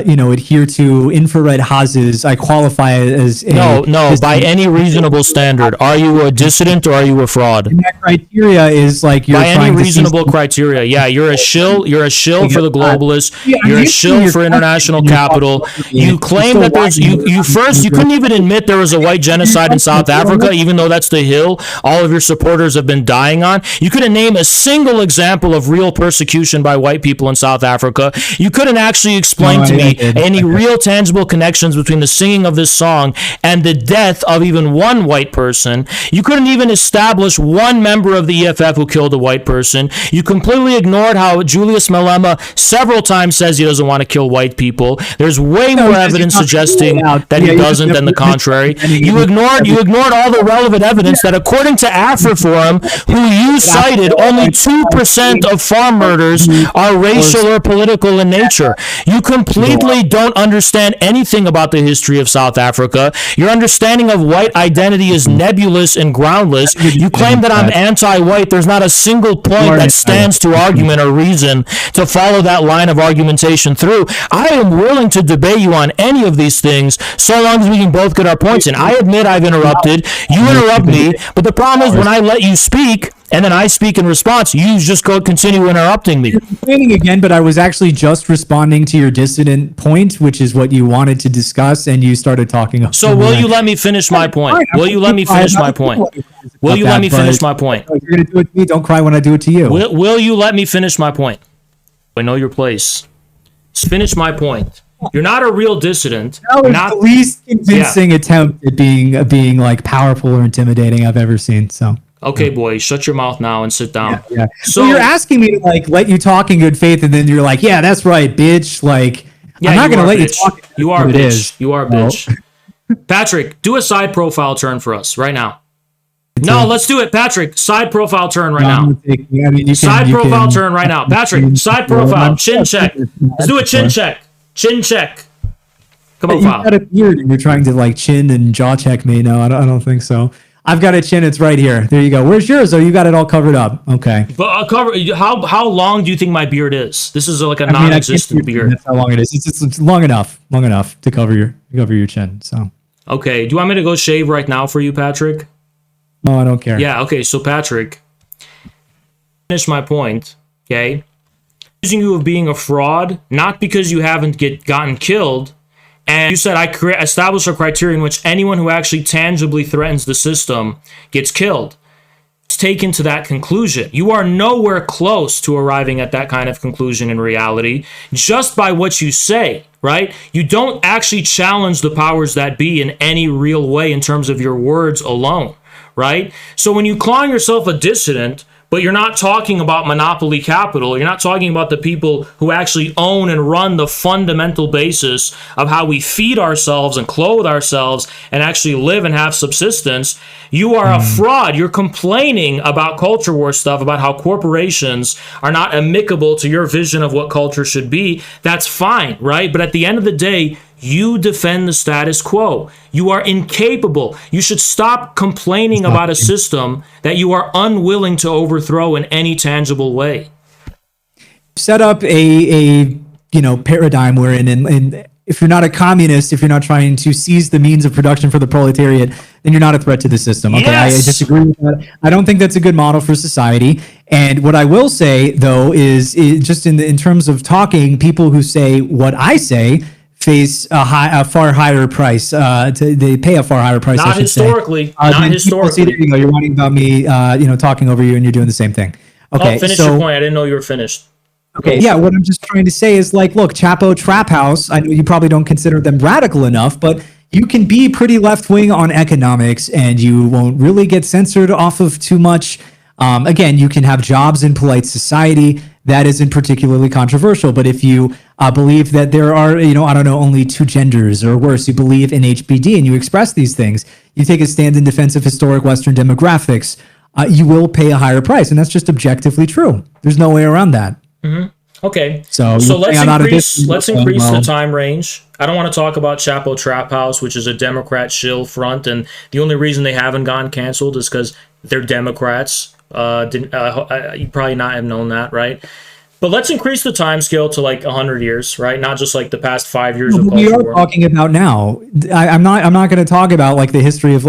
adhere to infrared hazes, I qualify as no, by any reasonable standard. Are you a dissident or are you a fraud? And that criteria is like you're by any trying reasonable criteria. Yeah, you're a shill. You're a shill for the globalists. You're a shill for international capital. You claim that there's you couldn't even admit there was a white genocide in South Africa, even though that's the hill all of your supporters have been dying on. You couldn't name a single example of real persecution by white people in South Africa. You couldn't actually explain to me any real tangible connections between the singing of this song and the death of even one white person. You couldn't even establish one member of the EFF who killed a white person. You completely ignored how Julius Malema several times says he doesn't want to kill white people. There's way more evidence suggesting that he doesn't than the contrary. You ignored all the relevant evidence that, according to Afriforum, who you cited, only 2% of farm murders are racial or political in nature. You completely don't understand anything about the history of South Africa. Your understanding of white identity is nebulous and groundless. You claim that I'm anti-white. There's not a single point that stands to argument or reason to follow that line of argumentation through. I am willing to debate you on any of these things so long as we can both get our points in. I admit I've interrupted. You interrupt me, but the problem is when I let you speak, and then I speak in response, you just continue interrupting me. You're complaining again, but I was actually just responding to your dissident point, which is what you wanted to discuss, and you started talking. So will you let me finish my point? Will you let me finish my point? Will you let me finish my point? You're going to do it to me. Don't cry when I do it to you. Will you let me finish my point? I know your place. Just finish my point. You're not a real dissident. That was the least convincing attempt at being like powerful or intimidating I've ever seen. So. Okay, boy, shut your mouth now and sit down. Yeah. So you're asking me to like let you talk in good faith, and then you're like, "Yeah, that's right, bitch." Like, I'm not gonna let you talk. You are bitch. You are bitch. Patrick, do a side profile turn for us right now. No, let's do it, Patrick. Side profile turn right now. Side profile turn right now, Patrick. Side profile, chin check. Let's do a chin check. Chin check. Come on, you got a beard, and you're trying to like chin and jaw check me. No, I don't think so. I've got a chin. It's right here. There you go. Where's yours? Oh, you got it all covered up. Okay. But how long do you think my beard is? This is like a non-existent beard. That's how long it is. It's long enough to cover your chin. So. Okay. Do you want me to go shave right now for you, Patrick? No, I don't care. Yeah. Okay. So Patrick, finish my point. Okay. Accusing you of being a fraud, not because you haven't gotten killed. And you said I establish a criteria in which anyone who actually tangibly threatens the system gets killed. It's taken to that conclusion. You are nowhere close to arriving at that kind of conclusion in reality, just by what you say, right? You don't actually challenge the powers that be in any real way in terms of your words alone, right? So when you call yourself a dissident, but you're not talking about monopoly capital. You're not talking about the people who actually own and run the fundamental basis of how we feed ourselves and clothe ourselves and actually live and have subsistence. You are a fraud. You're complaining about culture war stuff, about how corporations are not amicable to your vision of what culture should be. That's fine, right? But at the end of the day, you defend the status quo. You are incapable. You should stop complaining about a system that you are unwilling to overthrow in any tangible way. Set up a paradigm wherein and if you're not a communist, if you're not trying to seize the means of production for the proletariat, then you're not a threat to the system. Okay, I disagree with that. I don't think that's a good model for society. And what I will say, though, is just in terms of talking, people who say what I say face a far higher price. They pay a far higher price. Not historically. Not historically. There you go. You're whining about me, talking over you, and you're doing the same thing. Okay, finish your point. I didn't know you were finished. Okay, yeah, what I'm just trying to say is, like, look, Chapo Trap House, I know you probably don't consider them radical enough, but you can be pretty left-wing on economics, and you won't really get censored off of too much. Again, you can have jobs in polite society. That isn't particularly controversial, but if you believe that there are, only two genders or worse, you believe in HBD and you express these things, you take a stand in defense of historic Western demographics, you will pay a higher price, and that's just objectively true. There's no way around that. Mm-hmm. Okay, so let's increase the time range. I don't want to talk about Chapo Trap House, which is a Democrat shill front, and the only reason they haven't gotten canceled is because they're Democrats. You probably not have known that, right? But let's increase the time scale to like 100 years, right? Not just like the past 5 years of culture we are war. talking about now. I'm not going to talk about like the history of.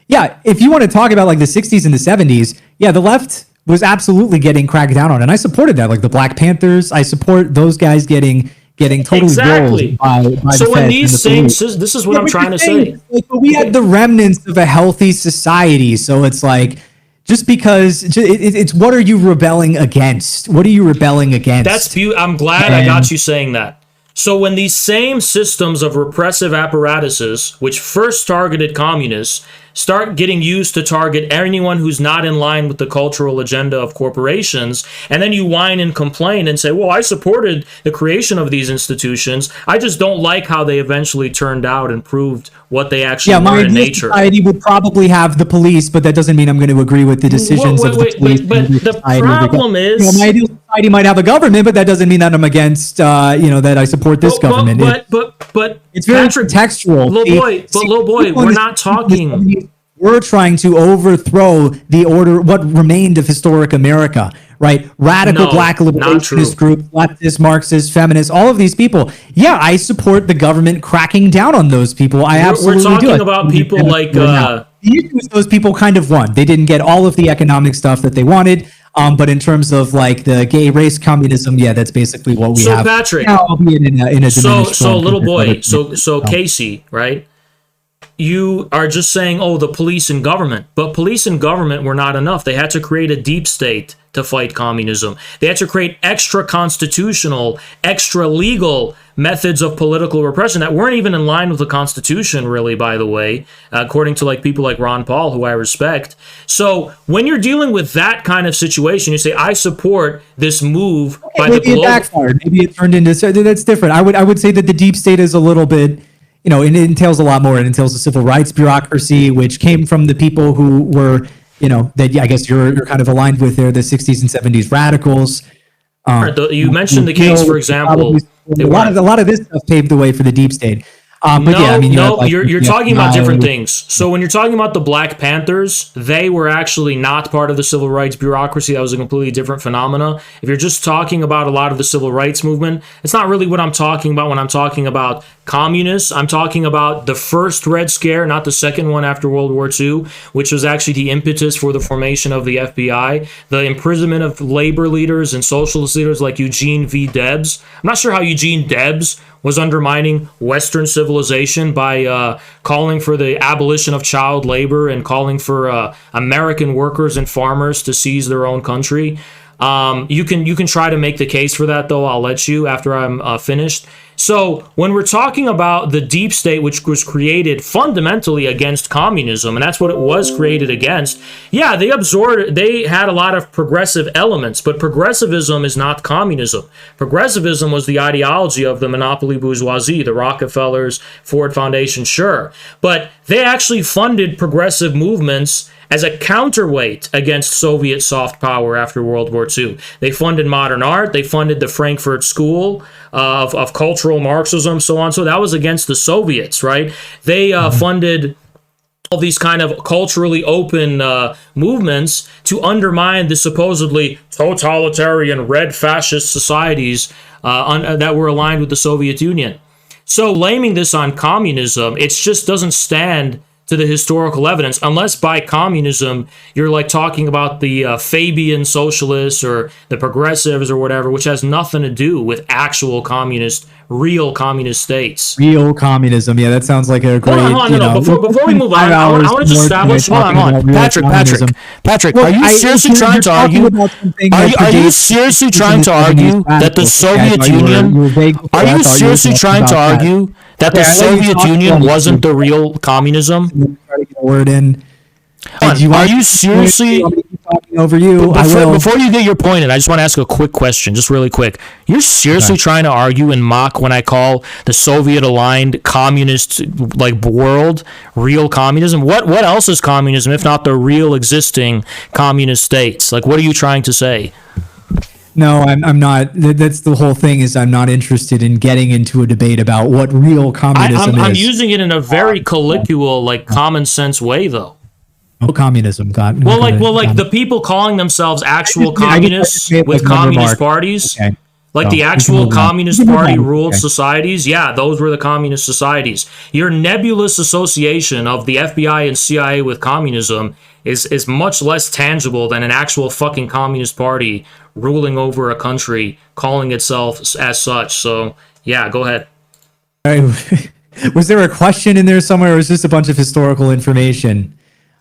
Yeah, if you want to talk about like the 60s and the 70s, yeah, the left was absolutely getting cracked down on, and I supported that. Like the Black Panthers, I support those guys getting totally rolled by so the when feds these and the same, this is what I'm trying to say. Like, but we had the remnants of a healthy society, so it's like, just because it's what are you rebelling against? What are you rebelling against? I'm glad I got you saying that. So when these same systems of repressive apparatuses, which first targeted communists, start getting used to target anyone who's not in line with the cultural agenda of corporations, and then you whine and complain and say, well, I supported the creation of these institutions, I just don't like how they eventually turned out and proved what they actually were in nature. Society would probably have the police, but that doesn't mean I'm going to agree with the decisions of the police. But the problem is, my ideal society might have a government, but that doesn't mean that I'm against, that I support this government. But it's very contextual. Little boy, we're not talking. We're trying to overthrow the order, what remained of historic America, right? Radical black liberationist groups, leftist, Marxist, feminists, all of these people. Yeah, I support the government cracking down on those people. I absolutely do. We're talking about people like... The issue is those people kind of won. They didn't get all of the economic stuff that they wanted. But in terms of like the gay race communism, yeah, that's basically what we have. So Patrick, little boy, so Casey, right? You are just saying, oh, the police and government. But police and government were not enough. They had to create a deep state to fight communism. They had to create extra constitutional, extra legal methods of political repression that weren't even in line with the Constitution, really, by the way, according to like people like Ron Paul, who I respect. So when you're dealing with that kind of situation, you say, I support this move by the global... Maybe it backfired. Maybe it turned into... That's different. I would say that the deep state is a little bit... it entails a lot more. It entails the civil rights bureaucracy, which came from the people who were, that I guess you're kind of aligned with there, the 60s and 70s radicals. You mentioned the case, for example. A lot of this stuff paved the way for the deep state. You're talking about different things. So when you're talking about the Black Panthers, they were actually not part of the civil rights bureaucracy. That was a completely different phenomena. If you're just talking about a lot of the civil rights movement, it's not really what I'm talking about when I'm talking about communists. I'm talking about the first Red Scare, not the second one after World War II, which was actually the impetus for the formation of the FBI, the imprisonment of labor leaders and socialist leaders like Eugene V. Debs. I'm not sure how Eugene Debs was undermining Western civilization by calling for the abolition of child labor and calling for American workers and farmers to seize their own country. You can try to make the case for that, though. I'll let you after I'm finished. So when we're talking about the deep state, which was created fundamentally against communism, and that's what it was created against, yeah, they had a lot of progressive elements, but progressivism is not communism. Progressivism was the ideology of the monopoly bourgeoisie, the Rockefellers, Ford Foundation, sure. But they actually funded progressive movements as a counterweight against Soviet soft power after World War II. They funded modern art, they funded the Frankfurt School of cultural Marxism, so on. So that was against the Soviets, right? They funded all these kind of culturally open movements to undermine the supposedly totalitarian red fascist societies that were aligned with the Soviet Union. So blaming this on communism, it just doesn't stand to the historical evidence, unless by communism you're like talking about the Fabian socialists or the progressives or whatever, which has nothing to do with actual real communist states. Real communism, yeah, that sounds like a great. Hold on, before we move on, I want to establish. Hold on, Patrick. Are you seriously trying to argue? Are you seriously trying to argue that the Soviet Union? Are you seriously trying to argue that the Soviet Union wasn't the real communism? Try to get a word in. Are you seriously? Over you, before you get your point in, I just want to ask a quick question, just really quick. You're seriously trying to argue and mock when I call the Soviet-aligned communist like world real communism? What else is communism if not the real existing communist states? Like, what are you trying to say? No, I'm not. That's the whole thing. Is I'm not interested in getting into a debate about what real communism is. I'm using it in a very colloquial, like common sense way, though. Communism got the people calling themselves actual communists with communist parties, like the actual communist party ruled societies. Yeah, those were the communist societies. Your nebulous association of the FBI and CIA with communism is much less tangible than an actual fucking communist party ruling over a country calling itself as such. So yeah, go ahead. Was there a question in there somewhere, or was this a bunch of historical information?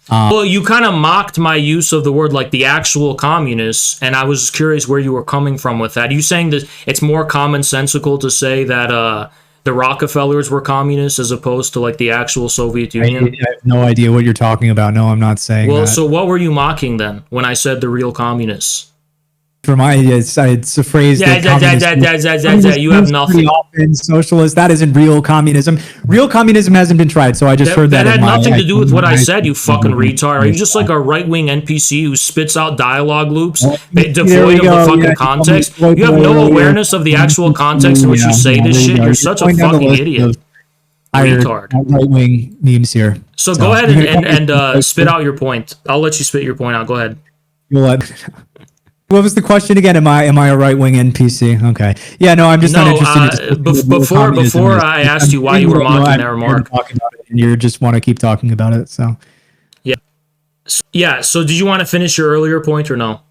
Well, you kind of mocked my use of the word like the actual communists, and I was curious where you were coming from with that. Are you saying that it's more commonsensical to say that the Rockefellers were communists as opposed to like the actual Soviet Union? I have no idea what you're talking about. No, I'm not saying that. So what were you mocking then when I said the real communists? For my, it's a phrase that you have nothing. Often socialist, that isn't real communism. Real communism hasn't been tried, so I just heard that. That had nothing to do with what I said, you fucking retard. Are you just like a right-wing NPC who spits out dialogue loops devoid of the fucking context? You have no awareness of the actual context in which you say this shit. You're such a fucking idiot. Retard. Right-wing memes here. So go ahead and spit out your point. I'll let you spit your point out. Go ahead. You'll let. What was the question again? Am I a right wing NPC? Okay. Yeah, no, I'm just not interested. Before I asked you why you were mocking that remark, and you just want to keep talking about it. So yeah. So did you want to finish your earlier point or no?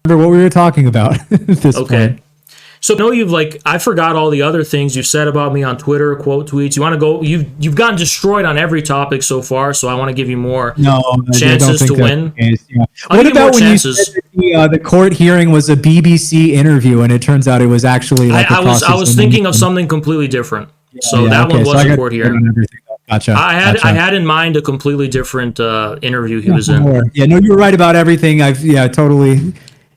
Remember what we were talking about at this point. So no, I forgot all the other things you've said about me on Twitter, quote tweets. You want to go? You've gotten destroyed on every topic so far. So I want to give you more chances to win. Yeah. What about when you said that the court hearing was a BBC interview and it turns out it was actually like I was thinking of something completely different. That one was a court hearing. Gotcha. I had in mind a completely different interview he was in. Yeah, no, you were right about everything. Totally.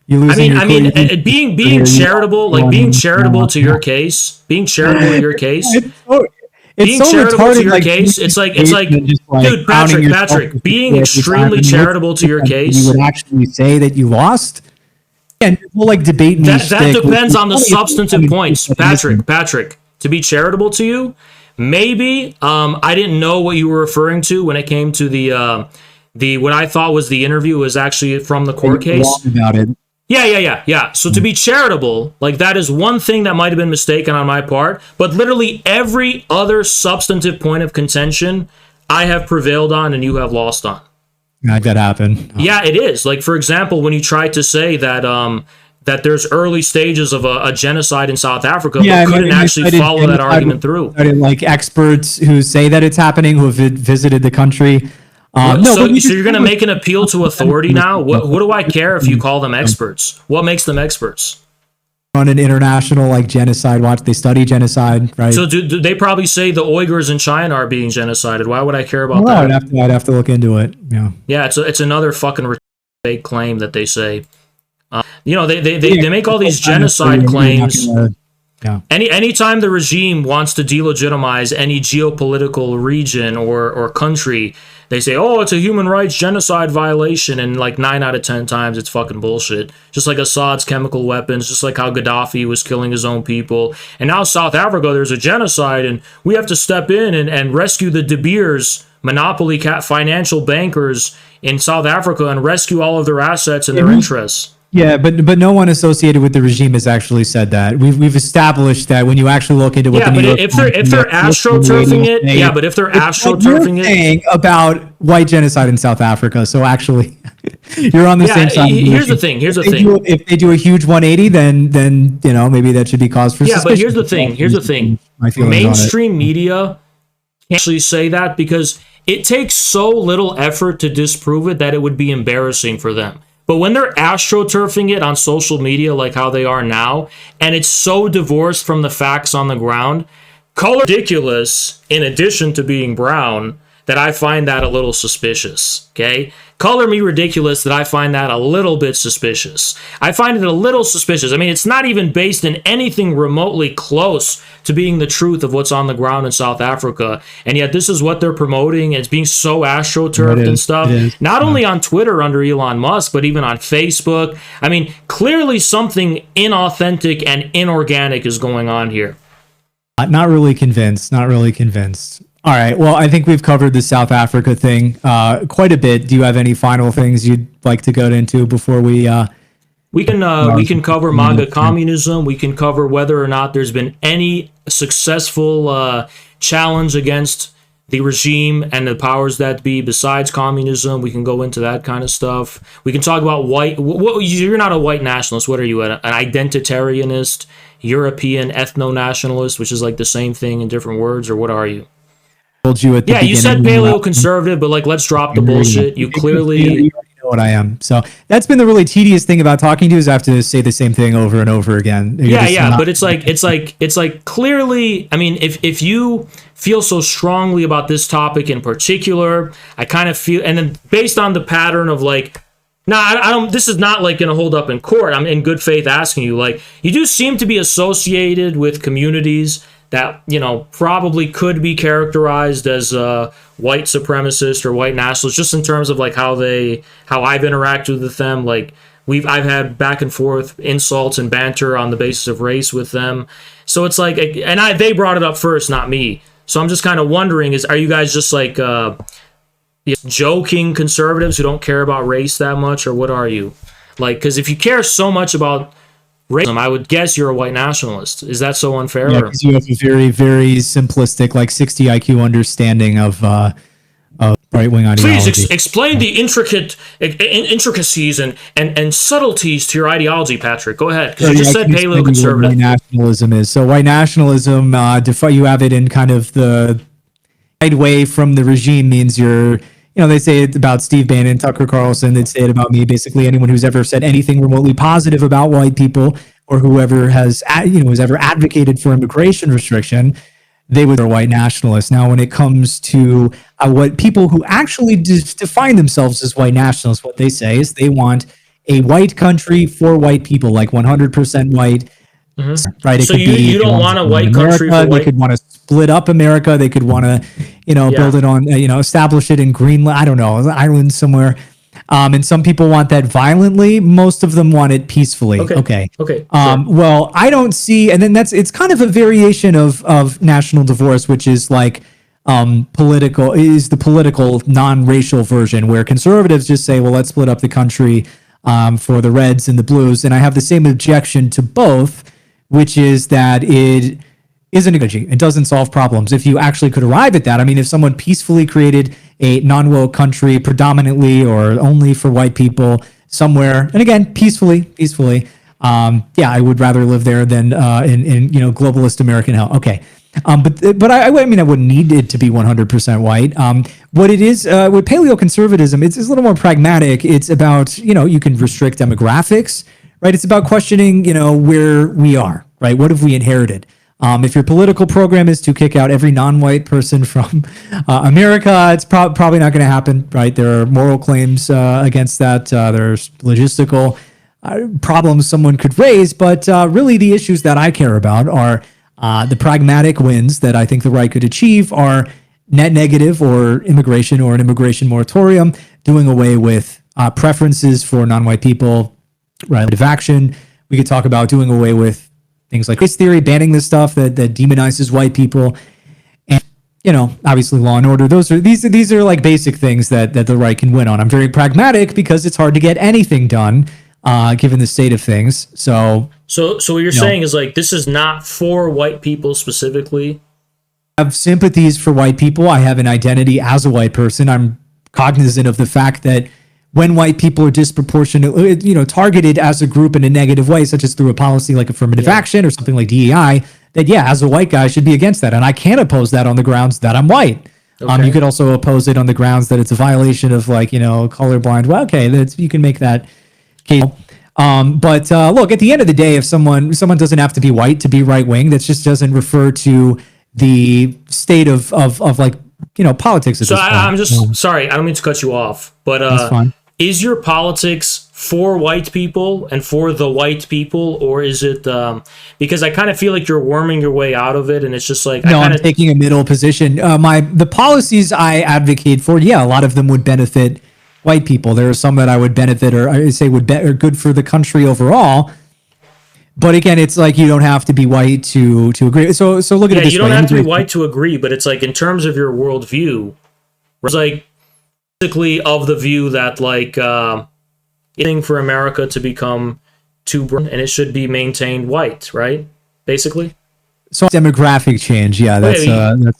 Being charitable, like being charitable to your case, being charitable to your case. It's like, dude, Patrick, being extremely charitable to your case. You would actually say that you lost? And we'll like debate me. That depends on the substantive points, Patrick. To be charitable to you, maybe I didn't know what you were referring to when it came to the what I thought was the interview was actually from the court case. About it. Yeah. So to be charitable, like that is one thing that might have been mistaken on my part, but literally every other substantive point of contention I have prevailed on and you have lost on. That happened. Yeah, it is. Like, for example, when you tried to say that that there's early stages of a genocide in South Africa, but couldn't actually follow that argument through. Like experts who say that it's happening, who have visited the country. So you're going to make an appeal to authority now? What do I care if you call them experts? What makes them experts? On an international genocide watch, they study genocide, right? So do they probably say the Uyghurs in China are being genocided? Why would I care about that? I'd have to look into it. Yeah, it's another fucking fake claim that they say. They make all these genocide claims. Anytime the regime wants to delegitimize any geopolitical region or country, they say, oh, it's a human rights genocide violation, and 9 out of 10 times it's fucking bullshit. Just like Assad's chemical weapons, just like how Gaddafi was killing his own people. And now South Africa, there's a genocide, and we have to step in and rescue the De Beers, monopoly financial bankers in South Africa, and rescue all of their assets and their interests. Yeah, but no one associated with the regime has actually said that. We've established that when you actually look into what Yeah, the but New York if they're astroturfing it, yeah, but if they're astroturfing it, saying about white genocide in South Africa, so actually you're on the same side. Here's the thing. If they do a huge 180, then maybe that should be cause for suspicion. But here's the thing. Mainstream media can't actually say that because it takes so little effort to disprove it that it would be embarrassing for them. But when they're astroturfing it on social media like how they are now, and it's so divorced from the facts on the ground, color ridiculous in addition to being brown, that I find that a little suspicious, okay? Color me ridiculous that I find that a little bit suspicious. I find it a little suspicious. I mean, it's not even based in anything remotely close to being the truth of what's on the ground in South Africa. And yet this is what they're promoting. It's being so astroturfed and stuff. Not only on Twitter under Elon Musk, but even on Facebook. I mean, clearly something inauthentic and inorganic is going on here. Not really convinced. All right. Well, I think we've covered the South Africa thing quite a bit. Do you have any final things you'd like to go into before we? We can cover MAGA communism. We can cover whether or not there's been any successful challenge against the regime and the powers that be besides communism. We can go into that kind of stuff. We can talk about white. You're not a white nationalist. What are you? An identitarianist, European ethno-nationalist, which is like the same thing in different words, or what are you? You said paleo-conservative, but like, let's drop the bullshit. You clearly know what I am. So that's been the really tedious thing about talking to you, is I have to say the same thing over and over again. But it's like clearly, I mean, if you feel so strongly about this topic in particular, I kind of feel, and then based on the pattern of like, I don't, this is not like going to hold up in court. I'm in good faith asking you, like, you do seem to be associated with communities that, you know, probably could be characterized as white supremacist or white nationalist, just in terms of like how I've interacted with them. Like I've had back and forth insults and banter on the basis of race with them. So it's like, and they brought it up first, not me. So I'm just kind of wondering, are you guys just like joking conservatives who don't care about race that much, or what are you? Like, because if you care so much about racism, I would guess you're a white nationalist. Is that so unfair? Yeah, because you have a very, very simplistic, like 60 IQ understanding of right-wing ideology. Please explain the intricacies and subtleties to your ideology, Patrick. Go ahead, because you just said paleo-conservative. White nationalism is. So white nationalism, you have it in kind of the right way from the regime, means you're, they say it about Steve Bannon, Tucker Carlson, they'd say it about me, basically anyone who's ever said anything remotely positive about white people, or whoever has ever advocated for immigration restriction, they were white nationalists. Now, when it comes to what people who actually define themselves as white nationalists, what they say is they want a white country for white people, like 100% white. Mm-hmm. Right. So you don't want a white country for white. They could want to split up America. They could want to, build it on, establish it in Greenland. I don't know, an island somewhere. And some people want that violently. Most of them want it peacefully. Okay. Sure. Well, I don't see, and then it's kind of a variation of national divorce, which is like the political non-racial version, where conservatives just say, well, let's split up the country for the reds and the blues. And I have the same objection to both, which is that it isn't energy. It doesn't solve problems. If you actually could arrive at that, I mean, if someone peacefully created a non-woke country predominantly or only for white people somewhere, and again, peacefully, I would rather live there than in globalist American hell. Okay. But I wouldn't need it to be 100% white. What it is, with paleoconservatism, it's a little more pragmatic. It's about, you can restrict demographics, right? It's about questioning, where we are, right? What have we inherited? If your political program is to kick out every non-white person from America, it's probably not going to happen, right? There are moral claims against that. There's logistical problems someone could raise, but really the issues that I care about are the pragmatic wins that I think the right could achieve are net negative or immigration or an immigration moratorium, doing away with preferences for non-white people, right? Of action. We could talk about doing away with things like race theory, banning the stuff that demonizes white people, and obviously law and order. These are like basic things that the right can win on. I'm very pragmatic because it's hard to get anything done given the state of things. So what you're saying is like this is not for white people specifically. I have sympathies for white people. I have an identity as a white person. I'm cognizant of the fact that when white people are disproportionately, targeted as a group in a negative way, such as through a policy like affirmative action or something like DEI, that as a white guy, I should be against that. And I can't oppose that on the grounds that I'm white. Okay. You could also oppose it on the grounds that it's a violation of colorblind. Well, okay, you can make that case. But look, at the end of the day, if someone doesn't have to be white to be right wing, that just doesn't refer to the state of politics at this point. I'm just sorry, I don't mean to cut you off, but that's fine. Is your politics for white people and for the white people, or is it because I kind of feel like you're worming your way out of it, and it's just like I'm taking a middle position. The policies I advocate for, a lot of them would benefit white people. There are some that I would benefit, or I say are good for the country overall. But again, it's like you don't have to be white to agree. So look at it this way. You don't have to be white to agree, but it's like in terms of your worldview, it's like basically of the view that anything for America to become too brown and it should be maintained white, right? Basically. So demographic change, that's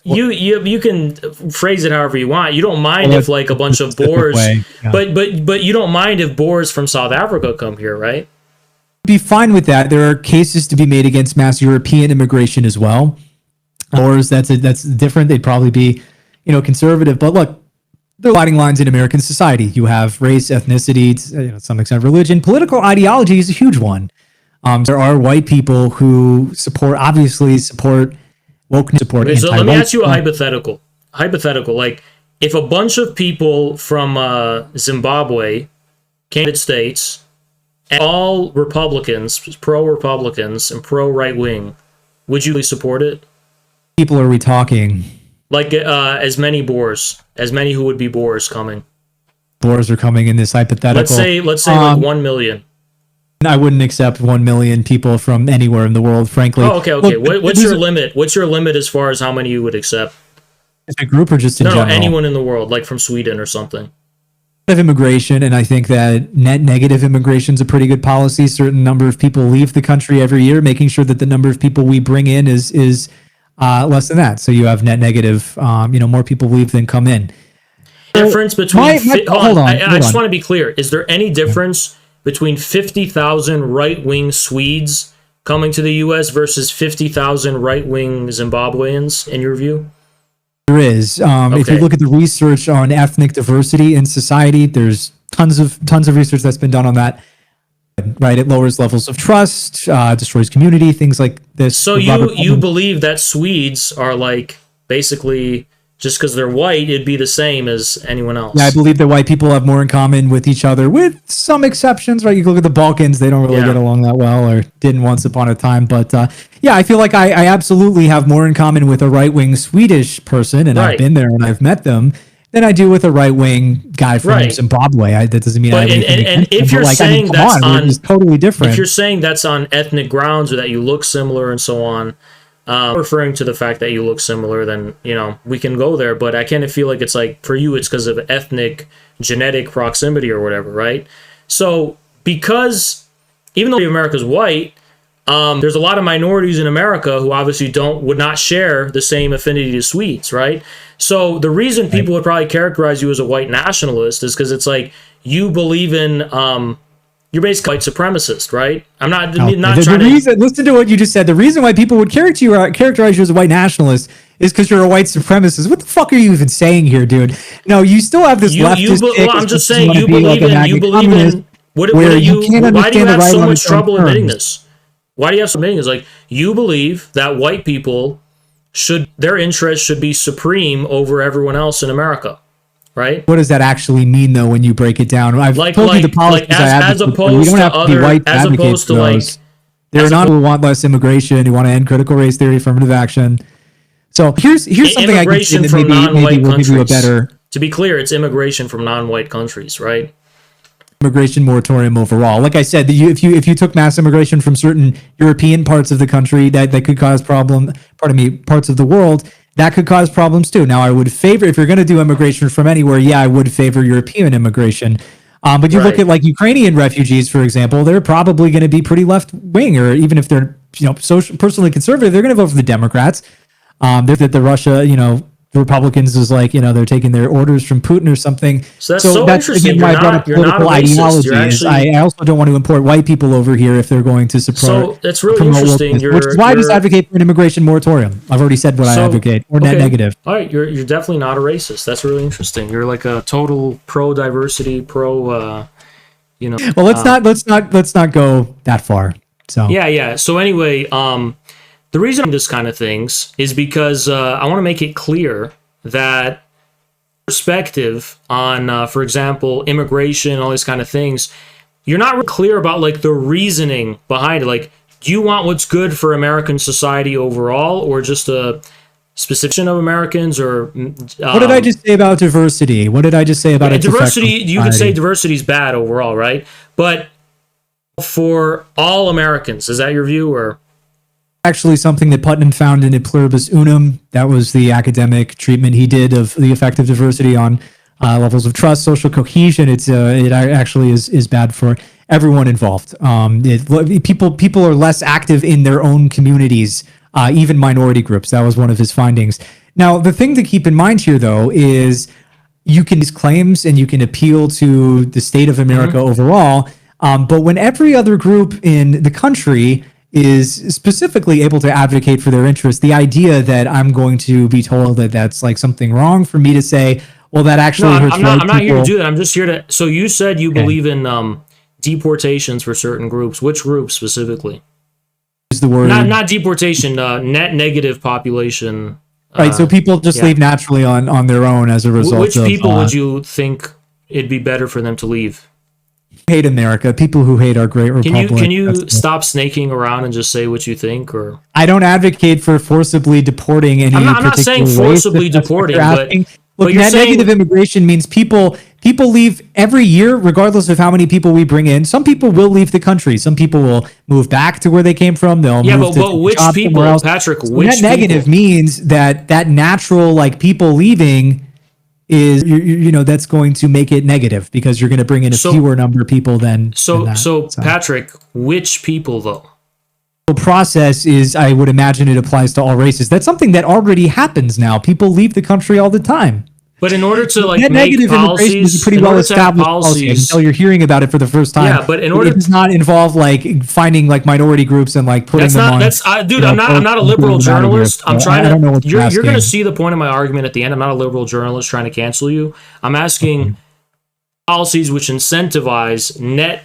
you can phrase it however you want. You don't mind if a bunch of Boers, but you don't mind if Boers from South Africa come here, right? Be fine with that. There are cases to be made against mass European immigration as well. Boers, that's different. They'd probably be, conservative. But look, there are dividing lines in American society. You have race, ethnicity, to some extent religion. Political ideology is a huge one. There are white people who support wokeness, support. Okay, so let me ask you a hypothetical. Like if a bunch of people from Zimbabwe came to the United States, and all Republicans, pro-Republicans and pro-right-wing, would you support it? People are we talking? Like as many Boers, as many who would be Boers coming. Boers are coming in this hypothetical. Let's say like 1 million. I wouldn't accept 1 million people from anywhere in the world, frankly. Oh, okay. Look, what's your limit? What's your limit as far as how many you would accept? As a group or just in general? No, anyone in the world, like from Sweden or something. Of immigration, and I think that net negative immigration is a pretty good policy. Certain number of people leave the country every year, making sure that the number of people we bring in is less than that. So you have net negative, more people leave than come in. Difference between hold on. I just want to be clear. Is there any difference between 50,000 right-wing Swedes coming to the U.S. versus 50,000 right-wing Zimbabweans, in your view? There is. If you look at the research on ethnic diversity in society, there's tons of research that's been done on that. Right, it lowers levels of trust, destroys community, things like this. So you believe that Swedes are like basically just because they're white, it'd be the same as anyone else? Yeah, I believe that white people have more in common with each other, with some exceptions. Right, you look at the Balkans; they don't really get along that well, or didn't once upon a time. But I feel like I absolutely have more in common with a right-wing Swedish person, and I've been there and I've met them, than I do with a right-wing guy from Zimbabwe. That doesn't mean I have anything against if you're saying that's on totally different, if you're saying that's on ethnic grounds or that you look similar and so on, referring to the fact that you look similar, then we can go there. But I kind of feel like it's like for you, it's because of ethnic, genetic proximity or whatever, right? So because even though America's white, there's a lot of minorities in America who obviously would not share the same affinity to Swedes, right? So the reason people would probably characterize you as a white nationalist is because it's like you believe in you're basically white supremacist, right? I'm not trying to listen to what you just said. The reason why people would characterize you as a white nationalist is because you're a white supremacist. What the fuck are you even saying here, dude? No, you still have this leftist. I'm just saying you believe in. Why do you have so much trouble admitting this? Why do you have so many? It's like you believe that white people their interests should be supreme over everyone else in America, right? What does that actually mean, though, when you break it down? I've told you the policies I advocate for. You don't have to be white to advocate for those. There are not who want less immigration, who want to end critical race theory, affirmative action. So here's something I can say that maybe will give you a better. To be clear, it's immigration from non-white countries, right? Immigration moratorium overall. Like I said, if you took mass immigration from certain European parts of the country, that could cause parts of the world, that could cause problems too. Now, I would favor, if you're going to do immigration from anywhere, I would favor European immigration. But you look Right. at like Ukrainian refugees, for example, they're probably going to be pretty left wing, or even if they're personally conservative, they're going to vote for the Democrats. That the Russia, the Republicans is like, they're taking their orders from Putin or something. So that's so interesting. Again, why I brought up You're not political a racist. ideology. You're Is actually, I also don't want to import white people over here if they're going to support. So that's really promote interesting. wokeness, which is why I just advocate for an immigration moratorium. I've already said what I advocate, or net negative. All right, you're definitely not a racist. That's really interesting. You're like a total pro diversity, pro. Well, let's not go that far. So Yeah. So anyway, the reason I'm this kind of things is because I want to make it clear that perspective on, for example, immigration, all these kind of things, you're not really clear about like the reasoning behind it. Like, do you want what's good for American society overall, or just a specific of Americans? Or what did I just say about diversity? What did I just say about its diversity? effect on You could say society? diversity is bad overall, right? But for all Americans, is that your view, or? Actually something that Putnam found in a pluribus unum. That was the academic treatment he did of the effect of diversity on levels of trust, social cohesion. It actually is bad for everyone involved. People are less active in their own communities, even minority groups. That was one of his findings. Now, the thing to keep in mind here, though, is you can make claims and you can appeal to the state of America overall, but when every other group in the country is specifically able to advocate for their interests, the idea that I'm going to be told that that's like something wrong for me to say, well, that actually hurts I'm not here to do that. I'm just here to. So you said you believe in deportations for certain groups. Which groups specifically? Is the word not deportation? Net negative population. Right. So people just leave naturally on their own as a result. Which people would you think it'd be better for them to leave? Hate America, people who hate our great republic. Can you stop snaking around and just say what you think? Or I don't advocate for forcibly deporting any. I'm not saying forcibly deporting, but look, you're net saying negative immigration means people leave every year, regardless of how many people we bring in. Some people will leave the country. Some people will move back to where they came from. They'll move but which people, Patrick? So which net negative people? means that natural people leaving is that's going to make it negative because you're going to bring in a fewer number of people than that. So Patrick, which people though? The process is, I would imagine it applies to all races. That's something that already happens now. People leave the country all the time. But in order to net make negative policies, immigration is a pretty well established policy until you're hearing about it for the first time. Yeah, but in order it does not involve finding minority groups and putting them on. Dude, I'm not a liberal journalist. I'm trying to. I don't know what you're going to see the point of my argument at the end. I'm not a liberal journalist trying to cancel you. I'm asking policies which incentivize net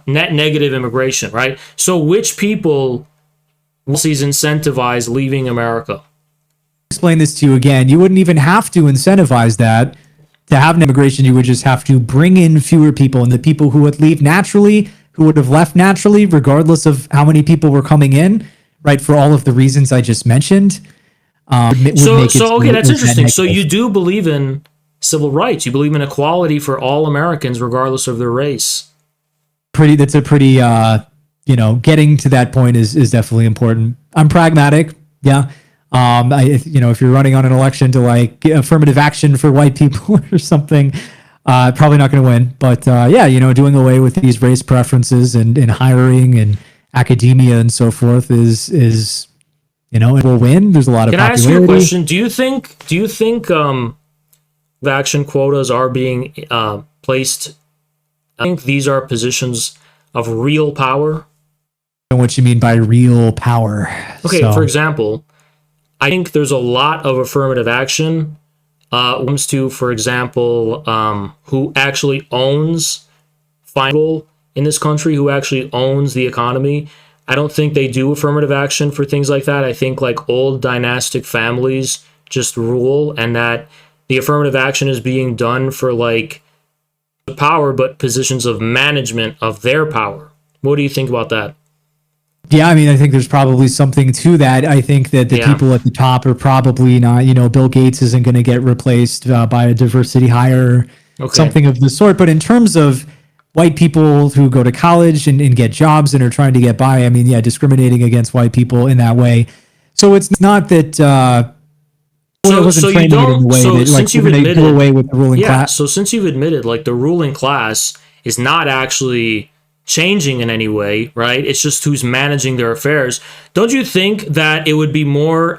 negative immigration, right? So which people policies incentivize leaving America? Explain this to you again. You wouldn't even have to incentivize that to have an immigration. You would just have to bring in fewer people, and the people who would leave naturally, who would have left naturally, regardless of how many people were coming in, right? For all of the reasons I just mentioned. Okay, that's interesting. So you do believe in civil rights. You believe in equality for all Americans, regardless of their race. That's a pretty, getting to that point is definitely important. I'm pragmatic. Yeah. If you're running on an election to affirmative action for white people or something, probably not going to win. But doing away with these race preferences and hiring and academia and so forth is it will win. There's a lot of Can popularity. I ask you a question? Do you think action quotas are being placed? I think these are positions of real power. And what you mean by real power? Okay, for example, I think there's a lot of affirmative action comes to, for example, who actually owns final in this country, who actually owns the economy. I don't think they do affirmative action for things like that. I think old dynastic families just rule, and that the affirmative action is being done for power, but positions of management of their power. What do you think about that? Yeah, I mean, I think there's probably something to that. I think that the people at the top are probably not, Bill Gates isn't going to get replaced by a diversity hire, something of the sort. But in terms of white people who go to college and get jobs and are trying to get by, I mean, discriminating against white people in that way. So it's not that, Well, it wasn't framing it in the way that, like, we're going to do away with the ruling class. So since you've admitted, like, the ruling class is not actually changing in any way, right? It's just who's managing their affairs. Don't you think that it would be more,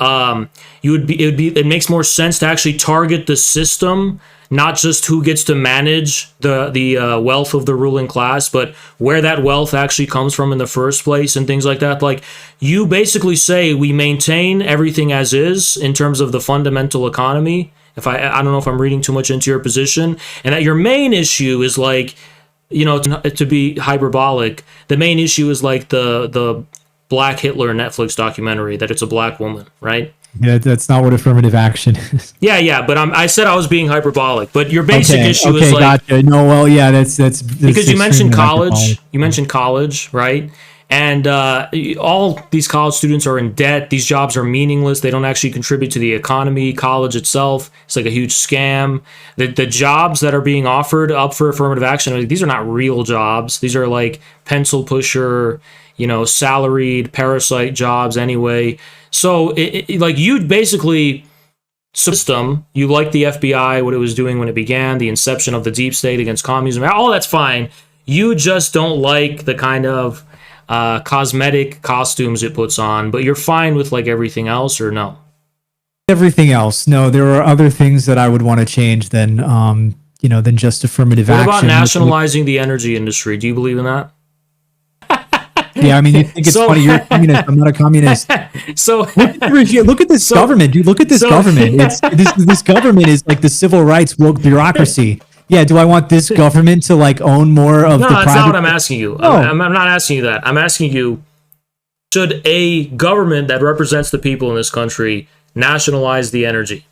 it makes more sense to actually target the system, not just who gets to manage the wealth of the ruling class, but where that wealth actually comes from in the first place and things like that? Like, you basically say we maintain everything as is in terms of the fundamental economy. If I don't know if I'm reading too much into your position, and that your main issue is, like, you know, to be hyperbolic, the main issue is like the Black Hitler Netflix documentary, that it's a black woman, right? Yeah, that's not what affirmative action is. Yeah, but I said I was being hyperbolic. But your basic issue is, like, gotcha. No, well, yeah, that's because you mentioned college. You mentioned college, right? And all these college students are in debt. These jobs are meaningless. They don't actually contribute to the economy. College itself, it's like a huge scam. The jobs that are being offered up for affirmative action, these are not real jobs. These are like pencil pusher, you know, salaried parasite jobs anyway. So like, you basically system, you like the FBI, what it was doing when it began, the inception of the deep state against communism, all that's fine. You just don't like the kind of cosmetic costumes it puts on, but you're fine with, like, everything else, or no? Everything else, no. There are other things that I would want to change than than just affirmative action. What about nationalizing the energy industry? Do you believe in that? Yeah, I mean, you think it's funny. You're a communist. I'm not a communist. So look at this government, dude. Look at this government. This government is like the civil rights woke bureaucracy. Yeah, do I want this government to, like, own more of the private? No, that's not what I'm asking you. No. I'm not asking you that. I'm asking you, should a government that represents the people in this country nationalize the energy?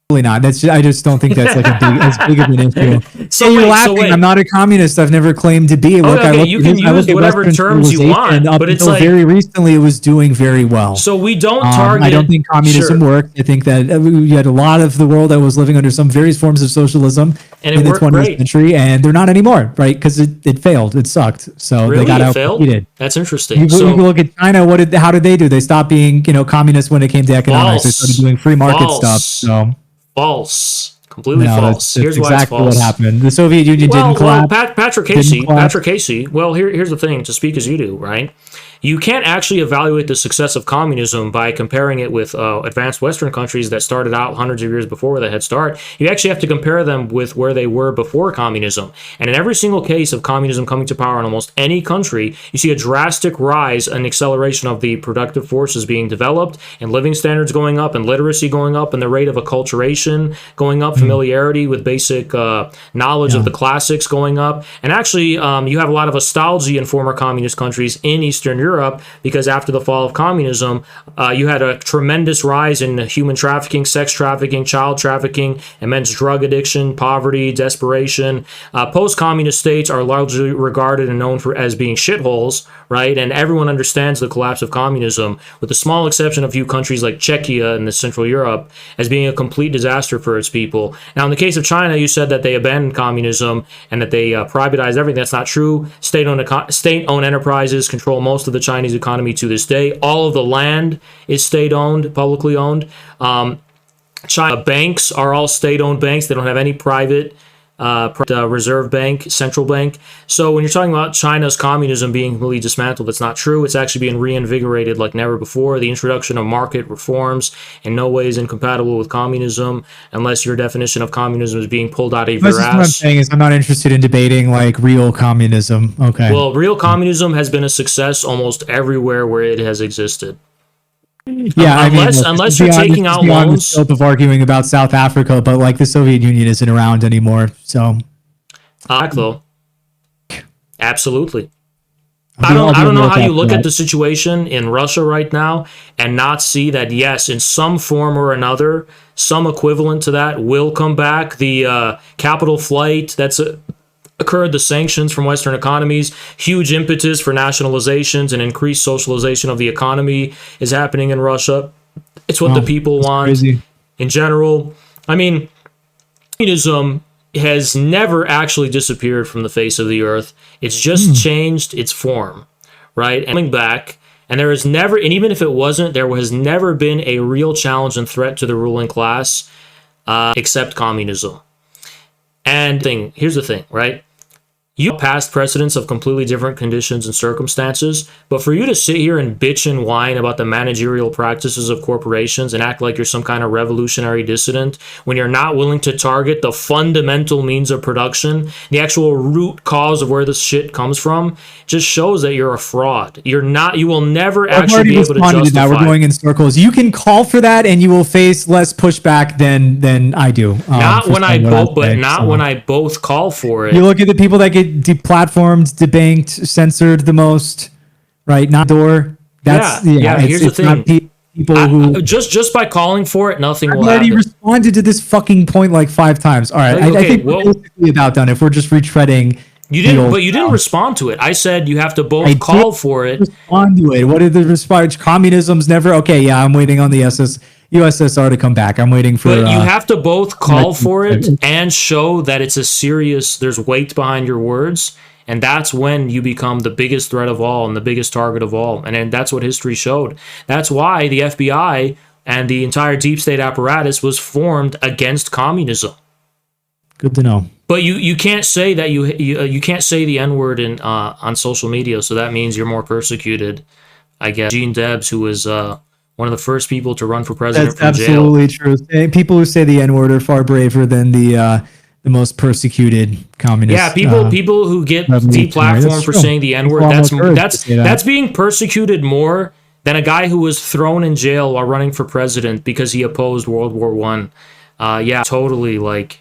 Probably not. I just don't think that's, like, as big of an issue. So you're laughing. I'm not a communist. I've never claimed to be. Look, you can use whatever terms you want, but it's like, very recently it was doing very well. So we don't target. I don't think communism worked. I think that you had a lot of the world that was living under some various forms of socialism in the 20th century, and they're not anymore, right? Because it failed. It sucked. So really? They got outcompeted. That's interesting. You look at China. How did they do? They stopped being, communist when it came to economics. They started doing free market stuff. So. False. Completely false. Here's exactly why it's false. What happened. The Soviet Union didn't collapse. Patrick Casey. Well, here's the thing. To speak as you do, right? You can't actually evaluate the success of communism by comparing it with advanced Western countries that started out hundreds of years before with a head start. You actually have to compare them with where they were before communism. And in every single case of communism coming to power in almost any country, you see a drastic rise and acceleration of the productive forces being developed, and living standards going up, and literacy going up, and the rate of acculturation going up, familiarity with basic knowledge of the classics going up. And actually, you have a lot of nostalgia in former communist countries in Eastern Europe, because after the fall of communism, you had a tremendous rise in human trafficking, sex trafficking, child trafficking, immense drug addiction, poverty, desperation. Post-communist states are largely regarded and known as being shitholes, right? And everyone understands the collapse of communism, with the small exception of a few countries like Czechia and Central Europe, as being a complete disaster for its people. Now, in the case of China, you said that they abandoned communism and that they privatized everything. That's not true. State-owned enterprises control most of the Chinese economy to this day. All of the land is state-owned, publicly owned. China banks are all state-owned banks. They don't have any private reserve bank, central bank. So when you're talking about China's communism being completely dismantled, that's not true. It's actually being reinvigorated like never before. The introduction of market reforms in no way is incompatible with communism, unless your definition of communism is being pulled out of your ass. What I'm saying is I'm not interested in debating, like, real communism. Okay. Well, real communism has been a success almost everywhere where it has existed. Yeah, unless you're taking out loans. The scope of arguing about South Africa, but, like, the Soviet Union isn't around anymore, so. Though. Absolutely. I don't know how you look at the situation in Russia right now and not see that, yes, in some form or another, some equivalent to that will come back. The capital flight that's occurred, the sanctions from Western economies, huge impetus for nationalizations and increased socialization of the economy is happening in Russia. It's what the people want. Crazy. In general. I mean, communism has never actually disappeared from the face of the earth. It's just changed its form, right? And coming back, And there is never, and even if it wasn't, there has never been a real challenge and threat to the ruling class except communism. And here's the thing, right? You have past precedents of completely different conditions and circumstances, but for you to sit here and bitch and whine about the managerial practices of corporations and act like you're some kind of revolutionary dissident when you're not willing to target the fundamental means of production, the actual root cause of where this shit comes from, just shows that you're a fraud. You will never actually be able to justify. That. We're going in circles. You can call for that and you will face less pushback than I do. Not when I both call for it. You look at the people that get deplatformed, debanked, censored the most, right? Not door. That's here's the thing. Not people who just by calling for it, nothing will happen. I've already responded to this fucking point like 5 times. All right, I think we're basically about done if we're just retreading. You didn't respond to it. I said you have to both call for it. Respond to it. What did the response? Communism's never. Okay, yeah, I'm waiting on the USSR to come back. I'm waiting for. But you have to both call for it and show that it's a serious. There's weight behind your words, and that's when you become the biggest threat of all and the biggest target of all. And that's what history showed. That's why the FBI and the entire deep state apparatus was formed against communism. Good to know. But you can't say that you can't say the N-word on social media, so that means you're more persecuted. I guess Gene Debs, who was one of the first people to run for president from jail. Absolutely true. People who say the N-word are far braver than the most persecuted communists. Yeah, people who get deplatformed for saying the N-word, that's being persecuted more than a guy who was thrown in jail while running for president because he opposed World War I. Yeah, totally, like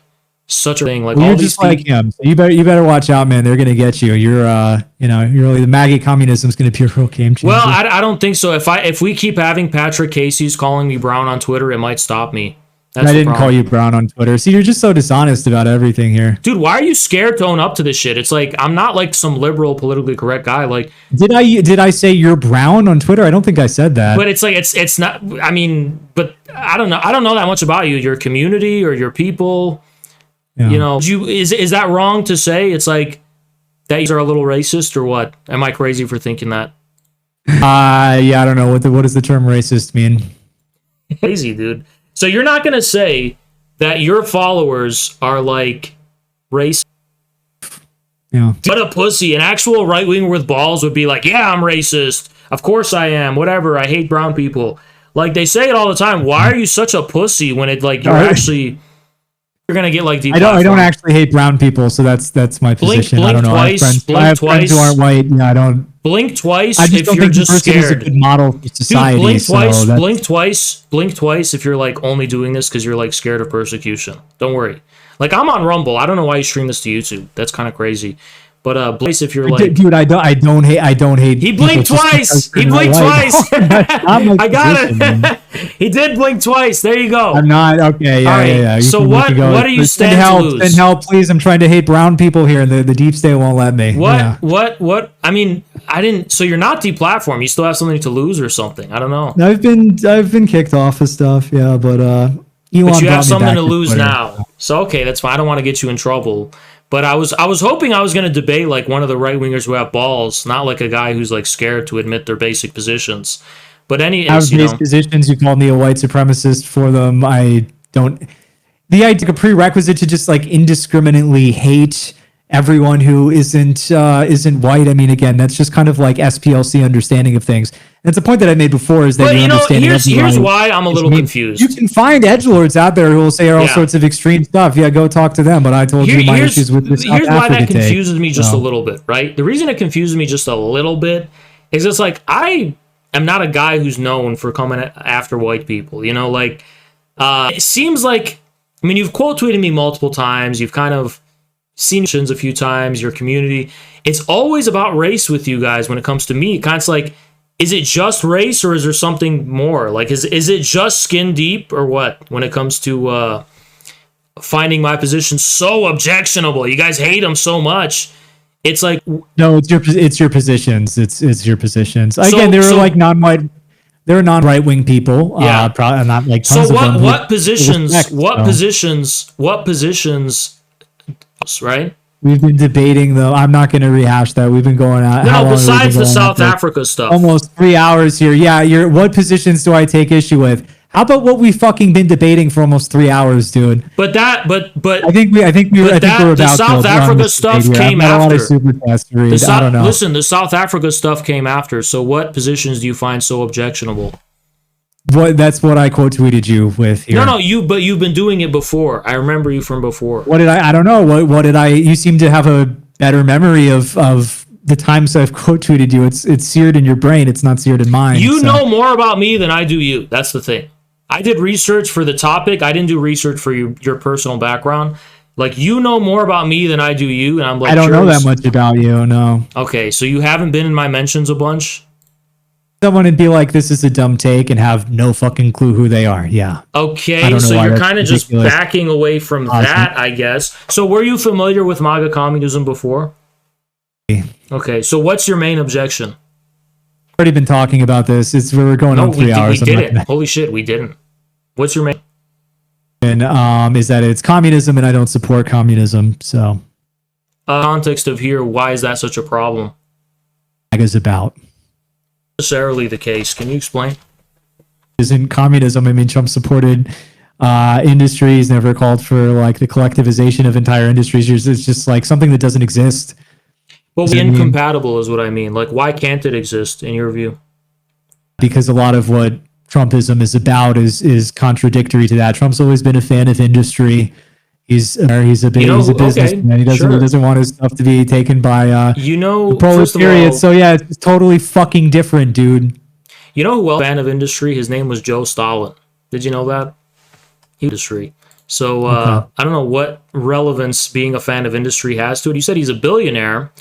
such a thing. Like, well, all you're these just like him. So you better watch out, man. They're gonna get you. You're the MAGA communism is gonna be a real game changer. Well, I don't think so. If we keep having Patrick Casey's calling me brown on Twitter, it might stop me. I didn't call you brown on Twitter. See, you're just so dishonest about everything here. Dude, why are you scared to own up to this shit? It's like, I'm not like some liberal, politically correct guy. Like, did I say you're brown on Twitter? I don't think I said that. But it's like, it's not, I mean, but I don't know. I don't know that much about you, your community or your people. Yeah. You know, is that wrong to say? It's like that you are a little racist or what? Am I crazy for thinking that? Yeah, I don't know. What does the term racist mean? Crazy, dude. So you're not going to say that your followers are like racist? Yeah. What a pussy. An actual right winger with balls would be like, yeah, I'm racist. Of course I am. Whatever. I hate brown people. Like, they say it all the time. Why are you such a pussy when it like you're actually... You're gonna get like deep. I don't actually hate brown people, so that's my position. Blink I don't know. Twice, I have friends who aren't white. Yeah, I don't. Blink twice. I just don't think the person is a good model for society. Dude, blink twice. Blink twice. If you're like only doing this because you're like scared of persecution. Don't worry. Like, I'm on Rumble. I don't know why you stream this to YouTube. That's kind of crazy. But blink if you're like, dude, I don't hate. He blinked twice. He blinked twice. I got it. He did blink twice. There you go. I'm not okay. Yeah. So what do you stand to lose? Send help, please. I'm trying to hate brown people here, and the deep state won't let me. What? I mean, I didn't. So you're not deplatformed. You still have something to lose or something. I don't know. I've been kicked off of stuff. Yeah, but Elon. But you have something to lose now. So okay, that's fine. I don't want to get you in trouble. But I was hoping I was going to debate like one of the right wingers who have balls, not like a guy who's like scared to admit their basic positions. But positions, you call me a white supremacist for them. I don't. The idea, a prerequisite to just like indiscriminately hate everyone who isn't white. I mean, again, that's just kind of like SPLC understanding of things. That's a point that I made before. Is that here's why I'm a little confused. You can find edgelords out there who will say all sorts of extreme stuff. Yeah, go talk to them. But I told you my issues with this. Here's why that confuses me just a little bit, right? The reason it confuses me just a little bit is it's like I am not a guy who's known for coming after white people. You know, like it seems like, I mean, you've quote tweeted me multiple times. You've kind of seen a few times, your community. It's always about race with you guys when it comes to me. Kind of like, is it just race or is there something more? Like, is it just skin deep or what when it comes to finding my position so objectionable? You guys hate them so much. It's like, no, it's your positions. It's your positions. Again, they were like non-white. There are non-right wing people. Yeah, probably not like tons of them. So what positions? Right? We've been debating though. I'm not going to rehash that. We've been going out. No, besides the South Africa stuff. Almost 3 hours here. Yeah, what positions do I take issue with? How about what we fucking been debating for almost 3 hours, dude? But I think we're about the South Africa stuff came after. I don't know. Listen, the South Africa stuff came after. So what positions do you find so objectionable? That's what I quote tweeted you with here. No, but you've been doing it before. I remember you from before. What did I don't know. What did I? You seem to have a better memory of the times I've quote tweeted you. It's seared in your brain. It's not seared in mine. You know more about me than I do you. That's the thing. I did research for the topic. I didn't do research for your personal background. Like, you know more about me than I do you, and I'm like, I don't know that much about you. No. Okay, so you haven't been in my mentions a bunch. Someone would be like, this is a dumb take, and have no fucking clue who they are. Yeah. Okay, so you're kind of just backing away from that, I guess. So were you familiar with MAGA communism before? Okay, so what's your main objection? Already been talking about this. We were going on 3 hours. We didn't. Holy shit, we didn't. What's your main? And is that it's communism, and I don't support communism. So, context of here, why is that such a problem? MAGA's about. Necessarily the case. Can you explain? Isn't communism? I mean, Trump supported industries, never called for like the collectivization of entire industries. It's just like something that doesn't exist. Well, incompatible is what I mean. Like, why can't it exist in your view? Because a lot of what Trumpism is about is contradictory to that. Trump's always been a fan of industry. He's a businessman. He doesn't want his stuff to be taken by the proletariat. So yeah, it's totally fucking different, dude. You know who else was a fan of industry? His name was Joe Stalin. Did you know that? Industry. So I don't know what relevance being a fan of industry has to it. You said he's a billionaire.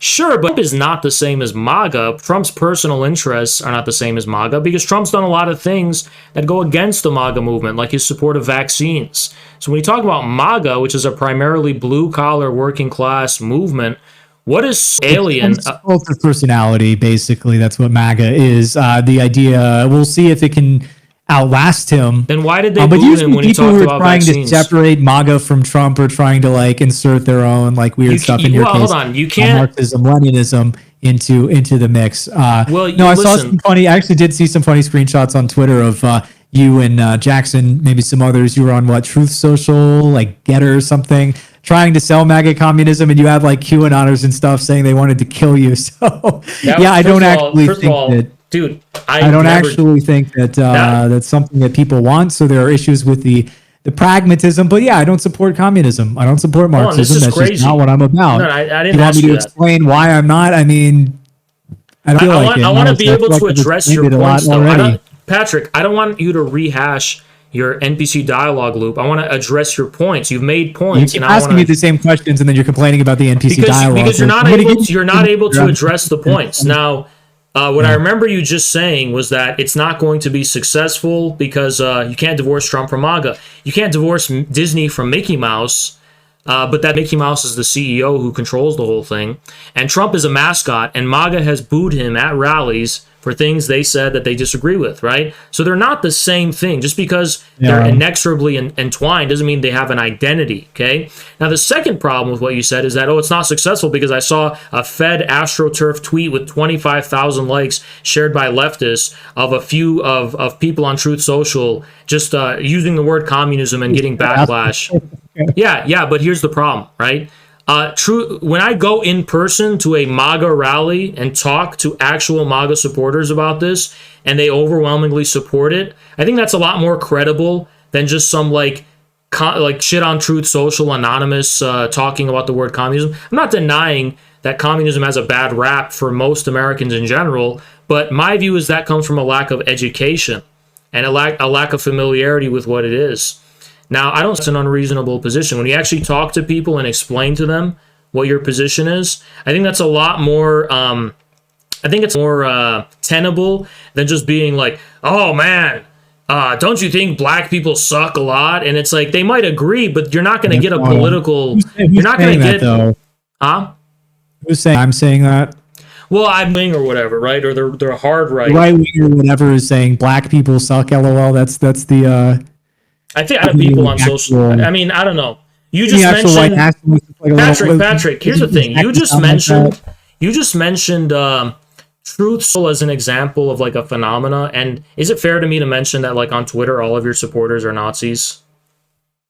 Sure, but Trump is not the same as MAGA. Trump's personal interests are not the same as MAGA because Trump's done a lot of things that go against the MAGA movement, like his support of vaccines. So when you talk about MAGA, which is a primarily blue-collar, working-class movement, what is alien? It's a cult of personality, basically. That's what MAGA is. The idea, we'll see if it can outlast him. Then why did they boo him when he talked about vaccines? People who are trying to separate MAGA from Trump or trying to like insert their own like weird stuff in your case. Hold on, you can't Marxism-Leninism into the mix. I saw some funny. I actually did see some funny screenshots on Twitter of you and Jackson, maybe some others. You were on Truth Social, like Getter or something, trying to sell MAGA communism, and you had like QAnoners and stuff saying they wanted to kill you. So I don't actually think that. Dude, I don't actually think that that's something that people want. So there are issues with the pragmatism. But yeah, I don't support communism. I don't support Marxism. That's crazy. Just not what I'm about. No, I didn't you want ask me to you explain why I'm not? I mean, I want to be able to address your points, though. Patrick, I don't want you to rehash your NPC dialogue loop. I want to address your points. You've made points. You keep asking me the same questions, and then you're complaining about the NPC dialogue. Because you're not able to address the points. Now, what I remember you just saying was that it's not going to be successful because you can't divorce Trump from MAGA. You can't divorce Disney from Mickey Mouse, but that Mickey Mouse is the CEO who controls the whole thing. And Trump is a mascot, and MAGA has booed him at rallies for things they said that they disagree with, right? So they're not the same thing. Just because they're inexorably entwined doesn't mean they have an identity, okay? Now, the second problem with what you said is that, it's not successful because I saw a Fed AstroTurf tweet with 25,000 likes shared by leftists of a few of people on Truth Social just using the word communism and getting backlash. Yeah, but here's the problem, right? When I go in person to a MAGA rally and talk to actual MAGA supporters about this, and they overwhelmingly support it, I think that's a lot more credible than just some like shit on Truth Social anonymous talking about the word communism. I'm not denying that communism has a bad rap for most Americans in general, but my view is that comes from a lack of education and a lack of familiarity with what it is. Now, I don't think it's an unreasonable position. When you actually talk to people and explain to them what your position is, I think that's a lot more, tenable than just being like, oh man, don't you think black people suck a lot? And it's like, they might agree, but you're not going to get a political, you're not going to get, Who's saying I'm saying that? Well, I'm wing or whatever, right? Or they're hard right. Right wing or whatever is saying black people suck, LOL. That's the, I think I have people on social. I mean, I don't know. You just The actual white mentioned nationalist is like a little- Patrick. Here's the thing. You just mentioned truth social as an example of like a phenomena. And is it fair to me to mention that like on Twitter, all of your supporters are Nazis?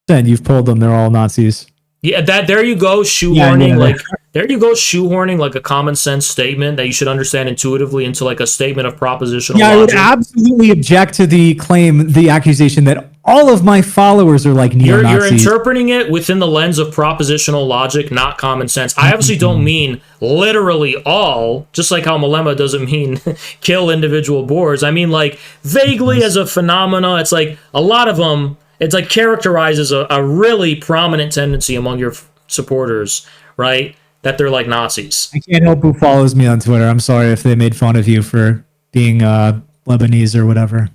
Then you've pulled them; they're all Nazis. Yeah, there you go, shoehorning shoehorning like a common sense statement that you should understand intuitively into like a statement of propositional Yeah, logic. I would absolutely object to the accusation that all of my followers are like You're neo-Nazis. interpreting it within the lens of propositional logic, not common sense. I obviously don't mean literally all, just like how Malema doesn't mean kill individual Boers. I mean like vaguely as a phenomena. It's like a lot of them, it's like characterizes a really prominent tendency among your supporters, right? That they're like Nazis. I can't help who follows me on Twitter. I'm sorry if they made fun of you for being Lebanese or whatever.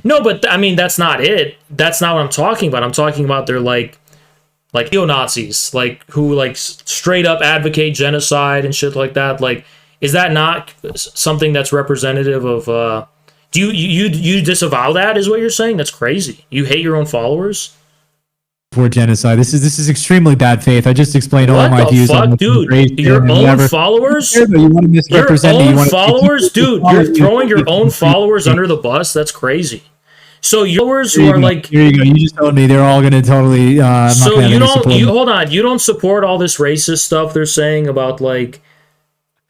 No, but I mean that's not it. That's not what I'm talking about. I'm talking about they're like neo-Nazis, like who like straight up advocate genocide and shit like that. Like, is that not something that's representative of? Do you disavow that? Is what you're saying? That's crazy. You hate your own followers For genocide, this is extremely bad faith. I just explained all What my the views fuck, on dude? immigration Your and own whatever. followers? You want to Your misrepresent me. You own want to- followers, dude. You're throwing your own followers under the bus. That's crazy. So your followers who are like, here you go. You just told me they're all going to totally. I'm so not gonna have you any don't. support. Hold on. You don't support all this racist stuff they're saying about like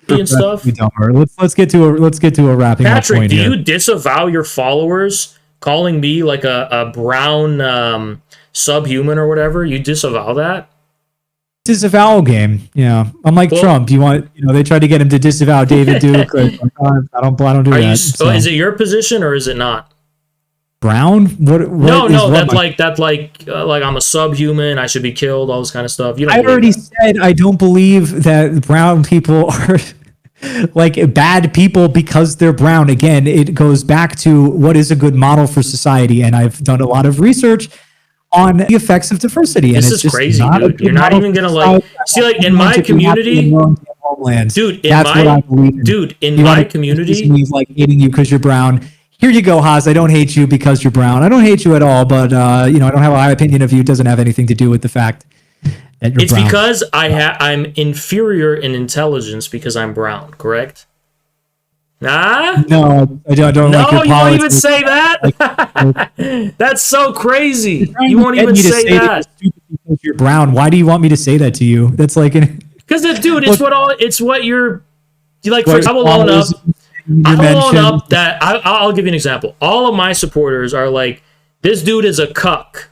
and stuff. We don't. Let's get to a wrapping up Patrick, point do here. you disavow your followers calling me like a brown subhuman or whatever? You disavow that? Disavow game. Yeah, unlike Well- Trump, they tried to get him to disavow David Duke. I don't do Are that. you? so. Is it your position or is it not? Brown? What No, is what that like I'm a subhuman. I should be killed. All this kind of stuff. You don't. I believe already that. said I don't believe that brown people are like bad people because they're brown. Again, it goes back to what is a good model for society, and I've done a lot of research on the effects of diversity. This and is it's just crazy, not a dude. good You're not model even for gonna like society. see like in Everyone my should be happy community, in their own homelands. dude. That's what I believe in. Dude, in You my wanna community, accuse me of, like hating you because you're brown. Here you go, Haas. I don't hate you because you're brown. I don't hate you at all, but I don't have a high opinion of you. It doesn't have anything to do with the fact that you're it's brown. because I'm inferior in intelligence because I'm brown. Correct? Nah. No, I don't No, like your you won't even politics. say that. That's so crazy. Trying You to won't get even me to say that that. you're stupid because you're brown. Why do you want me to say that to you? That's like Because dude, it's what you're. You like. For What example, I will own up. you I will own mentioned. up that I'll give you an example. All of my supporters are like, this dude is a cuck,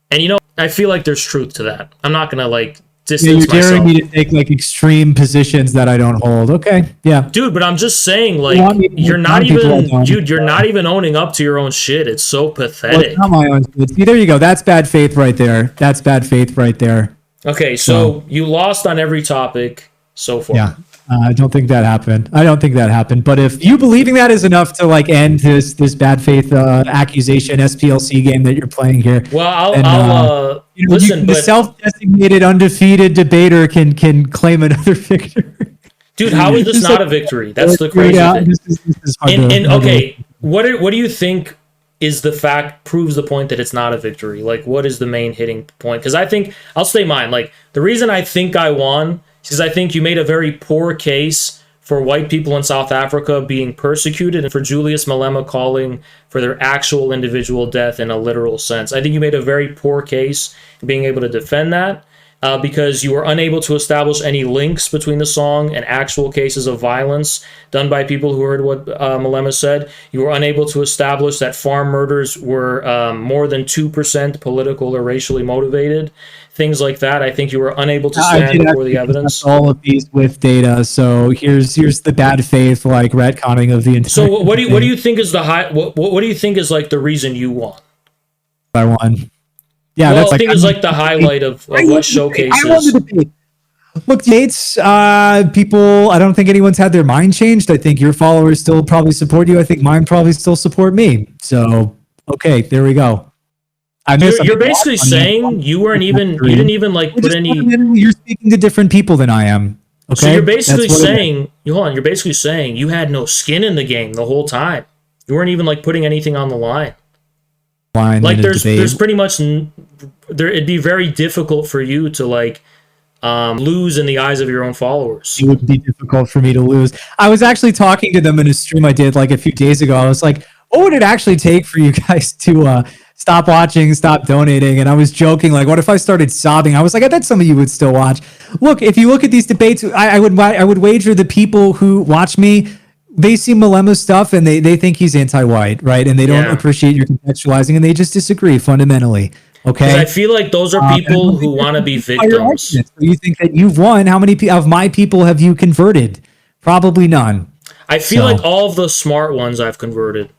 and I feel like there's truth to that. I'm not gonna like Yeah, distance you're daring myself. me to take like extreme positions that I don't hold. Okay, yeah. Dude, but I'm just saying, want like, me to you're make not fun of people I even, don't. dude, you're not even owning up to your own shit. It's so Well, pathetic. it's not my own. See, there you go. That's bad faith right there. That's bad faith right there. Okay, so you lost on every topic so far. Yeah. I don't think that happened. But if you believing that is enough to like end this bad faith accusation SPLC game that you're playing here, Well, then, I'll listen, the but self-designated undefeated debater can claim another victory. dude, how is this not a victory? That's the crazy thing. This is hard And to- okay, what do you think is the fact proves the point that it's not a victory? Like, what is the main hitting point? Because I think I'll say mine. Like, the reason I think I won is because I think you made a very poor case for white people in South Africa being persecuted and for Julius Malema calling for their actual individual death in a literal sense. I think you made a very poor case in being able to defend that. Because you were unable to establish any links between the song and actual cases of violence done by people who heard what Malema said. You were unable to establish that farm murders were more than 2% political or racially motivated. Things like that. I think you were unable to stand before the evidence. All of these with data. So here's the bad faith like retconning of the entire. So what do you think is the high? What do you think is like the reason you won? I won. Yeah, Well, that's I think it's like the highlight of what showcases. I won the debate. Look, Yates, people, I don't think anyone's had their mind changed. I think your followers still probably support you. I think mine probably still support me. So, okay, there we go. You're basically saying you didn't even like put any. You're speaking to different people than I am. Okay. So you're basically saying, hold on, you're basically saying you had no skin in the game the whole time. You weren't even like putting anything on the line. line Like in a there's debate. pretty much it'd be very difficult for you to like lose in the eyes of your own followers. It would be difficult for me to lose. I was actually talking to them in a stream I did like a few days ago. I was like, what would it actually take for you guys to stop watching, stop donating? And I was joking, like, what if I started sobbing? I was like, I bet some of you would still watch. Look, if you look at these debates, I would wager the people who watch me, they see Malema's stuff and they think he's anti-white, right? And they don't appreciate your contextualizing, and they just disagree fundamentally. Okay, I feel like those are people who want to be victims. So you think that you've won? How many of my people have you converted? Probably none. I feel like all of the smart ones I've converted.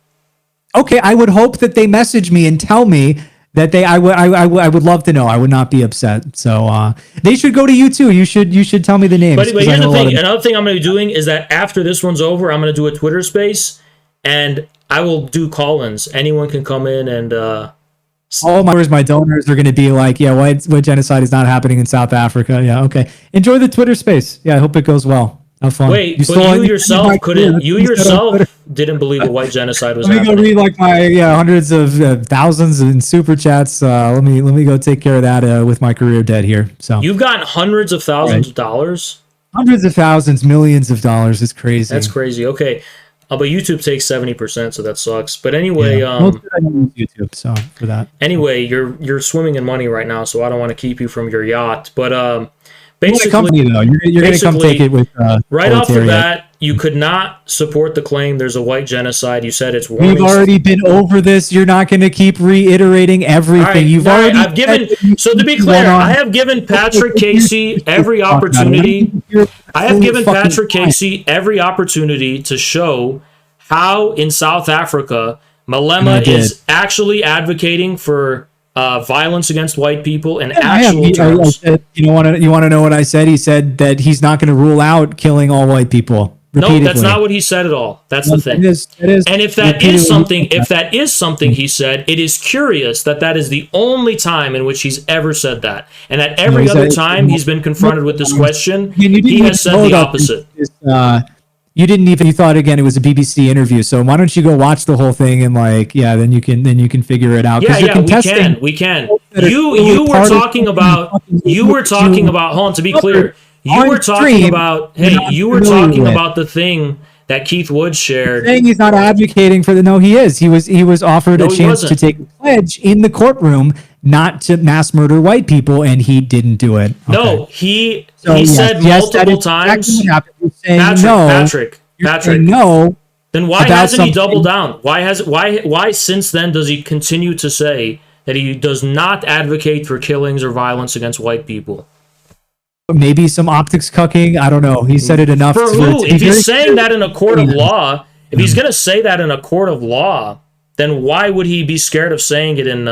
Okay, I would hope that they message me and tell me that I would love to know. I would not be upset. So they should go to you too. You should tell me the names. But here's the thing. Another thing I'm going to be doing is that after this one's over, I'm going to do a Twitter space, and I will do call-ins. Anyone can come in and. All my donors are going to be like, yeah, white genocide is not happening in South Africa. Yeah, okay. Enjoy the Twitter space. Yeah, I hope it goes well. Have fun. Wait, but you yourself couldn't. You yourself didn't believe a white genocide was happening. Let me go read like my hundreds of thousands in super chats. Let me go take care of that with my career dead here. So you've gotten hundreds of thousands of dollars. Hundreds of thousands, millions of dollars. It's crazy. That's crazy. Okay, but YouTube takes 70%, so that sucks. But anyway, most of it I use YouTube. So for that. Anyway, you're swimming in money right now, so I don't want to keep you from your yacht, but basically, company, though. You're going to come take it with right off the bat. You could not support the claim there's a white genocide. You said it's warning. We've already been over this. You're not going to keep reiterating everything. Right, You've already. I've given. So to be clear, I have given Patrick Casey every opportunity. I have given Patrick Casey every opportunity to show how in South Africa Malema is actually advocating for violence against white people in actual terms. You want to know what I said? He said that he's not going to rule out killing all white people. Repeatedly. No, that's not what he said at all. That's the thing. It is and if that is something he said, it is curious that is the only time in which he's ever said that. And at every other time he's been confronted with this question, he has said the opposite. You thought again it was a BBC interview, so why don't you go watch the whole thing and then you can figure it out. We can. You were talking about hold on, to be clear. You were talking about the thing that Keith Woods shared. Saying he's not advocating for he is. He was offered a chance to take a pledge in the courtroom not to mass murder white people, and he didn't do it. Okay. No, he said multiple times. Patrick. No. Then why hasn't he doubled down? Why since then does he continue to say that he does not advocate for killings or violence against white people? Maybe some optics cucking. I don't know. He said it enough. For who? If he's saying that in a court of law, if he's going to say that in a court of law, then why would he be scared of saying it in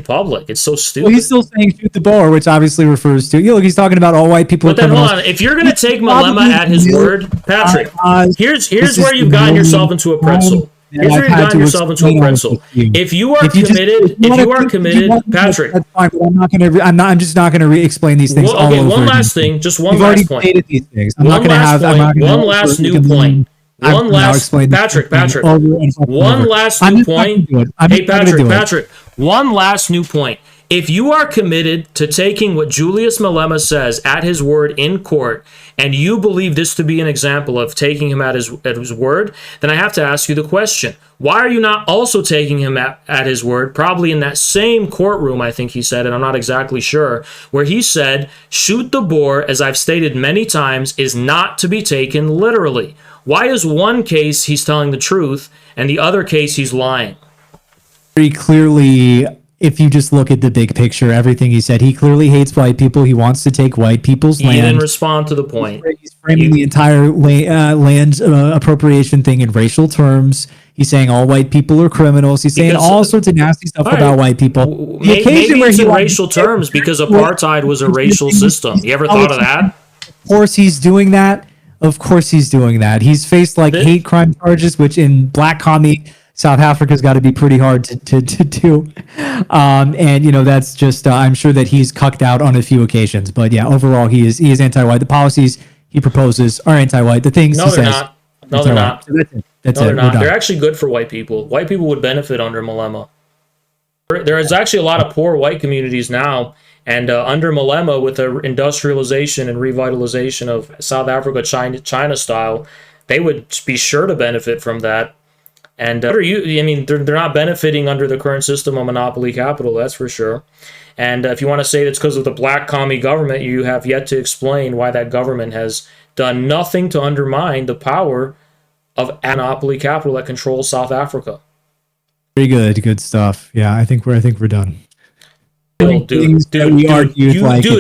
public? It's so stupid. Well, he's still saying shoot the Boer, which obviously refers to he's talking about all white people. But then hold on, if you're going to take Malema at his word, Patrick, here's where you've gotten yourself into a pretzel. Here's where you've gotten yourself into a pretzel. If you are committed, Patrick. That's fine, but I'm just not going to explain these things. Well, okay, one last thing, just one last point. These things. One last new point. One last new point. Hey, Patrick, one last new point. If you are committed to taking what Julius Malema says at his word in court, and you believe this to be an example of taking him at his word, then I have to ask you the question. Why are you not also taking him at his word, probably in that same courtroom, I think he said, and I'm not exactly sure, where he said, shoot the Boer, as I've stated many times, is not to be taken literally. Why is one case he's telling the truth, and the other case he's lying? Very clearly, if you just look at the big picture, everything he said, he clearly hates white people. He wants to take white people's land. He didn't respond to the point. He's framing the entire land appropriation thing in racial terms. He's saying all white people are criminals. He's saying all sorts of nasty stuff about white people. Maybe it's in racial terms because apartheid was a racial system. You ever thought of that? Of course he's doing that. Of course he's doing that. He's faced hate crime charges, which in black commie South Africa's got to be pretty hard to do. And that's just I'm sure that he's cucked out on a few occasions. But yeah, overall he is anti-white. The policies he proposes are anti-white. The things he says. No, they're not. That's it. They're not. They're actually good for white people. White people would benefit under Malema. There is actually a lot of poor white communities now, and under Malema, with the industrialization and revitalization of South Africa, China style, they would be sure to benefit from that. And I mean, they're not benefiting under the current system of monopoly capital, that's for sure. And if you want to say it's because of the black commie government, you have yet to explain why that government has done nothing to undermine the power of monopoly capital that controls South Africa. Very good stuff. Yeah, I think we're done. Dude,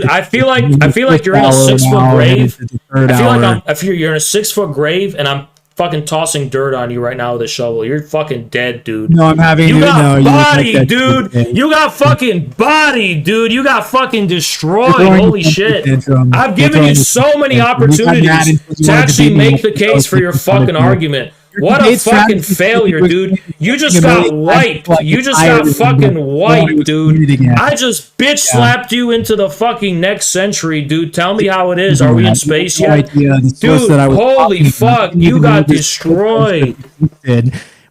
I feel like you're in a 6 foot grave. I feel you're in a 6 foot grave, and I'm fucking tossing dirt on you right now with a shovel. You're fucking dead, dude. No, I'm having you got body, dude. You got fucking body, dude. You got fucking destroyed. Holy shit! I've given you so many opportunities to actually make the case for your fucking argument. What a fucking failure, dude. You just got wiped. You just got fucking wiped, dude. I just bitch slapped you into the fucking next century, dude. Tell me how it is. Are we in space yet? Dude, holy fuck. You got destroyed.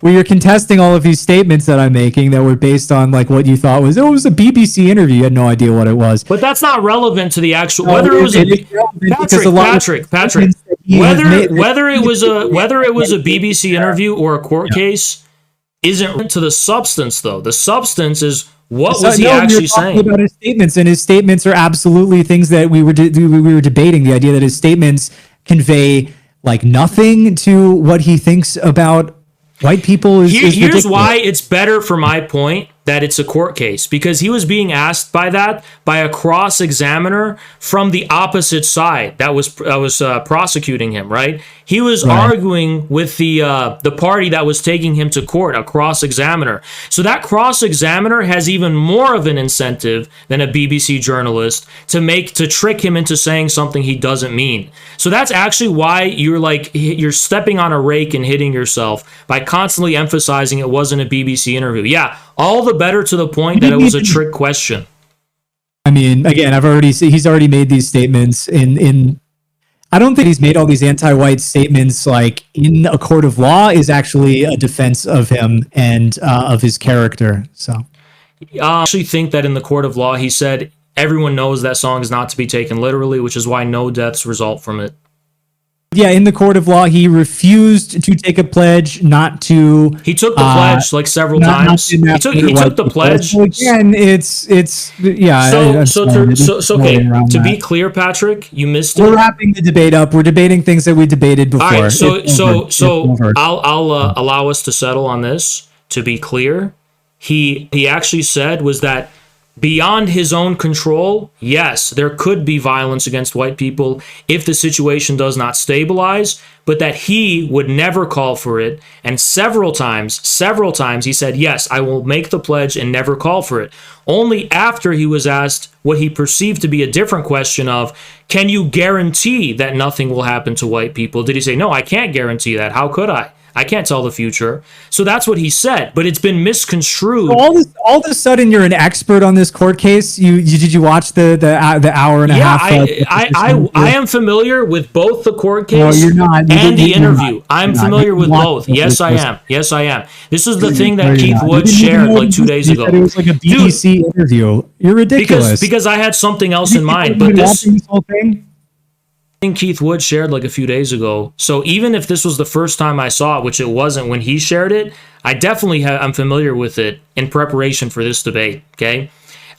Where you're contesting all of these statements that I'm making that were based on like what you thought was, it was a BBC interview. You had no idea what it was. But that's not relevant to the actual, whether it was Patrick, whether it was a BBC interview or a court case isn't relevant to the substance, though. The substance is what was he actually saying about his statements, and his statements are absolutely things that we were debating. The idea that his statements convey like nothing to what he thinks about white people is here's ridiculous. Why it's better for my point that it's a court case, because he was being asked by a cross-examiner from the opposite side that was prosecuting him, right? He was arguing with the party that was taking him to court, a cross-examiner. So that cross-examiner has even more of an incentive than a BBC journalist to trick him into saying something he doesn't mean. So that's actually why you're stepping on a rake and hitting yourself by constantly emphasizing it wasn't a BBC interview. Yeah, all the better to the point that it was a trick question. I mean, again, he's already made these statements in I don't think he's made all these anti-white statements like in a court of law is actually a defense of him and of his character. So I actually think that in the court of law, he said everyone knows that song is not to be taken literally, which is why no deaths result from it. Yeah, in the court of law, he refused to take a pledge not to. He took the pledge like several times. He took the pledge. So again, it's yeah. Okay. To be clear, Patrick, you missed it. We're wrapping the debate up. We're debating things that we debated before. All right. So I'll allow us to settle on this. To be clear, he actually said was that, beyond his own control, yes, there could be violence against white people if the situation does not stabilize, but that he would never call for it. And several times, he said, yes, I will make the pledge and never call for it. Only after he was asked what he perceived to be a different question of, can you guarantee that nothing will happen to white people? Did he say, no, I can't guarantee that. How could I? I can't tell the future. So that's what he said, but it's been misconstrued. So all of a sudden, you're an expert on this court case. Did you watch the hour and a half? I am familiar with both the court case and the interview. I'm familiar with both. Yes, I am. This is the thing that Keith Wood shared like 2 days ago. It was like a BBC interview. You're ridiculous. Because I had something else in mind, but this whole thing. Keith Wood shared like a few days ago. So even if this was the first time I saw it, which it wasn't when he shared it, I definitely I'm familiar with it in preparation for this debate. Okay,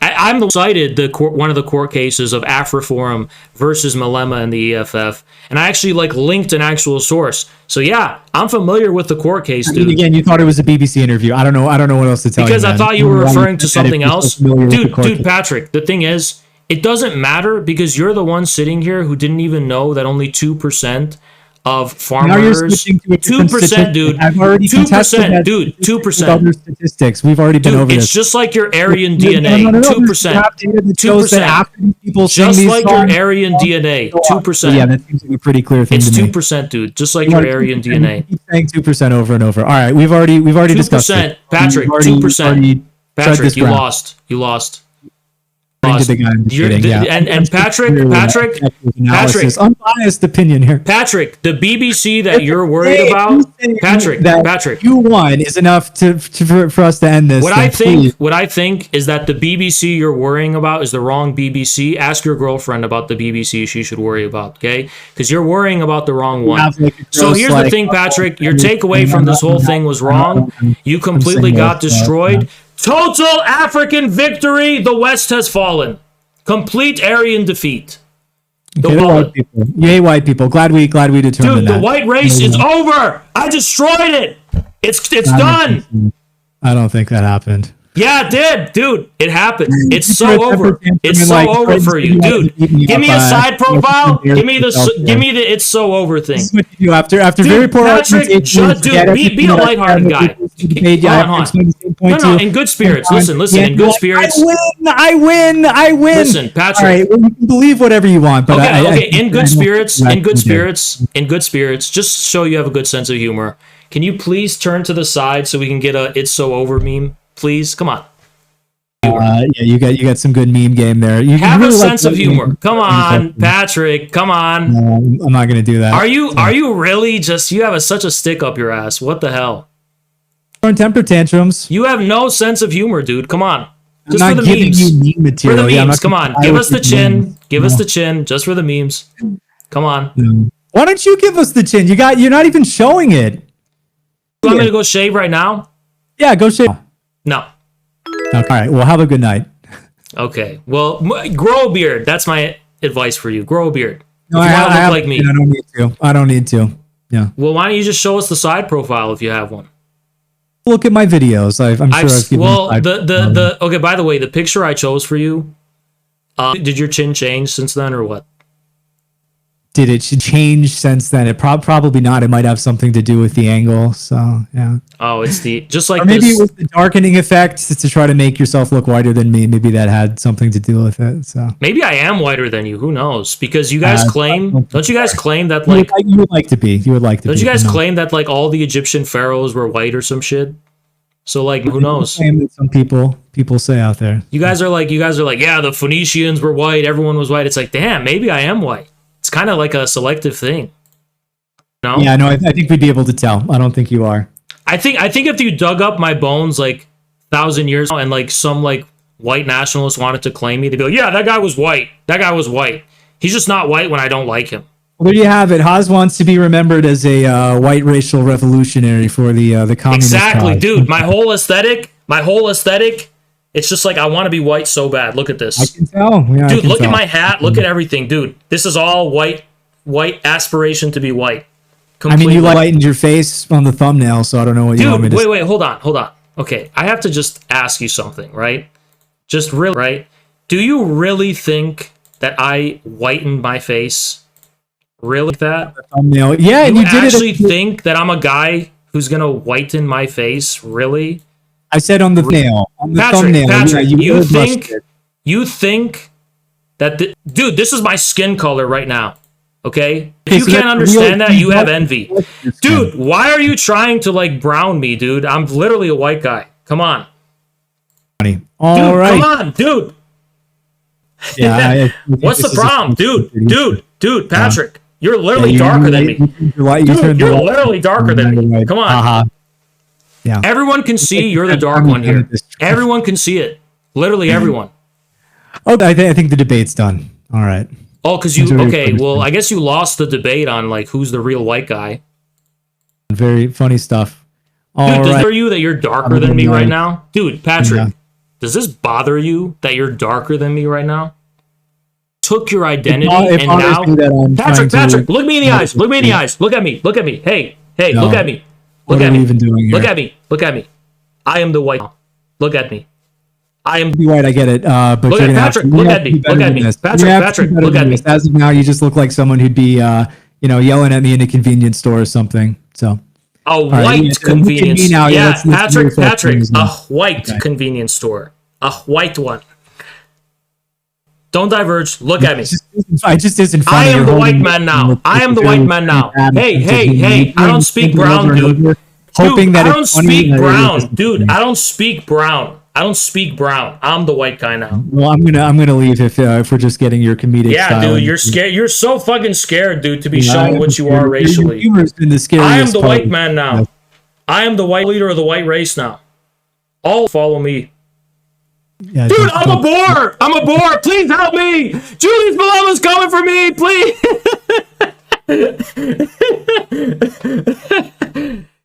I'm cited one of the court cases of Afriforum versus Malema and the EFF, and I actually linked an actual source. So yeah, I'm familiar with the court case, dude. Again, you thought it was a BBC interview. I don't know what else to tell you. Because I thought you were referring to something else, dude. Patrick, the thing is, it doesn't matter because you're the one sitting here who didn't even know that only 2% of farmers. 2%, dude. I've already 2%, dude. 2%. Other statistics. We've already been over this. It's just like your Aryan DNA. 2%. 2%. Just like your Aryan DNA. 2%. Yeah, that seems like a pretty clear thing. It's 2%, dude. Just like your Aryan DNA. Keep saying 2% over and over. All right, we've already discussed it. 2%, Patrick. 2%. Patrick, you lost. To the guy I'm kidding, yeah. And Patrick, unbiased opinion here. Patrick, the BBC that you're worried about, Patrick, you won is enough for us to end this. What I think is that the BBC you're worrying about is the wrong BBC. Ask your girlfriend about the BBC she should worry about, okay? Because you're worrying about the wrong one. So here's the thing, Patrick. Your takeaway from this whole thing was wrong. You completely got destroyed. Total African victory. The West has fallen. Complete Aryan defeat. White people. You hate white people. Glad we determined that. Dude, the white race is over. I destroyed it. It's done. I don't think that happened. Yeah, it did, dude. It happened. It's so over. It's so over for you, dude. Give me a side profile. Give me the it's so over thing. This is what you do after very poor Patrick, be a lighthearted guy. No, in good spirits. Listen, in good spirits. I win. Listen, Patrick. All right, well, you can believe whatever you want, but okay. In good spirits. Just so you have a good sense of humor. Can you please turn to the side so we can get a "It's so over" meme? Please, come on. Yeah, you got some good meme game there. You have really a sense of humor. Come on, Patrick. Come on. No, I'm not going to do that. Are you really just? You have such a stick up your ass. What the hell? Temper tantrums. You have no sense of humor, dude. Come on. Just for the memes. You meme material. For the memes. Come on. Give us the chin. Give us the chin. Just for the memes. Come on. Why don't you give us the chin? You're not even showing it. You want me to go shave right now? Yeah, go shave. No. All right. Well, have a good night. Okay. Well, grow a beard. That's my advice for you. Grow a beard. No, if you want to look like me. I don't need to. Yeah. Well, why don't you just show us the side profile if you have one? Look at my videos. I'm sure I've given okay, by the way, the picture I chose for you, did your chin change since then or what? Did it change since then? It probably not. It might have something to do with the angle. So yeah. Oh, it's just like or maybe it was the darkening effect to try to make yourself look whiter than me. Maybe that had something to do with it. So maybe I am whiter than you. Who knows? Because you guys don't you guys claim that like you would like to be? You would like to. Don't you guys claim that like all the Egyptian pharaohs were white or some shit? So like, who knows? Some people say out there. You guys are like, yeah, the Phoenicians were white. Everyone was white. It's like, damn, maybe I am white. It's kind of like a selective thing. No? Yeah, no, I think we'd be able to tell. I don't think you are. I think if you dug up my bones like 1,000 years ago and like some like white nationalist wanted to claim me, they'd be like, yeah, that guy was white. That guy was white. He's just not white when I don't like him. Well, there you have it. Haas wants to be remembered as a white racial revolutionary for the communist Exactly, cause. Dude. My whole aesthetic. It's just like I want to be white so bad. Look at this. I can tell. Yeah, dude, look at my hat. Look at everything, dude. This is all white aspiration to be white. Completely. I mean, you lightened your face on the thumbnail, so I don't know what you want me to say. Wait, hold on. Okay, I have to just ask you something, right? Just really, right? Do you really think that I whitened my face? Really that? Thumbnail. Yeah, you did actually think that I'm a guy who's gonna whiten my face? Really? I said on the thumbnail. Patrick, yeah, you think that dude, this is my skin color right now. Okay? If you can't understand that, you have envy. Dude, why are you trying to like brown me, dude? I'm literally a white guy. Come on. All right. Come on, dude. Yeah. What's the problem? Dude, Patrick. You're literally darker than me. Dude, you're literally darker than me. Come on. Yeah. Everyone can see you're the dark one here. Everyone can see it. Literally everyone. Oh, I think the debate's done. All right. Oh, because you... Okay, well, I guess you lost the debate on, like, who's the real white guy. Very funny stuff. Dude, does it bother you that you're darker than me right now? Dude, Patrick, does this bother you that you're darker than me right now? Took your identity and now... Patrick, look me in the eyes. Look me in the eyes. Look at me. Hey, look at me. Look at me. Even doing here? Look at me. I am the white. Look at me. I am white. I get it. But look at Patrick. Look at me. Patrick. Look at me. As of now, you just look like someone who'd be, yelling at me in a convenience store or something. So a white convenience. Yeah, Patrick. A white convenience store. A white one. Don't diverge. Look at me. I just isn't funny. I am the white man now. Hey. I don't speak brown, dude. I don't speak brown. Dude, I don't speak brown. I don't speak brown. I'm the white guy now. Well, I'm gonna leave if we're just getting your comedic Yeah, style. dude, you're scared. You're so fucking scared, dude, to be Yeah, shown what you are racially. Humor's been the I am scariest the part. white man now. I am the white leader of the white race now. All follow me. Yeah, Dude, I'm a Boer! I'm a Boer! Please help me! Julius Malema's coming for me! Please!